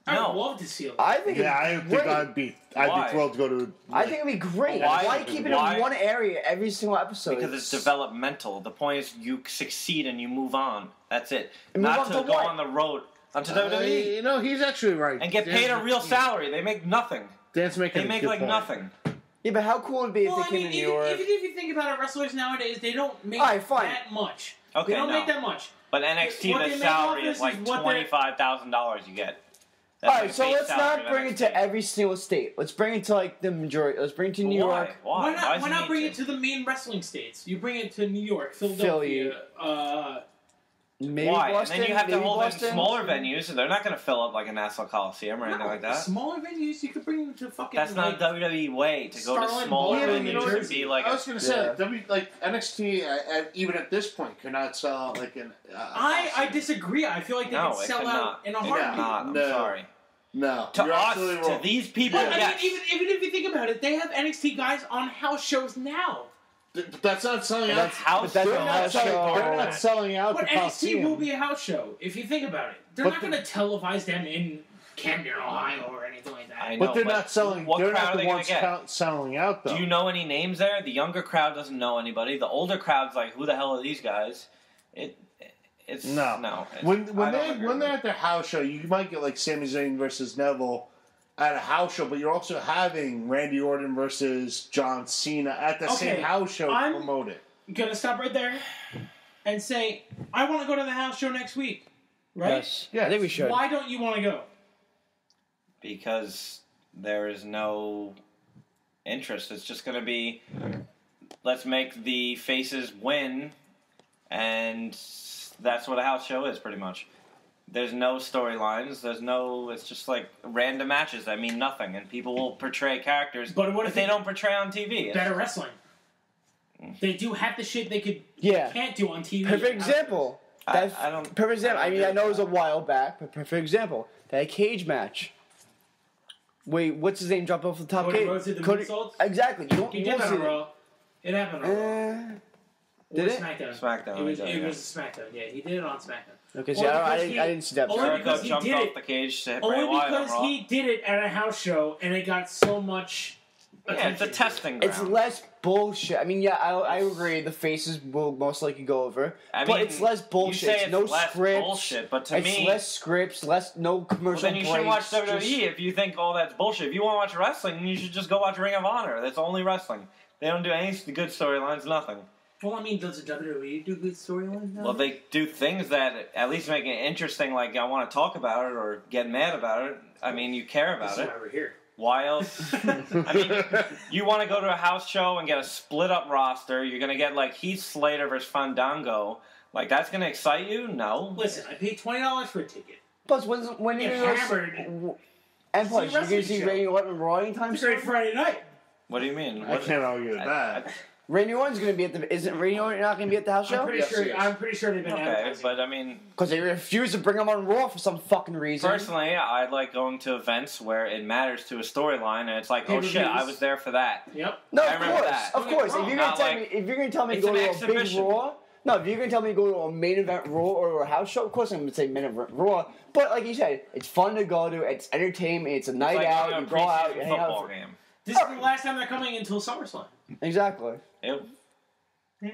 I'd no. love to see it. I think Yeah, I it's think great. I'd be Why? thrilled to go to. I think it'd be great. Why? Why keep it Why? in one area every single episode? Because it's developmental. The point is you succeed and you move on. That's it. And move Not on to to go what? on the road onto WWE You know, he's actually right. and get paid a real salary. They make nothing. Dan's making They a make good like point. nothing. Yeah, but how cool would it be if Well, they I came mean, to New even, York? even if you think about it, wrestlers nowadays, they don't make Alright, fine. that much. Okay, They don't no. make that much. But NXT, What the they make salary off is this like is what they're- $25,000 you get. That's Alright, like so base let's salary not of bring it to NXT. every single state. Let's bring it to like the majority. Let's bring it to New Why? York. Why? Why does not he need bring it to the main wrestling states? You bring it to New York, Philly. Philadelphia, Maybe Why? Boston. And then you have to maybe hold Boston. in smaller venues, and they're not going to fill up like a Nassau Coliseum or anything like that. Smaller venues, you could bring them to fucking. That's not a WWE way to go to Starland smaller Bowl in New venues and Jersey. be like. I was going to say, Yeah. NXT, even at this point, could not sell like an. I disagree. I feel like they No, could it sell could out not. in a It could heartbeat. not. I'm No. sorry. No, To you're us, absolutely to wrong. these people, But yes. I mean, even if you think about it, they have NXT guys on house shows now. But that's not selling out. That's house But that's They're a show. not house selling. show. They're not selling out But the NXT Coliseum. will be a house show if you think about it. They're But not the- going to televise them in Camden, Ohio, or anything like that. I know, But they're not selling. What They're crowd not are the they going ones to get? selling out though. Do you know any names there? The younger crowd doesn't know anybody. The older crowd's like, who the hell are these guys? It's No. I When don't agree when with they're it. at their house show, you might get like Sami Zayn versus Neville at a house show, but you're also having Randy Orton versus John Cena at the Okay, same house show I'm- promoted. Gonna stop right there and say, I want to go to the house show next week. Right? Yes. Yes. I think we should. Why don't you want to go? Because there is no interest. It's just going to be, let's make the faces win, and that's what a house show is, pretty much. There's no storylines. It's just like random matches that mean nothing, and people will portray characters But what that if they they- don't portray on TV. Better wrestling. They do half the shit they Yeah. can't do on TV. Perfect example. That's I don't. perfect example. I mean, agree I know it with was a while back, but perfect example. That cage match. Wait, what's his name? Drop off the top Cody cage. Rhodes did the moonsault? Exactly. You don't. He You did don't that see on Raw. It happened on Raw. Did Or it? SmackDown. SmackDown, It was he did, it yeah. was SmackDown. Yeah, he did it on SmackDown. Okay, see, Only I because he- didn't see that. only part. because Jericho he jumped did off it. the cage to hit Bray Only Wyatt on because Raw. he did it at a house show and it got so much Yeah, it's a attention. testing ground. It's less bullshit. I mean, yeah, I agree. The faces will most likely go over, I but mean, it's less bullshit. You say It's it's no less scripts. bullshit, but to It's me, less scripts, no well, commercial then you shouldn't watch breaks, WWE just- if you think all that's bullshit. If you want to watch wrestling, you should just go watch Ring of Honor. That's only wrestling. They don't do any good storylines, nothing. Well, I mean, does the WWE do good storylines now? Well, they do things that at least make it interesting, like I want to talk about it or get mad about it. I mean, you care about That's it. why we're here. Why else? I mean, you want to go to a house show and get a split-up roster. You're going to get, like, Heath Slater versus Fandango. Like, that's going to excite you? No. Listen, I paid $20 for a ticket. Plus, when Get you hammered. and plus, See you're a gonna see wrestling show. Randy Orton Raw anytime It's a great soon. Friday night. What do you mean? I can't argue with that. Randy Orton's gonna be at the. Isn't Randy Orton not gonna be at the house I'm show? pretty Yes, sure. he is. I'm pretty sure they've been Okay, advertising. but I mean, Because they refuse to bring him on Raw for some fucking reason. personally, I like going to events where it matters to a storyline, and it's like, oh shit, Pay-per-views. I was there for that. Yep. No, I of remember course, that. of course. If you're gonna Not tell like- me, if you're gonna tell me to it's go an to a big exhibition. Raw, no, if you're gonna tell me to go to a main event Raw or a house show, of course I'm gonna say main event Raw. But like you said, it's fun to go to. It's entertainment. It's a night It's like out. going You to a go out. preseason You hang football out. game. This is the last time they're coming until SummerSlam. Exactly. Ew. Yeah.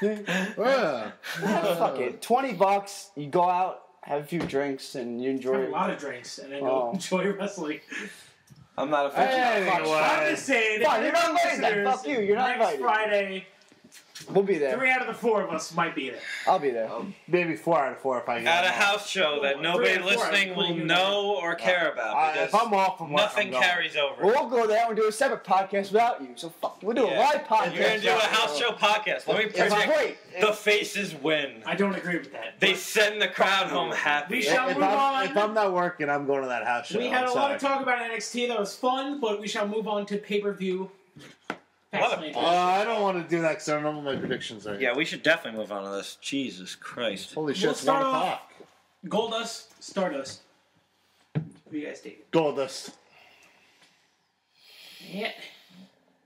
Yeah, fuck it. $20. You go out, have a few drinks, and you Have enjoy a it. lot of drinks and then Oh. go enjoy wrestling. I'm not a fan. Anyway. I'm just saying. Fine, you're not invited then. listeners, Fuck you, you're not next invited. Friday, We'll be there. 3 out of the 4 of us might be there. I'll be there. Maybe 4 out of 4 if I get At a them off. house show that nobody 3 and 4, listening will including you. know or care about If because I'm off from work, nothing I'm going. carries over. We'll go there and do a separate podcast without you. So fuck, we'll do a Yeah. live podcast. You're gonna do a house show podcast. Let me It's predict great. the faces win. I don't agree with that. They But send the crowd home happy. We shall If move on. I'm, if I'm not working, I'm going to that house show. we had I'm a lot sorry. of talk about NXT that was fun, but we shall move on to pay-per-view. What a Fastlane. I don't want to do that because I don't know what my predictions are. Yeah, we should definitely move on to this. Jesus Christ. Holy shit, We'll it's 1 start off- o'clock. Goldust, Stardust. What do you guys take? Goldust. Yeah.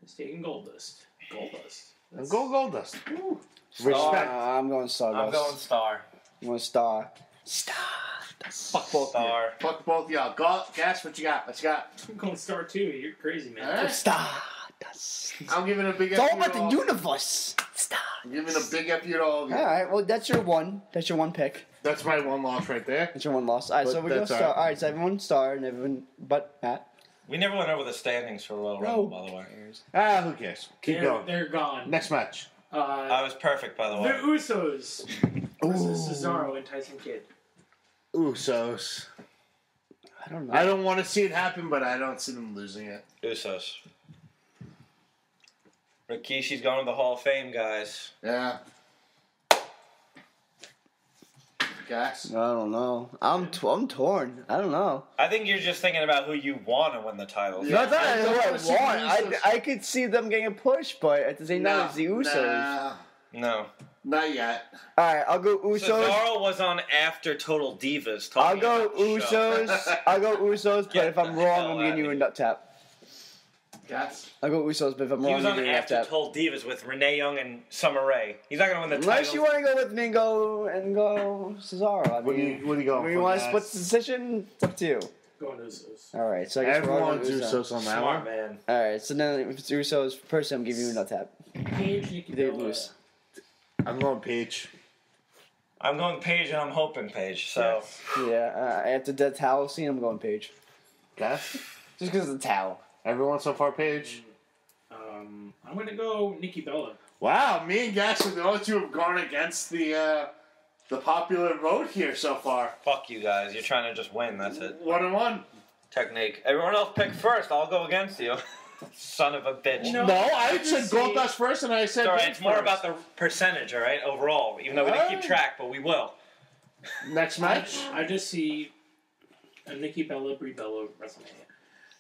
It's taking Goldust. Goldust. And go Goldust. Ooh. Respect. I'm going Stardust. I'm going Star. I'm going Star. Fuck both Star. of you. Fuck both of y'all. Gas, what you got? What you got? I'm going Star 2. You're crazy, man. Alright. Stardust. I'm giving a big It's F all you about to the all. universe. Star. I'm giving a big F you to all of you. All right. Well, that's your one. That's your one pick. That's my one loss right there. That's your one loss. All right. But So we go that's Star. all right. All right. So everyone Star and everyone but Matt. We never went over the standings for Royal Rumble, by the way. Who cares? Keep They're, going. they're gone. Next match. I was perfect, by the The way. Usos versus Cesaro and Tyson Kidd. Usos. I don't know. I don't want to see it happen, but I don't see them losing it. Usos. Rikishi's going to the Hall of Fame, guys. Yeah. Gas. I don't know. I'm torn. I don't know. I think you're just thinking about who you want to win the titles. Yeah. Not that I I know don't what wanna see the I want. Usos. I could see them getting a push, but at the same time, it's the Usos. Nah, No. not yet. All right, I'll go Usos. Cesaro was on after Total Divas. I'll talking go about the show. Usos. I'll go Usos, but Get if I'm the wrong, hell I'm giving outta you a here. nut tap. Gas. I'll go Usos, but if I'm He wrong, was I'm on giving you a nut after tap. Total Divas with Renee Young and Summer Rae. He's not going to win the Unless titles. you want to go with me and go Cesaro. I What do mean, you what do you going when for? you want to Gas? split the decision, it's up to you. Going Usos. All right, so I guess we're all Everyone's going Usos on that Smart one. man. All right, so then if it's Usos, person, I'm giving you a nut tap. Paige, Nikki They Bella. lose. I'm going Peach. I'm going Paige and I'm hoping Paige. So Yeah, after the towel scene, I'm going Paige. Gas. Just because of the towel. Everyone so far, Paige. I'm going to go Nikki Bella. Wow, me and Gas are the only two who have gone against the popular vote here so far. fuck you guys. You're trying to just win. That's it. 1-1. Technique. Everyone else pick first. I'll go against you. Son of a bitch. No. No, I just said see- Goldust first, and I said It's all right. Paige It's more first. about the percentage, all right, overall. Even though we didn't keep Alright. track, but we will. Next match. I just see a Nikki Bella, Brie Bella, WrestleMania.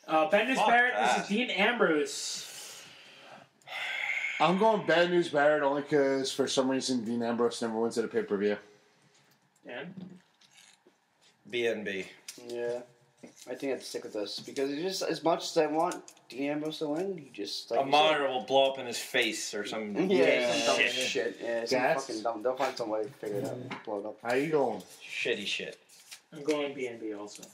Bendis Fuck Barrett that. versus Dean Ambrose. I'm going Bad News Barrett only because for some reason Dean Ambrose never wins at a pay-per-view. Dan? BNB. Yeah. I think I'd stick with this because it's just as much as I want Dean Ambrose to win, he just like A monitor will blow up in his face or some Yeah, some some dumb shit. shit. Yeah, some Gas? fucking dumb. They'll find some way to figure it out. Blow it up. How you going? Shitty shit. I'm going BNB also.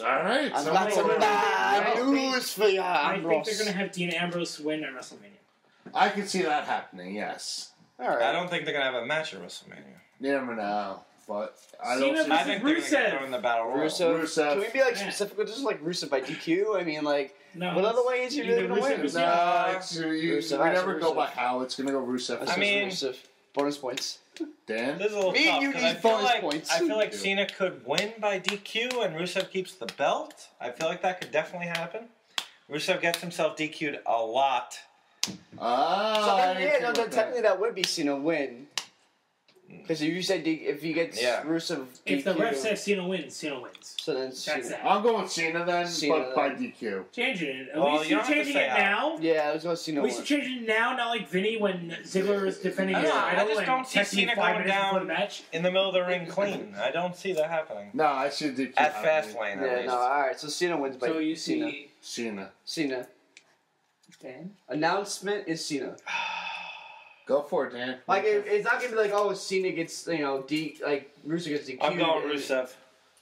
All right. I've so got some we're- bad news for you, I think they're Ambrose. going to have Dean Ambrose win at WrestleMania. I can see that happening. Yes. All right. I don't think they're gonna have a match at WrestleMania. You never know, but I Cena don't see. versus I think they're gonna Rusev. get thrown in the battle royal. Rusev. Can we be like Yeah. specific with this? Like Rusev by DQ? I mean, like, No, what other way is he really either gonna Rusev win? or Cena. Nah, we Rusev, never Rusev. go by how. It's gonna go Rusev. That's I mean- Rusev. Bonus points. Dan. This is a little Me and tough you 'cause need I feel bonus like points. I feel like Yeah. Cena could win by DQ and Rusev keeps the belt. I feel like that could definitely happen. Rusev gets himself DQ'd a lot. So Ah, then, I yeah, didn't no, think then about technically that would be Cena win. Because if you say if he gets Yeah. Rusev DQ, If the ref says Cena wins, Cena wins. so then That's Cena. it. I'm going with Cena then, Cena but by then. DQ. Changing it. At Well, least you you're don't have to changing say it how. now. Yeah, let's go Cena At win. least you're changing it now, not like Vinny when Ziggler is defending I his don't know, I title just and don't see texting me Cena 5 going minutes before down the match. in the middle of the ring clean. I don't see that happening. No, I should DQ. At happening. Fastlane, at Yeah, least. no, alright, so Cena wins by So you Cena. see. Cena. Cena. Dan? Announcement is Cena. Go for it, Dan. Like, it's not gonna be like, oh, Cena gets, like, Rusev gets DQ. I'm going Rusev.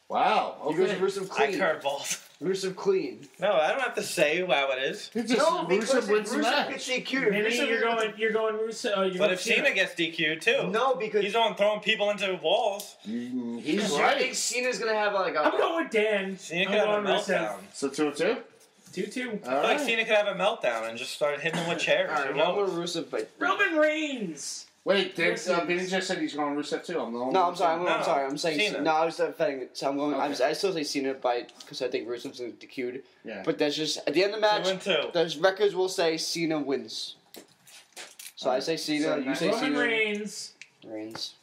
Wow. He goes Okay. Rusev I clean. curveballs. Rusev clean. No, I don't have to say how it is. He just No, because Rusev wins the Rusev match. gets DQ'd. Vinny, Rusev you're going Rusev. You're But going if Cena gets DQ'd too, No, because he's the one throwing people into walls. He's I think right. Cena's gonna have like a. I'm going with Dan. Cena I'm could have a going Rusev. meltdown. So 2-2. 2-2. All I feel like right. Cena could have a meltdown and just start hitting him with chairs. Alright, Who well, I'm knows? going Rusev, but. Roman Reigns. Wait, Dan, Rusev. Vinny just said he's going Rusev too. I'm the only No, one I'm sorry. saying- I'm sorry. I'm saying Cena. no. I was defending it, so I'm going. Okay. I still say Cena because I think Rusev's gonna get DQ'd. Yeah. But that's just at the end of the match. 2-2. Those records will say Cena wins. So I say Cena. So You say Roman Cena. Reigns Reigns.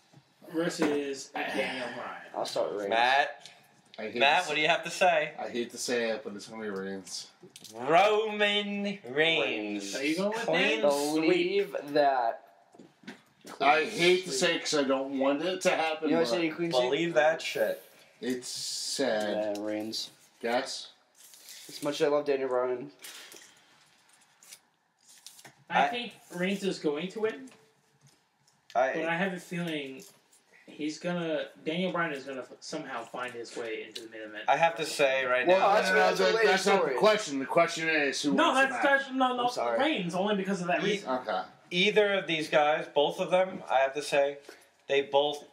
versus Daniel Bryan. I'll start with Reigns. Matt, what do you have to say? I hate to say it, but it's going to be Reigns. Roman Reigns. Are you going with Clean Dan? sweep. Believe that. I hate to say it because I don't want it to happen. You know, but say clean sweep. Believe that shit. it's sad. Yeah, Reigns. Guess? As much as I love Daniel Bryan. I think Reigns is going to win, but I I have a feeling Daniel Bryan is gonna somehow find his way into the main event. I have to say right Well, now. that's a later that's not the story. question. The question is who No, wins that's no I'm sorry. Reigns only because of that He- reason. Okay. Either of these guys, both of them, I have to say, they both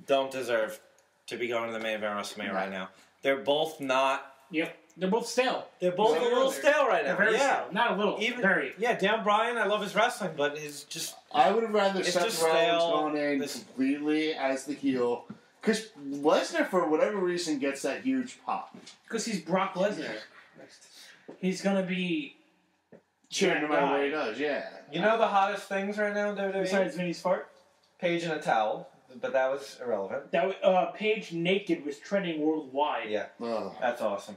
don't deserve to be going to the main event of WrestleMania right now. They're both not. Yep, they're both stale. They're both a little stale right They're now. very Yeah. stale. Not a little. Even very. yeah, Dan Bryan, I love his wrestling, but it's just I would have rather It's Seth just Rollins stale. going in completely as the heel. Because Lesnar, for whatever reason, gets that huge pop. Because he's Brock Lesnar. He's gonna be Cheering no that matter guy. what he does, yeah. you know the hottest things right now in WWE. Besides Vinny's fart. Paige in a towel, but that was irrelevant. That Paige naked was trending worldwide. Yeah, Ugh. that's awesome.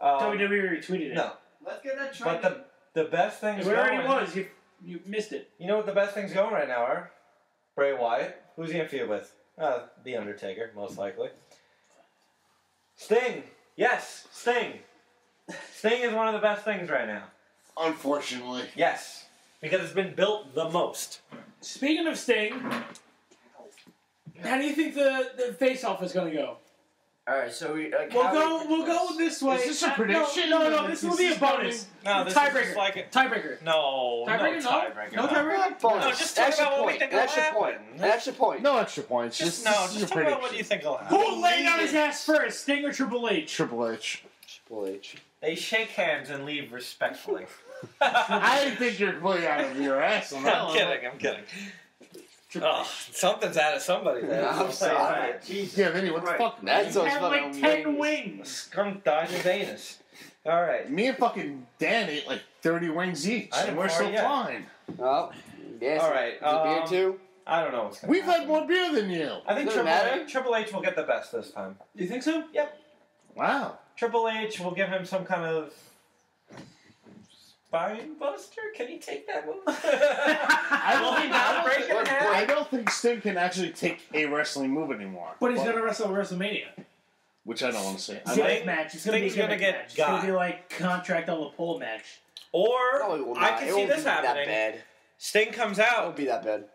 WWE retweeted it. No, Let's get that but the best things It already going. was. You missed it. You know what the best things going right now are? Bray Wyatt. Who's he gonna feud with? The Undertaker, most likely. Sting. Yes, Sting. Sting is one of the best things right now. Unfortunately. Yes, because it's been built the most. Speaking of Sting, how do you think the face-off is going to go? Alright, so We'll go this way. Is this a prediction? No, this will be a bonus. No, this is Tiebreaker. just like a, Tiebreaker. no Tiebreaker? No? tiebreaker. No tiebreaker? No, just talk extra about what we point. think An will extra point. happen. An extra point. No extra points. Just this is just a talk about what prediction. you think will happen. Who laid on his ass first, Sting or Triple H? Triple H. Triple H. They shake hands and leave respectfully. I think you're completely out of your ass on that I'm one. kidding. I'm kidding. Oh, something's out of somebody there. No, I'm sorry. Jesus. Yeah, Vinny, what the fuck? That's He those had like fucking 10 wings. wings. Skunk died his anus. All right. Me and fucking Dan ate like 30 wings each, I and didn't we're still fart yet. fine. Oh, yes. All right, Is it beer too? I don't know what's going to We've happen. had more beer than you. I think Doesn't matter. Triple H will get the best this time. You think so? Wow. Triple H will give him some kind of Spine Buster? Can he take that move? I don't think Sting can actually take a wrestling move anymore. But he's gonna wrestle WrestleMania. Which I don't want to say. It's a big match. It's gonna be a Sting's gonna big get match. It's gonna got. be like contract on the pole match. Or No, it will I not. can It see won't this be that happening. bad. Sting comes It out. won't be that bad.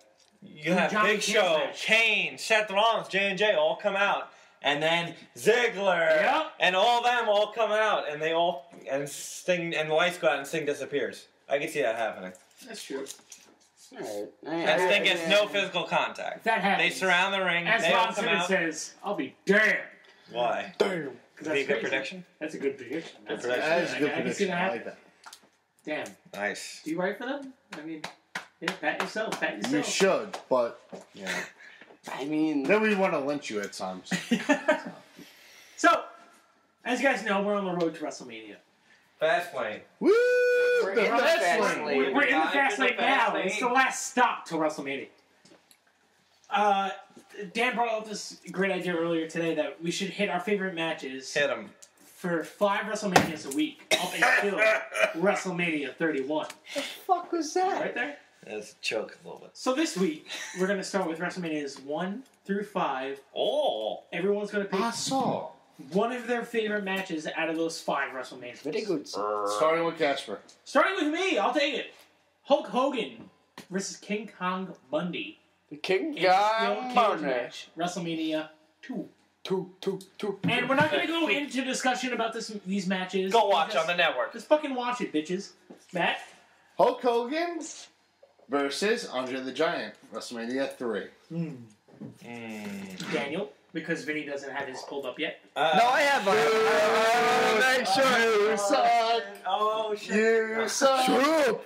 You have Johnny Big Cage Show, match. Kane, Seth Rollins, J&J all come out. And then Ziggler Yep. and all them all come out. And they all, and Sting, and the lights go out and Sting disappears. I can see that happening. That's true. Alright. And Sting gets no physical contact. If that happens, They surround the ring. as They all Ron come Simmons out. says, "I'll be damned." Why? Damn. 'Cause Be a that's good crazy. prediction? That's a good prediction. That's prediction. That is a good I can see prediction. that I happen. like that. Damn. Nice. Do you write for them? I mean, yeah, pat yourself. Pat yourself. You should, but yeah. I mean, Then we want to lynch you at times. So, as you guys know, we're on the road to WrestleMania. Fastlane. Woo! We're The in the wrestling. fast lane. We're in the Dive fast into lane now. Fastlane. It's the last stop to WrestleMania. Dan brought up this great idea earlier today that we should hit our favorite matches Hit him. for 5 WrestleManias a week up until WrestleMania 31. the fuck was that? Right there? Let's choke a little bit. So this week, we're going to start with WrestleManias 1 through 5. Oh. Everyone's going to pick I saw. one of their favorite matches out of those 5 WrestleManias. Very good. Starting with Casper. Starting with me, I'll take it. Hulk Hogan versus King Kong Bundy. The King In a steel Kong cage Bundy. match, WrestleMania 2. Two. And we're not going to go into discussion about these matches. Go watch Just- on the network. Just fucking watch it, bitches. Matt? Hulk Hogan versus Andre the Giant. WrestleMania 3. Daniel? Because Vinny doesn't have his pulled up yet. No, I have one. Make sure. You suck. Oh, shit. You suck. True.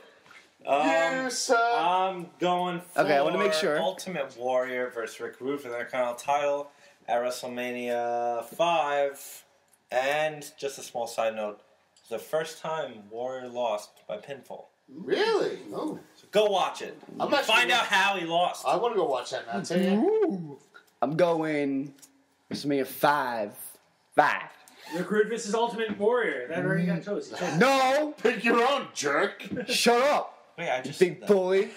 You suck. I'm going for Okay, I wanna make sure. Ultimate Warrior versus Rick Rude for the Intercontinental title at WrestleMania 5. And just a small side note, it's the first time Warrior lost by pinfall. Really? Oh. So go watch it. I'm actually- Find out how he lost. I want to go watch that now. Tell you. I'm going WrestleMania 5. Rick Rude versus Ultimate Warrior. That already got chosen. No! Pick your own, jerk. Shut up, Wait, I just big said that. bully.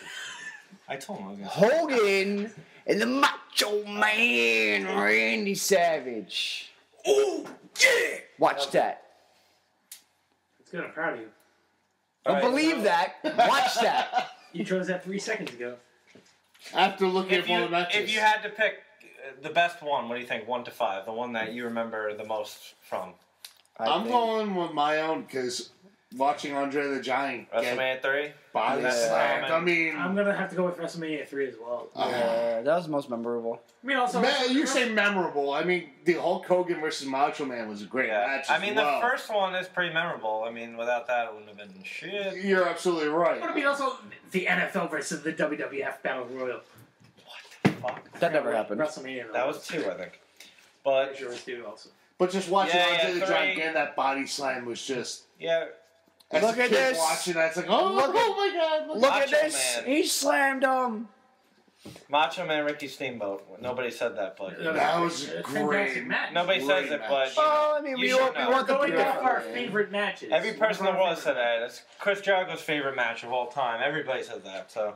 I told him I was going to Hogan and the Macho Man Randy Savage. Oh, yeah! Watch that. It's good. I'm proud of you. Don't Alright, believe so that. Watch that. You chose that 3 seconds ago. After looking If at all you, the matches. if you had to pick the best one, what do you think? 1 to 5, the one that you remember the most from I'm going with my own because watching Andre the Giant get WrestleMania 3. body Yeah. slammed. I mean, I'm going to have to go with WrestleMania 3 as well. Yeah, that was the most memorable. I mean, also... you say memorable. I mean, the Hulk Hogan versus Macho Man was a great match. I as mean, well. the first one is pretty memorable. I mean, without that, it wouldn't have been shit. You're absolutely right. But I mean, also the NFL versus the WWF Battle Royal. Fuck. That never happened. WrestleMania. though. That was 2, I think. But, Sure was 2 also. But just watching Yeah, Andre yeah, the Giant 3. get that body slam was just. yeah, As Look a at kid this. watching that, it's like, oh, Look at- oh my god. Look at Macho this. Man. He slammed him. Macho Man Ricky Steamboat. Nobody said that, but you know. That was a great. fantastic match. Nobody says Great it, match. but you know, Oh, I mean, you we should want know. the Going people. off our favorite matches. Every person in the world said that. that. It's Chris Jericho's favorite match of all time. Everybody says that. So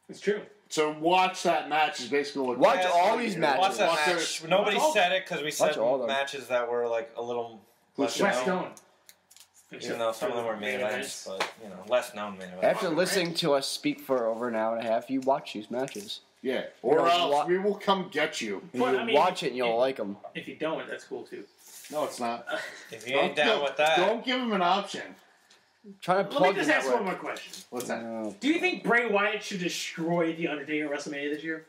It's true. So watch that match is basically what. Watch Yeah, all so these you matches. Watch that Watch match. their- Nobody watch all- said it because we said all of them. matches that were like a little less West known. Stone. Even though some of them were main events, but you know, less known main events. After listening to us speak for over an hour and a half, you watch these matches. Yeah. Or You know, else wa- we will come get you. But, You I mean, watch it and you'll like them. If you don't, that's cool too. No, it's not. If you ain't down with that, Don't give him an option. Trying to Let plug me the just ask one network. more question. What's that? Do you think Bray Wyatt should destroy The Undertaker at WrestleMania this year?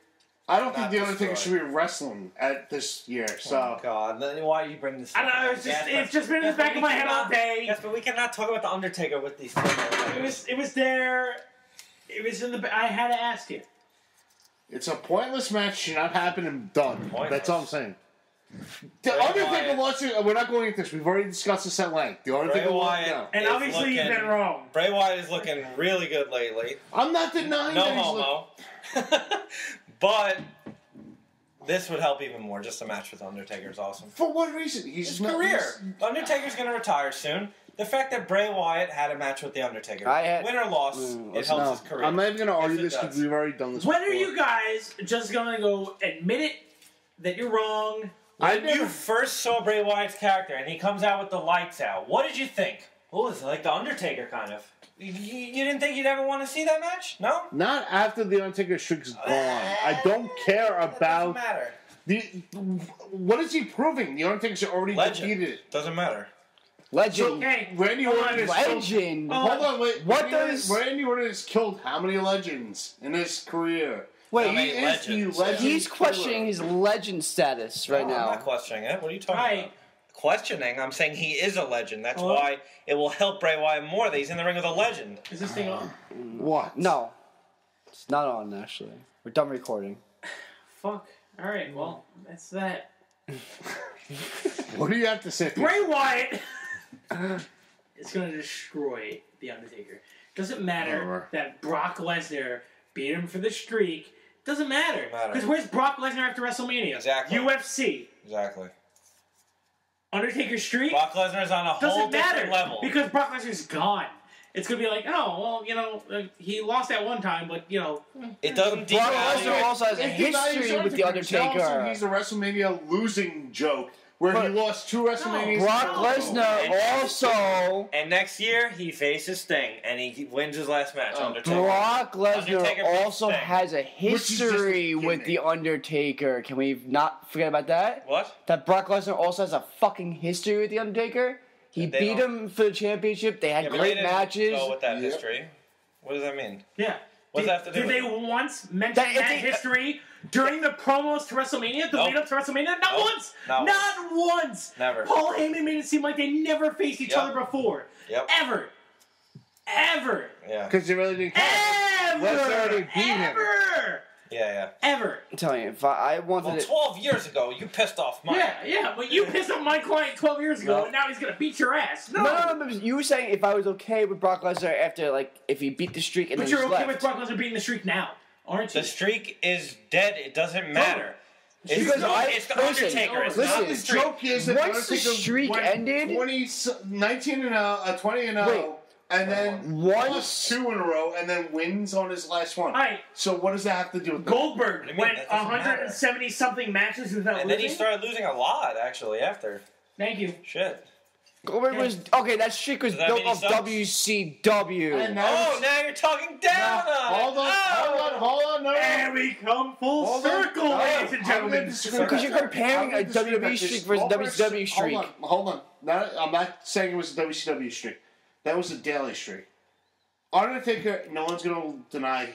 I don't Not think The Undertaker destroy. should be wrestling at this year. Oh So God, then why you bring this? I don't know. up? It's just, Yes, it's just been in the yes, back but of we my head all cannot- day. Yes, but we cannot talk about the Undertaker with these things. It was there. It was in the. I had to ask it. it's a pointless match. Should not happen and done. Pointless. That's all I'm saying. The Bray Undertaker Wyatt. wants to. We're not going into this. We've already discussed this at length. The Undertaker Bray wants Wyatt. no. And Is obviously, you've looking- been wrong. Bray Wyatt is looking really good lately. I'm not denying No that he's homo. But This would help even more. Just a match with Undertaker is awesome. For what reason? His career. Undertaker's going to retire soon. The fact that Bray Wyatt had a match with the Undertaker, win or loss, it helps his career. I'm not even going to argue this because does. we've already done this. When before. are you guys just gonna go admit it that you're wrong? When you first saw Bray Wyatt's character and he comes out with the lights out, what did you think? Oh, it's like the Undertaker kind of. You didn't think you'd ever want to see that match? No? Not after the Undertaker streak's gone. I don't care about matter. What is he proving? The Undertaker's already defeated it. Doesn't matter. Legend. Okay, Randy Orton has killed. Legend. Hold on, wait. What does Randy Orton has killed how many legends in his career? Wait, How many He is the legends? legend. he's questioning killer. his legend status right No, now. I'm not questioning it. What are you talking Right. about? Questioning, I'm saying he is a legend. That's Hello? why it will help Bray Wyatt more that he's in the ring with a legend. is this thing on? What? No, it's not on actually. We're done recording. Fuck. All right. Well, that's that. What do you have to say? Bray Wyatt is going to destroy The Undertaker. Doesn't matter Whatever. that Brock Lesnar beat him for the streak. Doesn't matter. Doesn't matter. Because where's Brock Lesnar after WrestleMania? Exactly. UFC. Exactly. Undertaker streak? Brock Lesnar's on a whole Doesn't matter. different level. Because Brock Lesnar's gone. It's going to be like, oh, well, he lost that one time, but, It doesn't Brock devalue Lesnar also has a It devalues history with the Undertaker. He's a WrestleMania losing joke where he lost 2 WrestleManias. Brock Lesnar also. And next year, he faces Sting, and he wins his last match, Undertaker. Brock Undertaker Lesnar beats also Sting. has a is just a history with gimmick. the Undertaker. Can we not forget about that? What? That Brock Lesnar also has a fucking history with the Undertaker. He They beat don't- him for the championship. They had Yeah, but great they didn't matches. go with that Yep. history. What does that mean? yeah. What does that have to do Did with they it? once mention That- that, if they- history during the promos to WrestleMania? The Nope. lead up to WrestleMania? Not Nope. once! Not Not once! Never. Paul Heyman made it seem like they never faced each Yep. other before. Yep. Ever. Ever. Yeah. Because he really didn't care. Ever. Lesnar already beat him. Ever. Yeah. Ever. I'm telling you, if I wanted Well, it. 12 years ago, you pissed off Mike. Yeah, but you pissed off my client 12 years ago, No. and now he's gonna beat your ass. No. No, but you were saying if I was okay with Brock Lesnar after, like, if he beat the streak and But then you're just okay left. with Brock Lesnar beating the streak now, aren't you? The streak is dead. It doesn't matter. It's, Because no, I- it's the listen, Undertaker. It's listen, not the The streak. joke is that Once the Undertaker streak went ended- 19 and 0, 20 and 0, Wait. and then Once- lost 2 in a row, and then wins on his last one. Alright. So what does that have to do with Goldberg What do you mean? went That doesn't matter. 170 something matches without And then losing. he started losing a lot, actually, after. Thank you. Shit. Goldberg was okay. That streak was Does that built mean he off sucks? WCW. And now Oh, now you're talking down on Hold on, it. hold on, no. And we come full Hold on. circle, No, ladies and I'm gentlemen. gonna disagree Because with you're that. comparing I'm gonna a disagree WWE with this. streak versus Goldberg- WCW streak. Hold on. I'm not saying it was a WCW streak. That was a daily streak. Undertaker, no one's gonna deny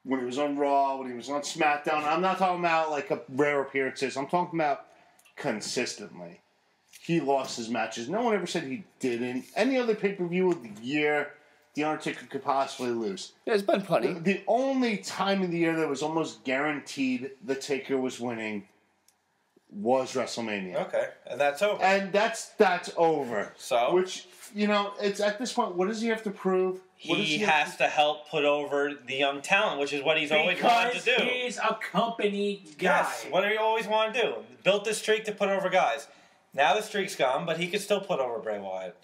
when he was on Raw, when he was on SmackDown. I'm not talking about like a rare appearances. I'm talking about consistently. He lost his matches. No one ever said he didn't. Any other pay-per-view of the year, The Undertaker could possibly lose. Yeah, it's been plenty. The only time of the year that was almost guaranteed the Taker was winning was WrestleMania. Okay, and that's over. And that's over. So? Which, it's at this point, what does he have to prove? What does He have has to help put over the young talent, which is what he's always wanted Because to do. he's a company guy. Yes, what do you always want to do? Built this streak to put over guys. Now the streak's gone, but he could still put over Bray Wyatt.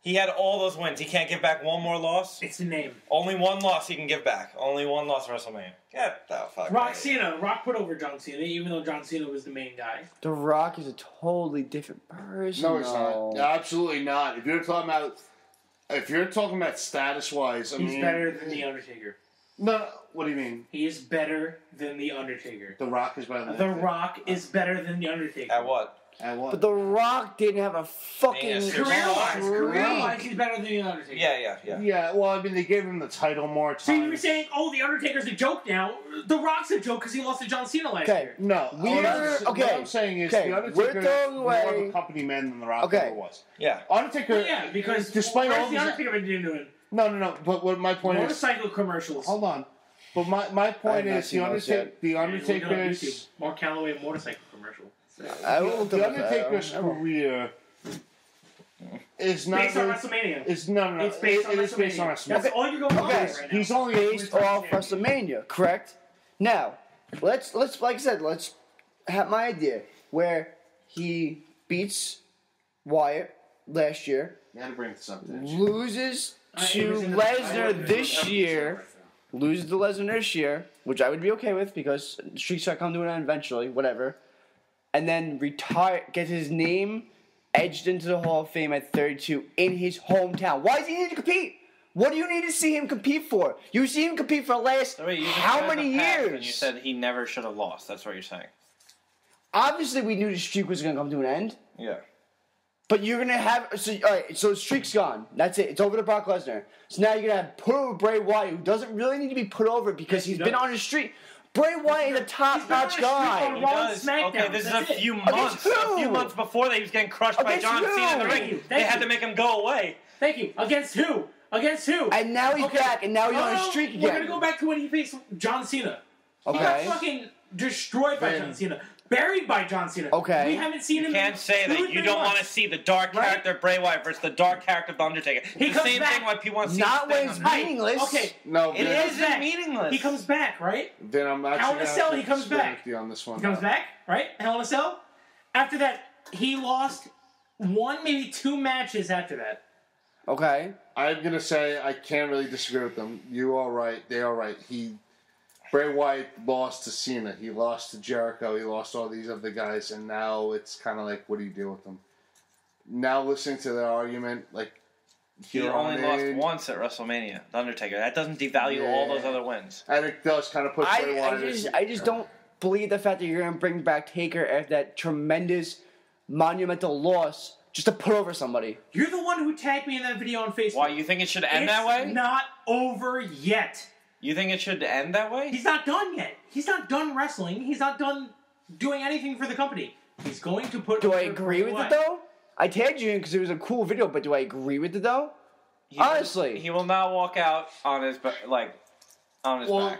He had all those wins. He can't give back one more loss. It's the name. Only one loss he can give back. Only one loss at WrestleMania. Get the fuck Rock out of here. Cena. Rock put over John Cena, even though John Cena was the main guy. The Rock is a totally different person. No, he's though. not. Absolutely not. If you're talking about status-wise, I He's mean... better than The Undertaker. No, what do you mean? He is better than The Undertaker. The Rock is better than The Rock is better than The Undertaker. At what? At what? But The Rock didn't have a fucking Yeah, Career-wise, he's better than The Undertaker. Yeah. Yeah, well, I mean, they gave him the title more So you were times. saying, The Undertaker's a joke now. The Rock's a joke because he lost to John Cena last Okay. year. No, what I'm saying is okay, the we're Undertaker is throwing more of away- a company man than the Rock Okay. ever was. Yeah. Undertaker, Yeah, because despite where's all The these, Undertaker been doing? no. But what my point is, Motorcycle commercials. hold on. But my point not is seen those the Yeah, look it up on Undertaker's YouTube. Mark Calloway motorcycle commercial. I will look the up that. Undertaker's I will. career is not Based on really- WrestleMania. Is no. It's based on It is based on WrestleMania. That's WrestleMania. all you're going on Okay, right now. He's only Based off WrestleMania, correct? Now, let's like I said, let's my idea where he beats Wyatt last year, Bring this up. loses to Lesnar this year, loses to Lesnar this year, which I would be okay with because streaks are come to an end eventually, whatever, and then gets his name edged into the Hall of Fame at 32 in his hometown. Why does he need to compete? What do you need to see him compete for? You see him compete for the last how many years? And you said he never should have lost. That's what you're saying. Obviously, we knew the streak was going to come to an end. Yeah. But you're going to have... all right, so the streak's gone. That's it. It's over to Brock Lesnar. So now you're going to have put over Bray Wyatt, who doesn't really need to be put over because he's been on a streak. Bray Wyatt is a top-notch guy. He does. Okay, this is a few months. A few months before that he was getting crushed by John Cena in the ring. They had to make him go away. Thank you. Against who? Against who? And now he's back, and now he's on a streak again. We're going to go back to when he faced John Cena. Okay. He got fucking destroyed by John Cena. Buried by John Cena. Okay. We haven't seen him. You can't say that. You don't want to see the dark character of Bray Wyatt versus the dark character of The Undertaker. He the same thing why people want to see not when it's meaningless. Okay. No, it isn't meaningless. He comes back, right? Then I'm actually Hell in a Cell, he comes back. On this one. He comes back, right? Hell in a Cell. After that, he lost one, maybe two matches after that. Okay. I'm gonna say I can't really disagree with them. You are right. They are right. Bray Wyatt lost to Cena. He lost to Jericho. He lost all these other guys, and now it's kind of like, what do you do with them? Now listening to their argument, like he only lost once at WrestleMania, The Undertaker. That doesn't devalue all those other wins. And it does kind of put Bray Wyatt. I just don't believe the fact that you're going to bring back Taker after that tremendous, monumental loss just to put over somebody. You're the one who tagged me in that video on Facebook. Why, you think it should end that way? It's not over yet. You think it should end that way? He's not done yet. He's not done wrestling. He's not done doing anything for the company. He's going to put... Do I agree with it, though? I tagged you in because it was a cool video, but do I agree with it, though? Honestly. He will not walk out on his back with any a loss.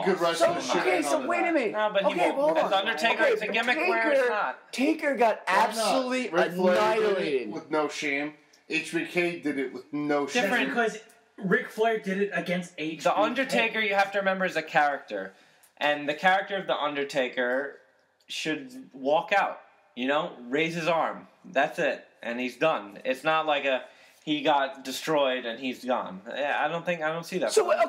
good wrestler So wait a minute. No, but he won't. Hold on. As Undertaker, it's a gimmick where it's not. Taker got absolutely annihilated. With no shame. HBK did it with no shame. Different because Ric Flair did it against HBK. The Undertaker, you have to remember, is a character. And the character of The Undertaker should walk out. You know? Raise his arm. That's it. And he's done. It's not like he got destroyed and he's gone. I don't see that. So why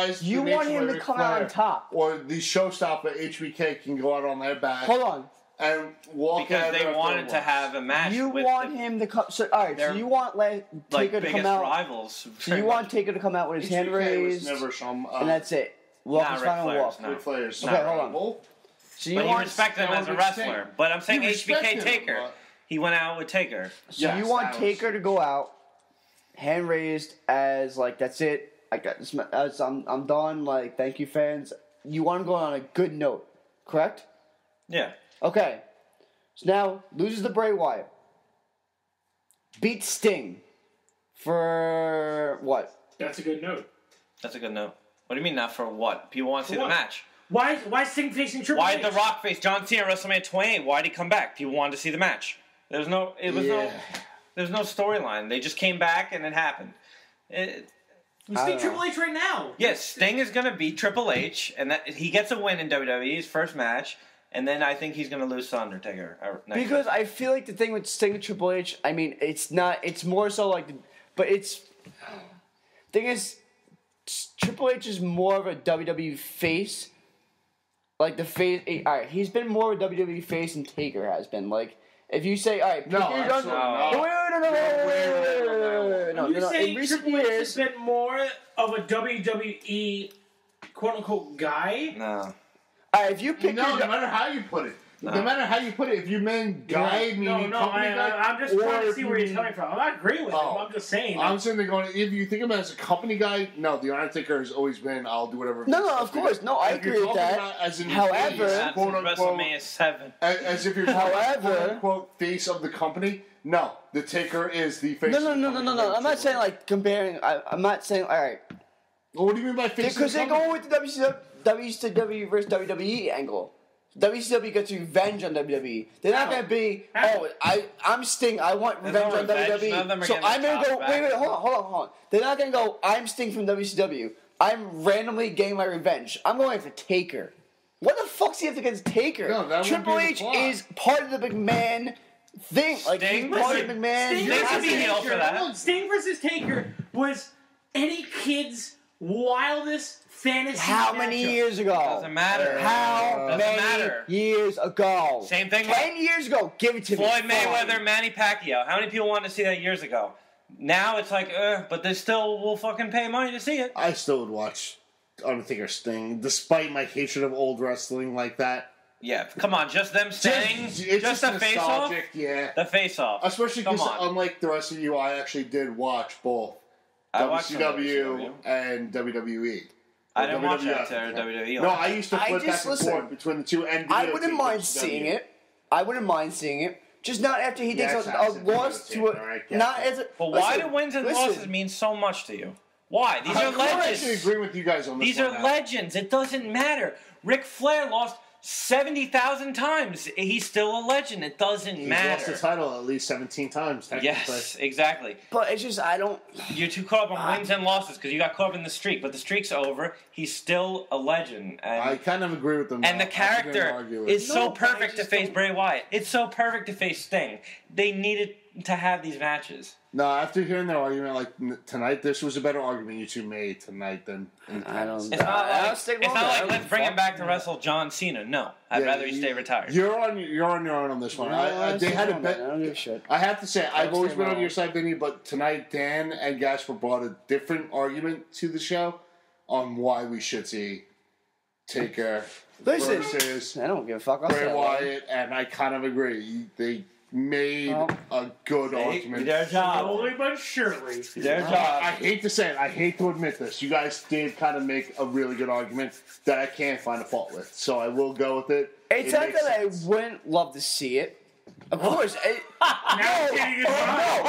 is you want him to come out on top? Or the showstopper HBK can go out on their back. Hold on. And walk because they wanted to have a match. You want him to come. So all right. So you want Taker to come out. Rivals. So you want Taker to come out with his hand raised, and that's it. Walk his final walk. Ric Flair's. Okay, hold on. So you but you respect him as a wrestler. But I'm saying HBK Taker. He went out with Taker. So you want Taker to go out, hand raised, as like that's it. I got this. I'm done. Like thank you, fans. You want to go on a good note, correct? Yeah. Okay. So now loses to Bray Wyatt. Beats Sting. For what? That's a good note. That's a good note. What do you mean not for what? People want to see the match. Why is Sting facing Triple H? Why did The Rock face John Cena at WrestleMania 28? Why did he come back? People wanted to see the match. There's no storyline. They just came back and it happened. We Sting Triple H right now. Yes, Sting is going to beat Triple H, and that he gets a win in WWE's first match, and then I think he's going to lose to Undertaker. Because I feel like the thing with Sting and Triple H, I mean, it's not. It's more so like, but it's. Thing is, Triple H is more of a WWE face. Like the face. All right, he's been more of a WWE face than Taker has been. Like. If you say, all right, no. You say Triple H has been more of a WWE quote unquote guy? No. All right, if you pick no matter how you put it. No matter how you put it, if you mean guy, meaning company guy, I'm just trying to see where he's coming from. I'm not agreeing with him. I'm just saying. I'm saying they're going. If you think of him as a company guy, no, the Undertaker has always been. I'll do whatever. No, of course, no, I agree with that. However, quote unquote, WrestleMania 7. As if you're quote unquote face of the company. No, the Taker is the face. No. I'm not saying like comparing. I'm not saying all right. Well, what do you mean by face? Because they're going with the WCW versus WWE angle. WCW gets revenge on WWE. They're not going to be, I'm Sting, I want revenge on WWE. So I'm going to go, wait, hold on. They're not going to go, I'm Sting from WCW. I'm randomly getting my revenge. I'm going for Taker. What the fuck's he have against Taker? No, that wouldn't Triple be the H plot. is part of the McMahon thing. Like, Sting? he's part of Listen, McMahon. Sting They versus could be heel Taker. for that. Sting versus Taker was any kid's wildest fantasy. How many matchup. years ago? Doesn't matter. How Doesn't many matter. years ago? Same thing 10 years ago. Give it to me. Floyd Fine. Mayweather, Manny Pacquiao. How many people wanted to see that years ago? Now it's like, but they still will fucking pay money to see it. I still would watch Undertaker Sting, despite my hatred of old wrestling like that. Yeah, come on, just them staying, It's just a face off, nostalgic, yeah. the face off. Especially come because, on. unlike the rest of you, I actually did watch both I watched some WCW and WWE. I didn't watch WWF. that WWE. No, I used to I flip just- back and listen, forth between the two. And I video wouldn't teams, mind WCW. seeing it. I wouldn't mind seeing it. Just not after he takes Yes, a absolutely. loss to a. Alright, yeah. Not as a. But why listen, do wins and listen. losses mean so much to you? Why? These are I actually legends. agree with you guys on this These one are now. legends. It doesn't matter. Ric Flair lost 70,000 times. He's still a legend. It doesn't He's matter. lost the title at least 17 times, technically. Yes, exactly. But it's just I don't. You're too caught up on wins and losses because you got caught up in the streak. But the streak's over. He's still a legend. And I kind of agree with them. And now. the I'm gonna character argue is it. so No, but I perfect to just face don't- Bray Wyatt. It's so perfect to face Sting. They needed to have these matches. No, after hearing their argument, like tonight, this was a better argument you two made tonight than. In I don't. It's not I'll like, stick it's with not it. like I don't let's bring him fuck. back to wrestle John Cena. No, I'd Yeah, rather he you- stay retired. You're on your own on this one. No, They had a I bet. don't give a shit. I have to say, I've always stay been on wrong. your side, Vinny, but tonight Dan and Gasper brought a different argument to the show on why we should see Taker Listen, versus I don't give a fuck. I'll say Bray that. Wyatt, and I kind of agree. They made a good argument. Their job. Slowly but surely. Their I job. hate to say it. I hate to admit this. You guys did kind of make a really good argument that I can't find a fault with. So I will go with it. It's It not makes that sense. I wouldn't love to see it. Of course. Now it's getting his mind.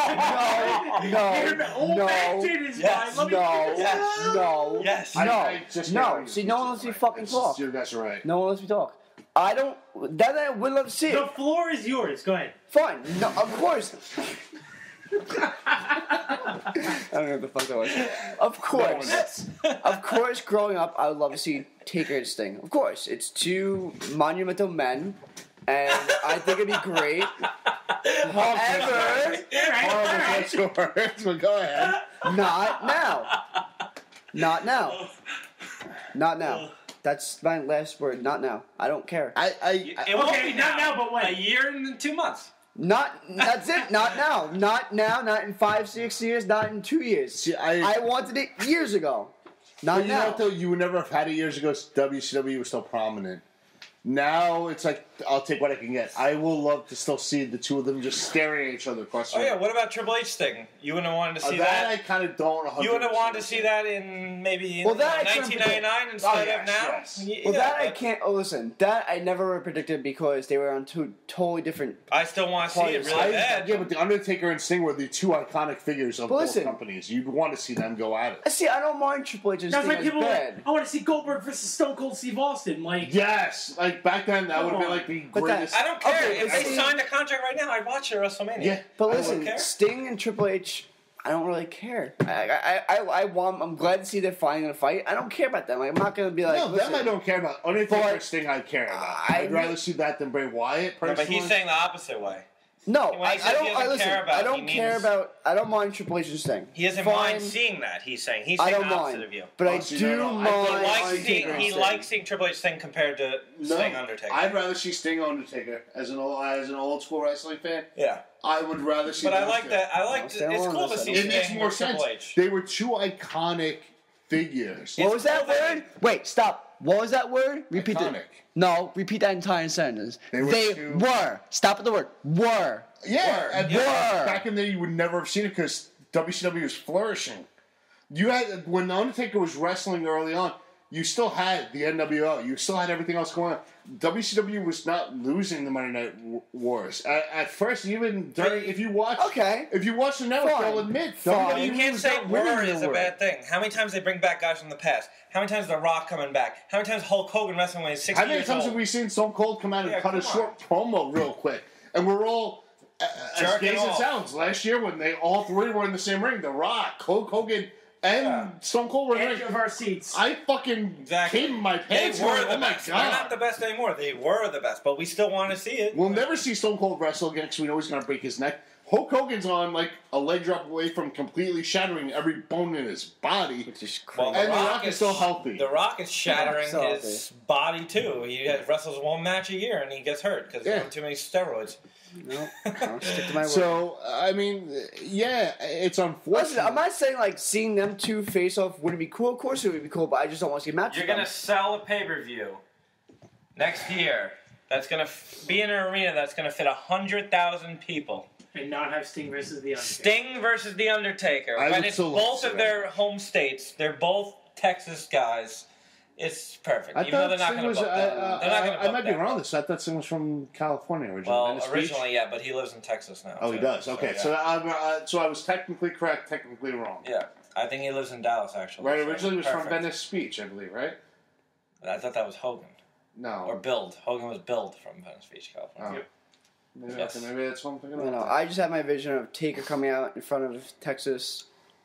Old man did his Yes. mind. Let me No. Yes. No. Yes. I just No. can't argue See, with no you. one lets me fucking talk. You guys are right. No one lets me talk. I don't. That I would love to see The it. floor is yours. Go ahead. Fine. No, of course. I don't know what the fuck that was. Of course. Of course, growing up, I would love to see Taker and Sting. Of course. It's two monumental men, and I think it'd be great. However, Horrible scores, but go ahead. not now. Not now. Not now. That's my last word. Not now. I don't care. It won't Okay, be not now, but when? A year and 2 months. Not. That's it. Not now. Not now. Not in 5, 6 years. Not in 2 years. See, I wanted it years ago. Not But you know now. what, though? You would never have had it years ago. WCW was still prominent. Now it's like, I'll take what I can get. I will love to still see the two of them just staring at each other across the Oh yeah, room. what about Triple H Sting? You wouldn't have wanted to see that I that. kind of don't 100%. You would have wanted to see that in maybe in Well, that I couldn't 1999 instead yes, of now. yes. Well, that I but can't. Oh, listen. That I never predicted because they were on two totally different. I still want to see it really bad. Yeah, but the Undertaker and Sting were the two iconic figures of But both listen. companies. You'd want to see them go at it. See, I don't mind Triple H and That's Sting like as people bad. like, I want to see Goldberg versus Stone Cold Steve Austin. Like, Yes, like back then, that would have been like the But that- greatest. I don't care. Okay, if but they see- signed a contract right now, I'd watch it at WrestleMania. Yeah, But I listen, wouldn't care. Sting and Triple H, I don't really care. I want. I'm glad to see they're finally gonna fight. I don't care about them. Like, I'm not gonna be like. No, listen, them I don't care about. Undertaker But- and Sting I care about. I I'd rather re- see that than Bray Wyatt, No, personally. but he's saying the opposite way. No, When I he says he don't. doesn't Listen, care about, I don't he care means- about. I don't mind Triple H and Sting. He doesn't Fine. mind seeing that. He's saying I the don't opposite mind, of you. but I Oh, see, do no, no, I mind. don't He likes Undertaker seeing and he Sting. likes seeing Triple H Sting compared to Sting Undertaker. I'd rather see Sting Undertaker as an old school wrestling fan. yeah, I would rather see. but I those like two. that. I like. I'll It's stay along cool to with see that. It makes Sting more with sense. Triple H. They were two iconic figures. What was that It's cool word? Wait, stop. What was that word? Repeat Iconic. it. No, repeat that entire sentence. They were two- were. Stop at the word. Were. Yeah, Word. and Word. back in there, you would never have seen it because WCW was flourishing. You had when the Undertaker was wrestling early on, you still had the NWO. You still had everything else going on. WCW was not losing the Monday Night Wars at first. Even during, if you watch the network, Fine. they'll admit Fine. You WWE can't was say not winning war the is a war. bad thing. How many times they bring back guys from the past? How many times The Rock coming back? How many times Hulk Hogan wrestling when he's 60 How many years times old? have we seen Stone Cold come out and Yeah, cut a come short promo real quick? And we're all, as Jerking gay as it off. sounds, last year when they all three were in the same ring, The Rock, Hulk Hogan, And Yeah. Stone Cold were Edge like, of our seats. I fucking Exactly. came in my They pants. were going, the oh my best. They're not god. the best anymore. They were the best, but we still want to see it. We'll never see Stone Cold wrestle again because we know he's going to break his neck. Hulk Hogan's on like a leg drop away from completely shattering every bone in his body. Which is Well, crazy. And The Rock is still healthy. The Rock is shattering The Rock's his body too. He wrestles one match a year and he gets hurt because he's on too many steroids. No, I'll stick to my word. So, I mean, yeah, it's unfortunate. Listen, I'm not saying like seeing them two face off wouldn't be cool. Of course it would be cool, but I just don't want to see a match. You're with them. gonna sell a pay-per-view next year. That's gonna be in an arena that's gonna fit 100,000 people. and not have Sting versus The Undertaker. Sting versus The Undertaker. I When would it's still love both to of see their home states, they're both Texas guys. It's perfect. I Even though thought they're not Sting going to was. book that. They're not going to I might be wrong. This I thought Sting was from California originally. Well, Venice Beach? originally, yeah, but he lives in Texas now. Oh, he too. does. Okay, yeah. so I was technically correct, technically wrong. Yeah, I think he lives in Dallas, actually. Right. so Originally, he was from perfect. Venice Beach, I believe. Right? I thought that was Hogan. No. Or Build. Hogan was Build from Venice Beach, California. Oh. Yep. Maybe, Yes. okay, maybe that's what I'm thinking No, of. I just have my vision of Taker coming out in front of Texas,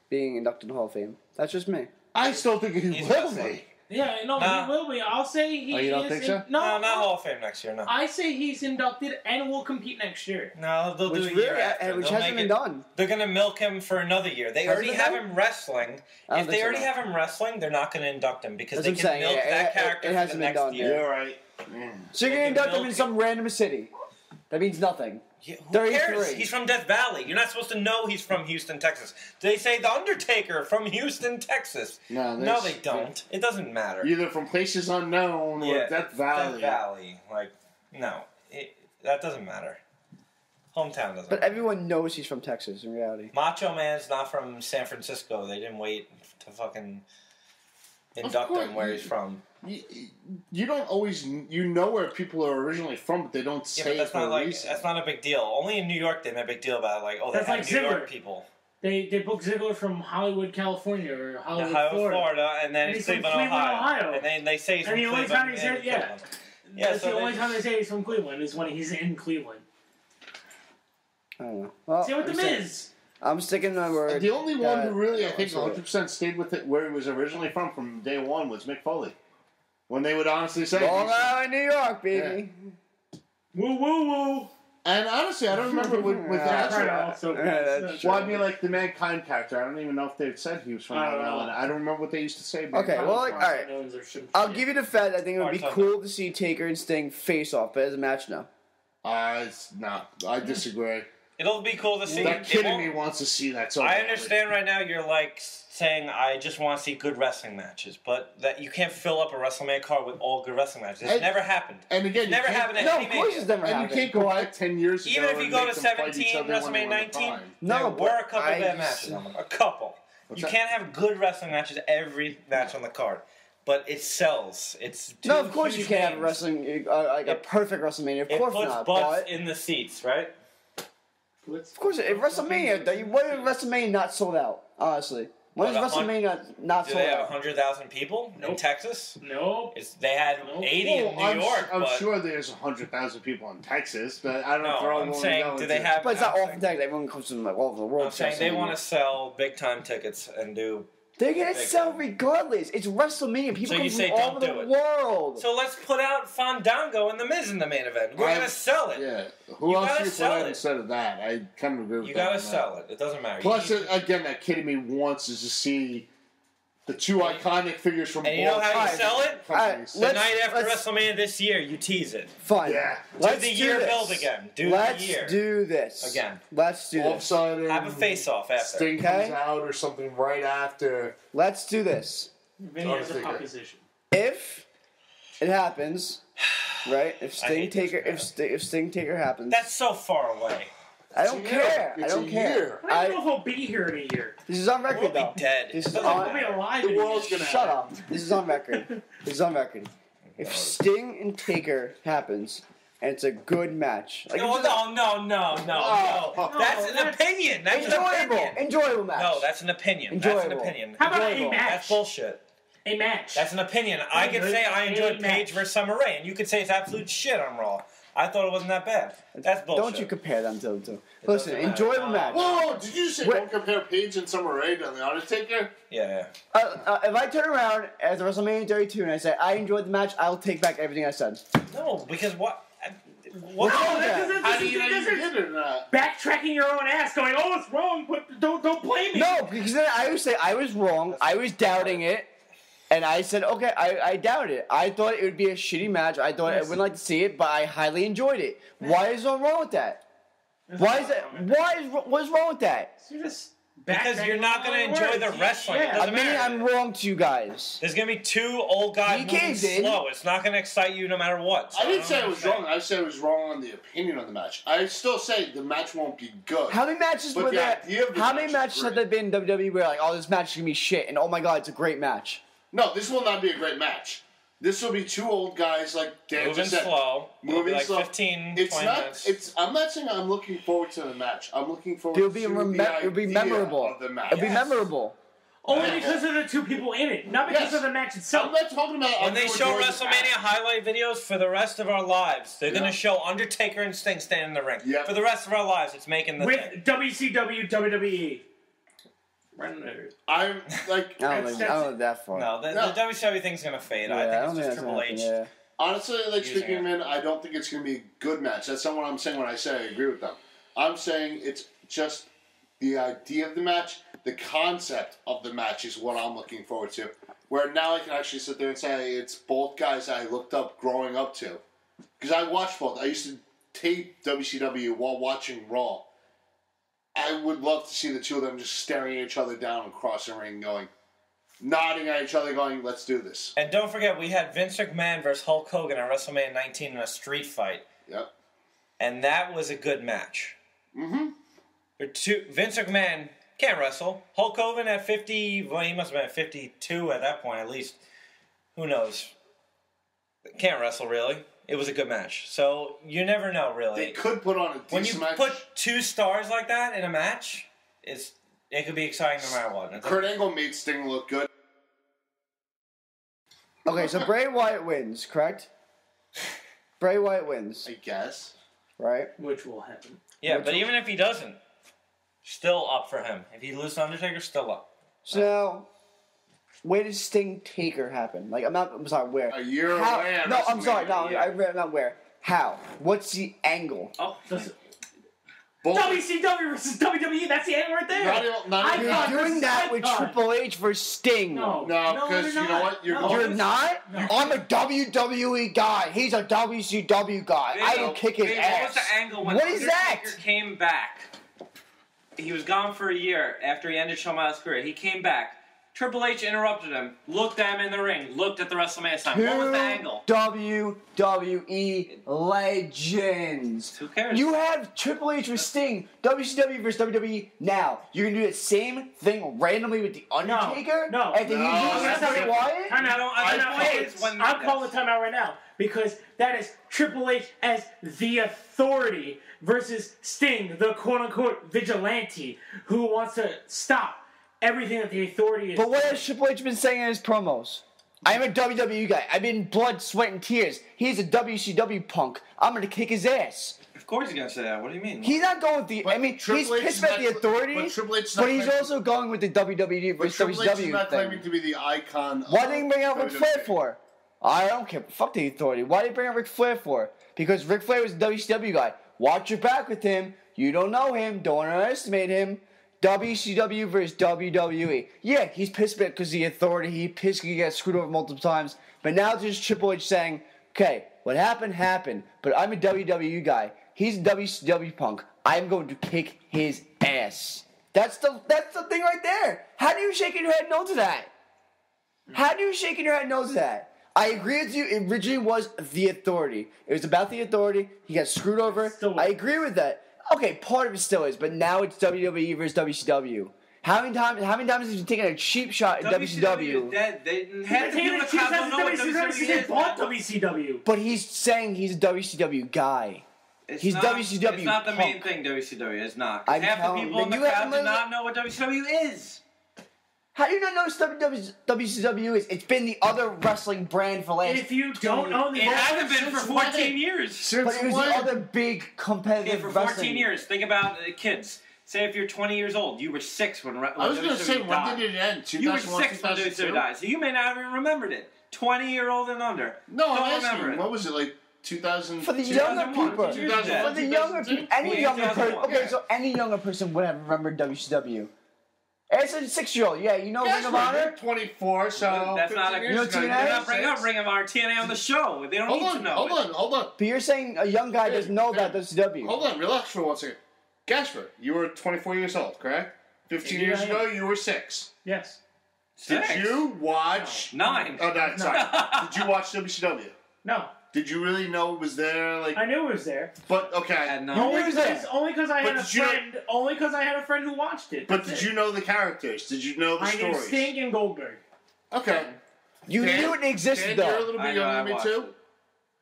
being inducted in the Hall of Fame. That's just me. I still think he He's will wrestling. be. Yeah, no, Nah. he will be. I'll say he Oh, you don't is think so? No, No, not Hall of Fame next year, no. I say he's inducted and will compete next year. No, they'll Which do a really, year after. which They'll hasn't make been it- done. They're going to milk him for another year. They Hasn't already been have done? him wrestling. I don't If they think so, already no. have him wrestling, they're not going to induct him because That's they what I'm can saying, milk yeah, that it character for hasn't the been next done year. yet. You're right. So you're They going to can induct him milk in it. some random city. That means nothing. Yeah, who 33. cares? He's from Death Valley. You're not supposed to know he's from Houston, Texas. They say The Undertaker from Houston, Texas. No, No, they don't. It doesn't matter. Either from places unknown or Death Valley. Death Valley. Like, no. That doesn't matter. Hometown doesn't But matter. everyone knows he's from Texas in reality. Macho Man's not from San Francisco. They didn't wait to fucking induct course. him where he's from. You don't always know where people are originally from, but they don't Yeah, say but it that's for not a like reason. that's not a big deal. Only in New York they made a big deal about it. Like, oh, they That's have like New York Ziggler. people. They booked Ziggler from Hollywood, California, or Hollywood, Ohio, Florida, and then And he's from Cleveland, Cleveland, Ohio. Ohio. And then they say he's And from the only Cleveland. time he said- and yeah. Cleveland. Yeah, That's so the only they- time they say he's from Cleveland is when he's in Cleveland. I don't know. Well, See what the I'm saying- Miz. I'm sticking to my word. The only one who really, I think, sorry. 100% stayed with it where he was originally from day one was Mick Foley. When they would honestly say, Long Island, New York, baby. Woo woo woo. and honestly, I don't remember with Yeah, that. Right, true. also, Yeah, that's Well, I mean, like the Mankind character. I don't even know if they said he was from I Long don't know. Island. I don't remember what they used to say. Okay, well, like, all right. I'll you. give you the fact I think it would be Hard cool to see Taker and Sting face off, but as a match, no. No, I disagree. It'll be cool to see. That It kid in won't- me wants to see that so I badly. understand right now you're like saying I just want to see good wrestling matches, but that you can't fill up a WrestleMania card with all good wrestling matches. It's And- never happened. And again, It's never you can't- happened at No, any of course Mania. it's never And you happened. can't go back 10 years ago. Even if you and go make to them fight each 17, other when they were WrestleMania in the 19, prime. No, there but were a couple I bad just- matches on them. A couple. What's You that? can't have good wrestling matches every match on the card, but it sells. It's two No, of course you huge can't have a names. wrestling, like a It- perfect WrestleMania. Of It course puts not. butts But in the seats, right? of course, if WrestleMania, when is WrestleMania not sold out? Honestly, when is What, WrestleMania not Do sold they have out? 100,000 people in Nope. Texas? Nope. They had Nope. 80 in New York, I'm but sure there's 100,000 people in Texas, but I don't no, throw I'm one saying, going do they to- have? But it's not I'm all saying- from Texas. Everyone comes from like all over the world. I'm saying they want to sell big time tickets and do. They're gonna Big sell time. regardless. It's WrestleMania. People So come you say from all don't over do the it. world. So let's put out Fandango and The Miz in the main event. We're gonna sell it. Yeah. Who You else gotta do you put sell in it. instead of that? I kind of agree with You that. gotta sell it. It doesn't matter. Plus, You need- again, that kid in me wants is to see the two iconic figures from and you know both how you Alright. sell it? companies. The Let's- night after let's- WrestleMania this year, you tease it. Fine. Yeah. Let's do the do year this. build again. Do Let's the year. do this Again. Let's do All of a this. sudden, Have a face off after. Sting Okay. comes out or something right after. Let's do this. Vinny has a Undertaker. proposition. If it happens, right? If I Sting hate this Taker, guy. if Sting Taker happens, That's so far away. I don't It's a year. care. I It's don't a care. year. I don't know if he'll be here in a year. This is on We'll record, be though. dead. This It is doesn't on- He'll be matter. alive The in a world's year. gonna Shut up. This is on record. This is on record. If Sting and Taker happens, and it's a good match, like No, it's just Oh. That's an that's opinion. That's an enjoyable, opinion. enjoyable match. No, that's an opinion. That's an Enjoyable. opinion. How about a Enjoyable. match? That's bullshit. A match. That's an opinion. I could say I enjoyed match. Paige versus Summer Rae, and you could say it's absolute shit on Raw. I thought it wasn't that bad. That's bullshit. Don't you compare them to two. doesn't Listen, matter. enjoy the match. Whoa! Did you say Wait. don't compare Paige and Summer Rae to The Undertaker? Yeah. If I turn around at WrestleMania 32 and I say I enjoyed the match, I'll take back everything I said. No, because what? What's wrong with this that? is- How this do is- you know this you is- did or not? Backtracking your own ass, going, "Oh, it's wrong," but don't blame me. No, because then I would say I was wrong. I was doubting it. And I said, okay, I doubted it. I thought it would be a shitty match. I thought I wouldn't like to see it, but I highly enjoyed it. Why is something wrong with that? Why is that? What's wrong with that? So you're just Because you're not going to enjoy the wrestling. It Yeah. doesn't I mean, matter. I'm wrong to you guys. There's going to be two old guys You moving caved in. slow. It's not going to excite you no matter what. So I didn't say don't it was understand. wrong. I said it was wrong on the opinion of the match. I still say the match won't be good. How many matches But were the there? idea of the How many match is matches have great. there been in WWE where like, oh, this match is gonna be shit, and oh my god, it's a great match? No, this will not be a great match. This will be two old guys like Dan Moving just said. slow. It'll be Moving like slow. 15, It's 20 not. minutes. I'm not saying I'm looking forward to the match. I'm looking forward It'll be to it'll be memorable. of the match. It'll be memorable. only because of the two people in it, not because Yes. of the match I'm itself. not talking about When they show enjoying the WrestleMania match. highlight videos for the rest of our lives, they're going Yeah. to show Undertaker and Sting standing in the ring. Yeah. For the rest of our lives, it's making the thing. With WCW, WWE. I'm like I don't know that far. No, the No. WWE thing's going to fade. Yeah, I think don't it's just that's Triple gonna H. happen, honestly, like Using speaking it. of men, I don't think it's going to be a good match. That's not what I'm saying when I say I agree with them. I'm saying it's just the idea of the match, the concept of the match is what I'm looking forward to. Where now I can actually sit there and say it's both guys I looked up growing up to. Because I watched both. I used to tape WCW while watching Raw. I would love to see the two of them just staring at each other down across the ring going, nodding at each other going, let's do this. And don't forget, we had Vince McMahon versus Hulk Hogan at WrestleMania 19 in a street fight. Yep. And that was a good match. Mm-hmm. Vince McMahon can't wrestle. Hulk Hogan at 50, well, he must have been at 52 at that point, at least. Who knows? Can't wrestle, really. It was a good match. So, you never know, really. They could put on a When decent you match. put two stars like that in a match, it could be exciting no matter what. Kurt Angle made Sting look good. Okay, so Bray Wyatt wins, correct? Bray Wyatt wins, I guess. right? Which will happen. Yeah, but even if he doesn't, still up for him. If he loses to Undertaker, still up. So now, where does Sting Taker happen? Like, I'm sorry, where? A year How? away. at No, I'm sorry, no, WrestleMania. I read not where. How? What's the angle? Oh, Both- WCW versus WWE. That's the end right there. Not even- not even- You're Icon doing versus that with icon. Triple H versus Sting. No, No, because they're you know not. what? You're No. going- You're not? I'm a WWE guy. He's a WCW guy. I will kick his What was ass. the angle when What is that? Undertaker came back? He was gone for a year after he ended Shawn Michaels' career. He came back. Triple H interrupted him, looked at him in the ring, looked at the WrestleMania sign. What was the angle? WWE legends. Who cares? You have Triple H with Sting, WCW versus WWE. Now you're gonna do the same thing randomly with the Undertaker. No. and then No, you do that's Bray not- Wyatt. Time out. I Time out. think Hey, it's when- I'm calling time out right now because that is Triple H as the authority versus Sting, the quote-unquote vigilante who wants to stop everything that the authority is. But what has Triple H been saying in his promos? I'm a WWE guy. I've been blood, sweat, and tears. He's a WCW punk. I'm gonna kick his ass. Of course he's gonna say that. What do you mean? He's not going with the. I mean, Triple he's H pissed is about the not- authority, but Triple H is but not he's claiming- also going with the WWE But versus Triple H is WCW not claiming thing. to be the icon. Why of didn't he bring out Ric Flair WWE. for? I don't care. Fuck the authority. Why did he bring out Ric Flair for? Because Ric Flair was a WCW guy. Watch your back with him. You don't know him. Don't underestimate him. WCW versus WWE. Yeah, he's pissed because the authority. He pissed because he got screwed over multiple times. But now it's just Triple H saying, okay, what happened, happened. But I'm a WWE guy. He's a WCW punk. I'm going to kick his ass. That's the thing right there. How do you shake your head no to that? How do you shake your head no to that? I agree with you. It originally was the authority. It was about the authority. He got screwed over. Still- I agree with that. Okay, part of it still is, but now it's WWE versus WCW. How many times has he taken a cheap shot at WCW? is dead. They He's had been to taking do the the chiefs crowd don't as know what WCW since they WWE is. bought man. WCW. But he's saying he's a WCW guy. It's He's not, WCW It's not the main punk. thing. WCW is not. I'm Half the telling- people in the then you have crowd to do live- not know what WCW is. How do you not know what WCW is? It's been the other wrestling brand for last. If you don't own the It hasn't been for 14 years. But it was the other big Okay, competitive for 14 wrestling. years. Think about kids. Say if you're 20 years old, you were 6 when I was going to say, WWE when died. did it end? You were 2001, 6 when WWE 2002? died, so you may not even remembered it. 20-year-old and under. No, Don't I'm remember asking, it. what was it, like 2000? For the 2001, younger people. 2000. For the younger people. Any Yeah, younger person. 2001. Okay, so any younger person would have remembered WCW. As a 6-year-old, yeah, you know Ring of Honor? 24, so That's not a years You know ago. TNA? They're not bringing up Ring of Honor TNA on the show. They don't Hold need to on, know. hold on. But you're saying a young guy doesn't know about WCW. Hold on, relax for 1 second. Gasper, you were 24 years old, correct? 15 years ago, you were 6. Yes. Did 6. you watch... 9. Oh, no, sorry. Did you watch WCW? No. Did you really know it was there? Like, I knew it was there. but okay. At 9. Only knew it was there. because I But had a did you know- friend. Only because I had a friend who watched it. But That's did it. you know the characters? Did you know the I knew stories? Sting and Goldberg. Okay. You Dan? knew it existed, Dan, you're a though. little I bit know, I younger than me watched too. it.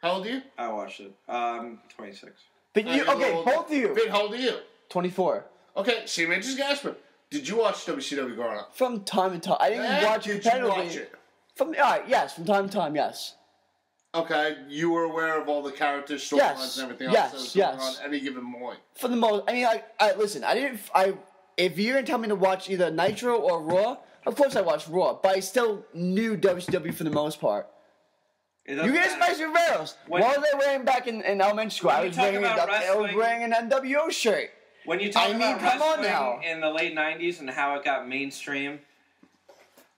How old are you? I watched it. 26. But you, You're a okay, little older. both of you. Vin, how old are you? 24. Okay, same age as Gasper. Did you watch WCW growing up? From time to time. I didn't watch Did competitively. you watch it? Yes, from time to time, yes. Okay, you were aware of all the characters, storylines, Yes, and everything yes, else that was going yes. on any given point. For the most, I mean, listen, if you're gonna tell me to watch either Nitro or Raw, of course I watched Raw, but I still knew WCW for the most part. It doesn't You guys, matter. Spicy Rails. When- What were they wearing back in elementary school? When I you was talk wearing about wrestling- an NWO shirt. When you talk I mean, about come on wrestling now. in the late 90s and how it got mainstream,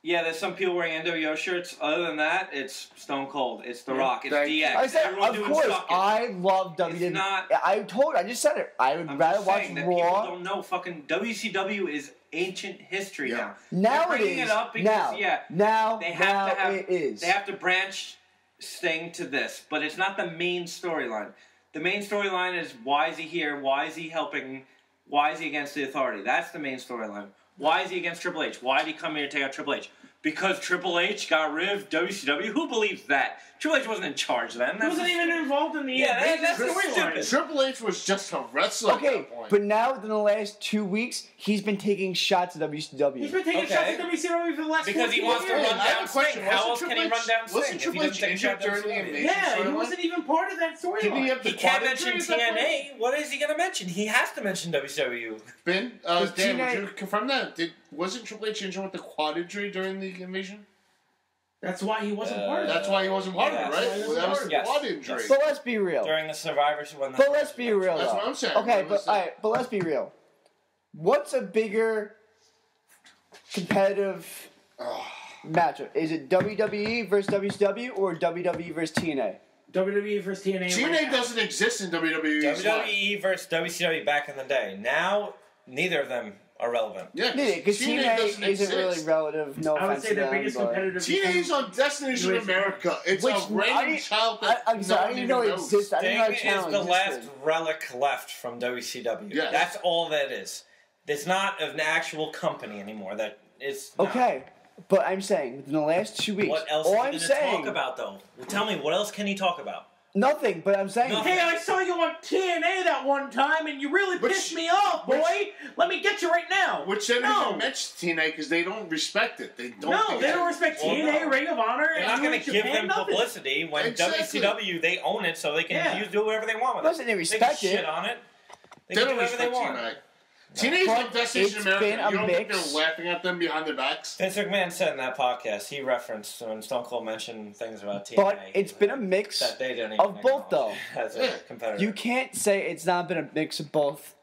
yeah, there's some people wearing NWO shirts. Other than that, it's Stone Cold. It's The Rock. It's Thank you. DX. I said, Everyone of doing course, sucking. I love WWE. not- I just said it. I would I'm rather just watch saying that people Raw. don't know fucking WCW is ancient history Yeah. now. Now They're it bringing is. it up because, now they have to have it is. They have to branch Sting to this, but it's not the main storyline. The main storyline is why is he here? Why is he helping? Why is he against the Authority? That's the main storyline. Why is he against Triple H? Why did he come here to take out Triple H? Because Triple H got rid of WCW? Who believes that? Triple H wasn't in charge then. He That's wasn't even involved in the that's storyline. stupid. Triple H was just a wrestler at Okay, that point. but now within the last 2 weeks, he's been taking shots at WCW. He's been taking Okay. shots at WCW for the last Because he 14 wants to years. run I have down a question. Sting. How else Wasn't can he Triple run H- down Sting wasn't if he Triple doesn't H take a shot injured during the at invasion? Yeah, he storyline? wasn't even part of that Didn't he storyline. have the He can't quad mention injury at that point? TNA. What is he going to mention? He has to mention WCW. Ben, Was Dan, TNA would you confirm that? Wasn't Triple H injured with the quad injury during the invasion? That's why he wasn't part of That's that. why he wasn't part Yeah, of it, that's right? why he Well, that was the Yes. quad injury. Yes. But let's be real. During the Survivor when But let's be real. That's though. what I'm saying. Okay, What was but let's be real. What's a bigger competitive matchup? Is it WWE versus WCW or WWE versus TNA? WWE versus TNA. TNA right now. doesn't exist in WWE. WWE versus WCW back in the day. Now, neither of them are relevant. Yeah, Because TNA doesn't isn't really exist. relative. No I would offense say to the them, biggest but- competitive. TNA's on Destination Which- America. It's Which a random child that I'm sorry, I no didn't know one it knows. existed. I didn't know Sting that is channel the last existed. relic left from WCW. Yes. That's all that is. It's not an actual company anymore. That it's not. Okay, but I'm saying within the last 2 weeks, What else all is I'm he going to saying talk about, though? Well, tell me, what else can he talk about? nothing. But I'm saying Nothing. Hey, I saw you on TNA that one time, and you really Which- pissed me off, boy. which- Let me get you right now. Which they don't No. even mention TNA because they don't respect it. They don't. No, think they it's- don't respect Well, TNA, no. Ring of Honor, They're and not New going to Japan, give them nothing. publicity when Exactly. WCW, they own it, so they can Yeah. do whatever they want with it. Listen, they They respect can it. shit on it. They They can don't do whatever they respect want. TNA. TNA's But like Destination it's America. been a You don't think mix. they're laughing at them behind their backs? Vince McMahon said in that podcast, he referenced when Stone Cold mentioned things about TNA. But it's been a mix that they didn't even of both, though. acknowledge as a Yeah. competitor. You can't say it's not been a mix of both.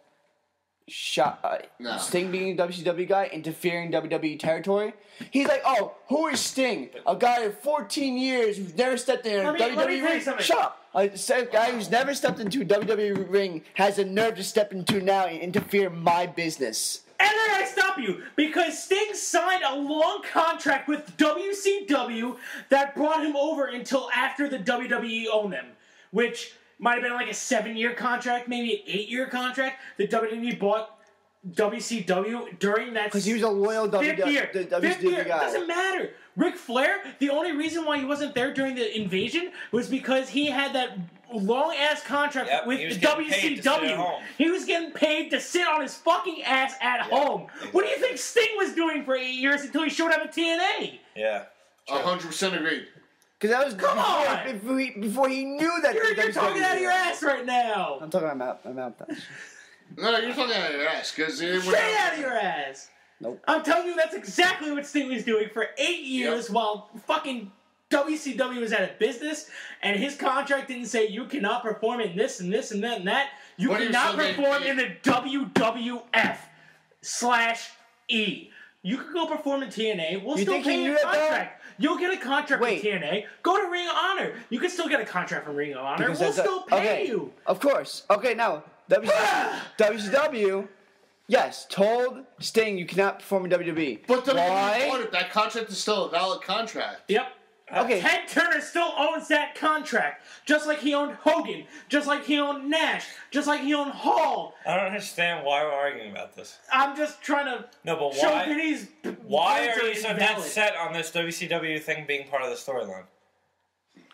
No. Sting being a WCW guy, interfering in WWE territory. He's like, oh, who is Sting? A guy of 14 years who's never stepped in a Let me WWE tell you ring. something. Shut up. A guy who's never stepped into a WWE ring has the nerve to step into now and interfere in my business. And then I stop you because Sting signed a long contract with WCW that brought him over until after the WWE owned them, which might have been like a 7-year contract, maybe an 8-year contract. The WWE bought WCW during that Because he was a loyal fifth year. WCW Fifth year. guy. Doesn't matter. Ric Flair, the only reason why he wasn't there during the invasion was because he had that long ass contract Yep, with he was getting paid to sit at WCW. home. He was getting paid to sit on his fucking ass at home. What do you think Sting was doing for 8 years until he showed up at TNA? Yeah. 100% agreed. Because that was on! before he knew that. You're talking out of your ass right now. I'm talking about my mouth. No, you're talking out of your ass because Straight out of your ass. Nope. I'm telling you, that's exactly what Sting was doing for 8 years while fucking WCW was out of business, and his contract didn't say you cannot perform in this and this and that and that. You But he was cannot still getting perform paid. in the WWF/E. You can go perform in TNA. We'll You still think he pay knew your that, though? contract. You'll get a contract Wait. with TNA. Go to Ring of Honor. You can still get a contract from Ring of Honor. Because We'll that's still pay you. Of course. Okay, now WCW, yes, told Sting you cannot perform in WWE. But WWE Why? bought it. That contract is still a valid contract. Yep. Okay. Ted Turner still owns that contract, just like he owned Hogan, just like he owned Nash, just like he owned Hall. I don't understand why we're arguing about this. I'm just trying to No, but show why? Vinny's Why words are you so dead invalid. set on this WCW thing being part of the storyline?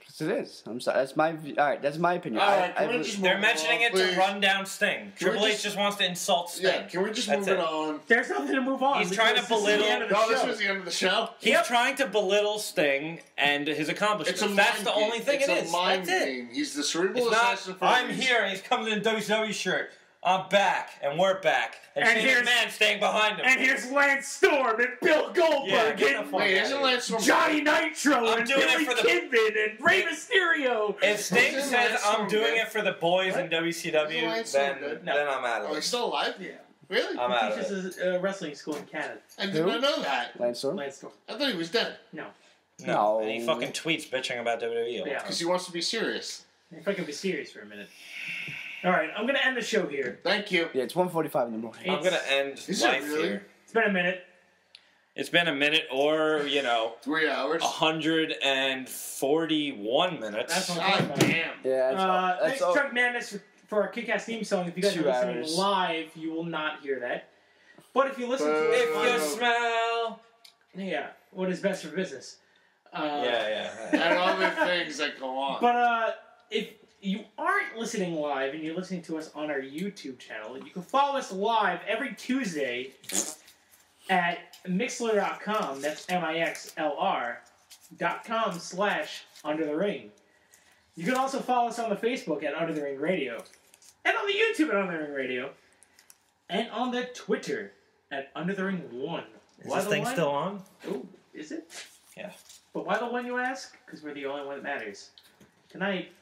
Yes, it is. I'm sorry. That's my all right. That's my opinion. All right, can we just They're move mentioning on, it please? to run down Sting. Triple we H just- just wants to insult Sting. Yeah, can we just That's move it it. on? There's nothing to move on. He's because trying to this is the belittle- end of the No, this show. was the end of the show. He's trying to belittle Sting and his accomplishments. It's a That's mind the game. only thing it's it a is. mind That's it. game. He's the cerebral It's not, assassin for I'm a reason. here and he's coming in a WCW shirt. I'm back and we're back. And And Shane here's- McMahon staying behind him. And here's Lance Storm and Bill Goldberg Yeah, get the and fuck Wait, out isn't of here. Lance Storm... Johnny Nitro I'm and doing it Billy for the- Kidman and Rey Mysterio. If Sting Isn't says Lance I'm Storm doing dead? it for the boys in Isn't WCW, Lance Storm then dead? No. then I'm out Oh, of he's it. still alive? Yeah. Really? I'm out of He it. teaches a wrestling school in Canada. I did not know that. Lance Storm. Lance Storm. I thought he was dead. No. No. No. And he fucking tweets bitching about WWE. all the Yeah. time. Because he wants to be serious. If I can be serious for a minute. All right, I'm going to end the show here. Thank you. Yeah, it's 1:45 in the morning. I'm gonna end Is it life really? here. It's been a minute. It's been a minute, or 3 hours. 141 minutes. That's what I'm God talking about. damn. Yeah, Thanks to Chuck Madness for our kick-ass theme song. If you guys are 2 listening hours. live, you will not hear that. But if you listen to it, If you smell. yeah, what is best for business? Yeah. And other things that go on. But if you aren't listening live and you're listening to us on our YouTube channel, you can follow us live every Tuesday at Mixlr.com. That's MIXLR.com/Under the Ring. You can also follow us on the Facebook at Under the Ring Radio, and on the YouTube at Under the Ring Radio, and on the Twitter at Under the Ring 1. Is this thing still on? Oh, is it? Yeah. But why the one, you ask? Because we're the only one that matters. Good night.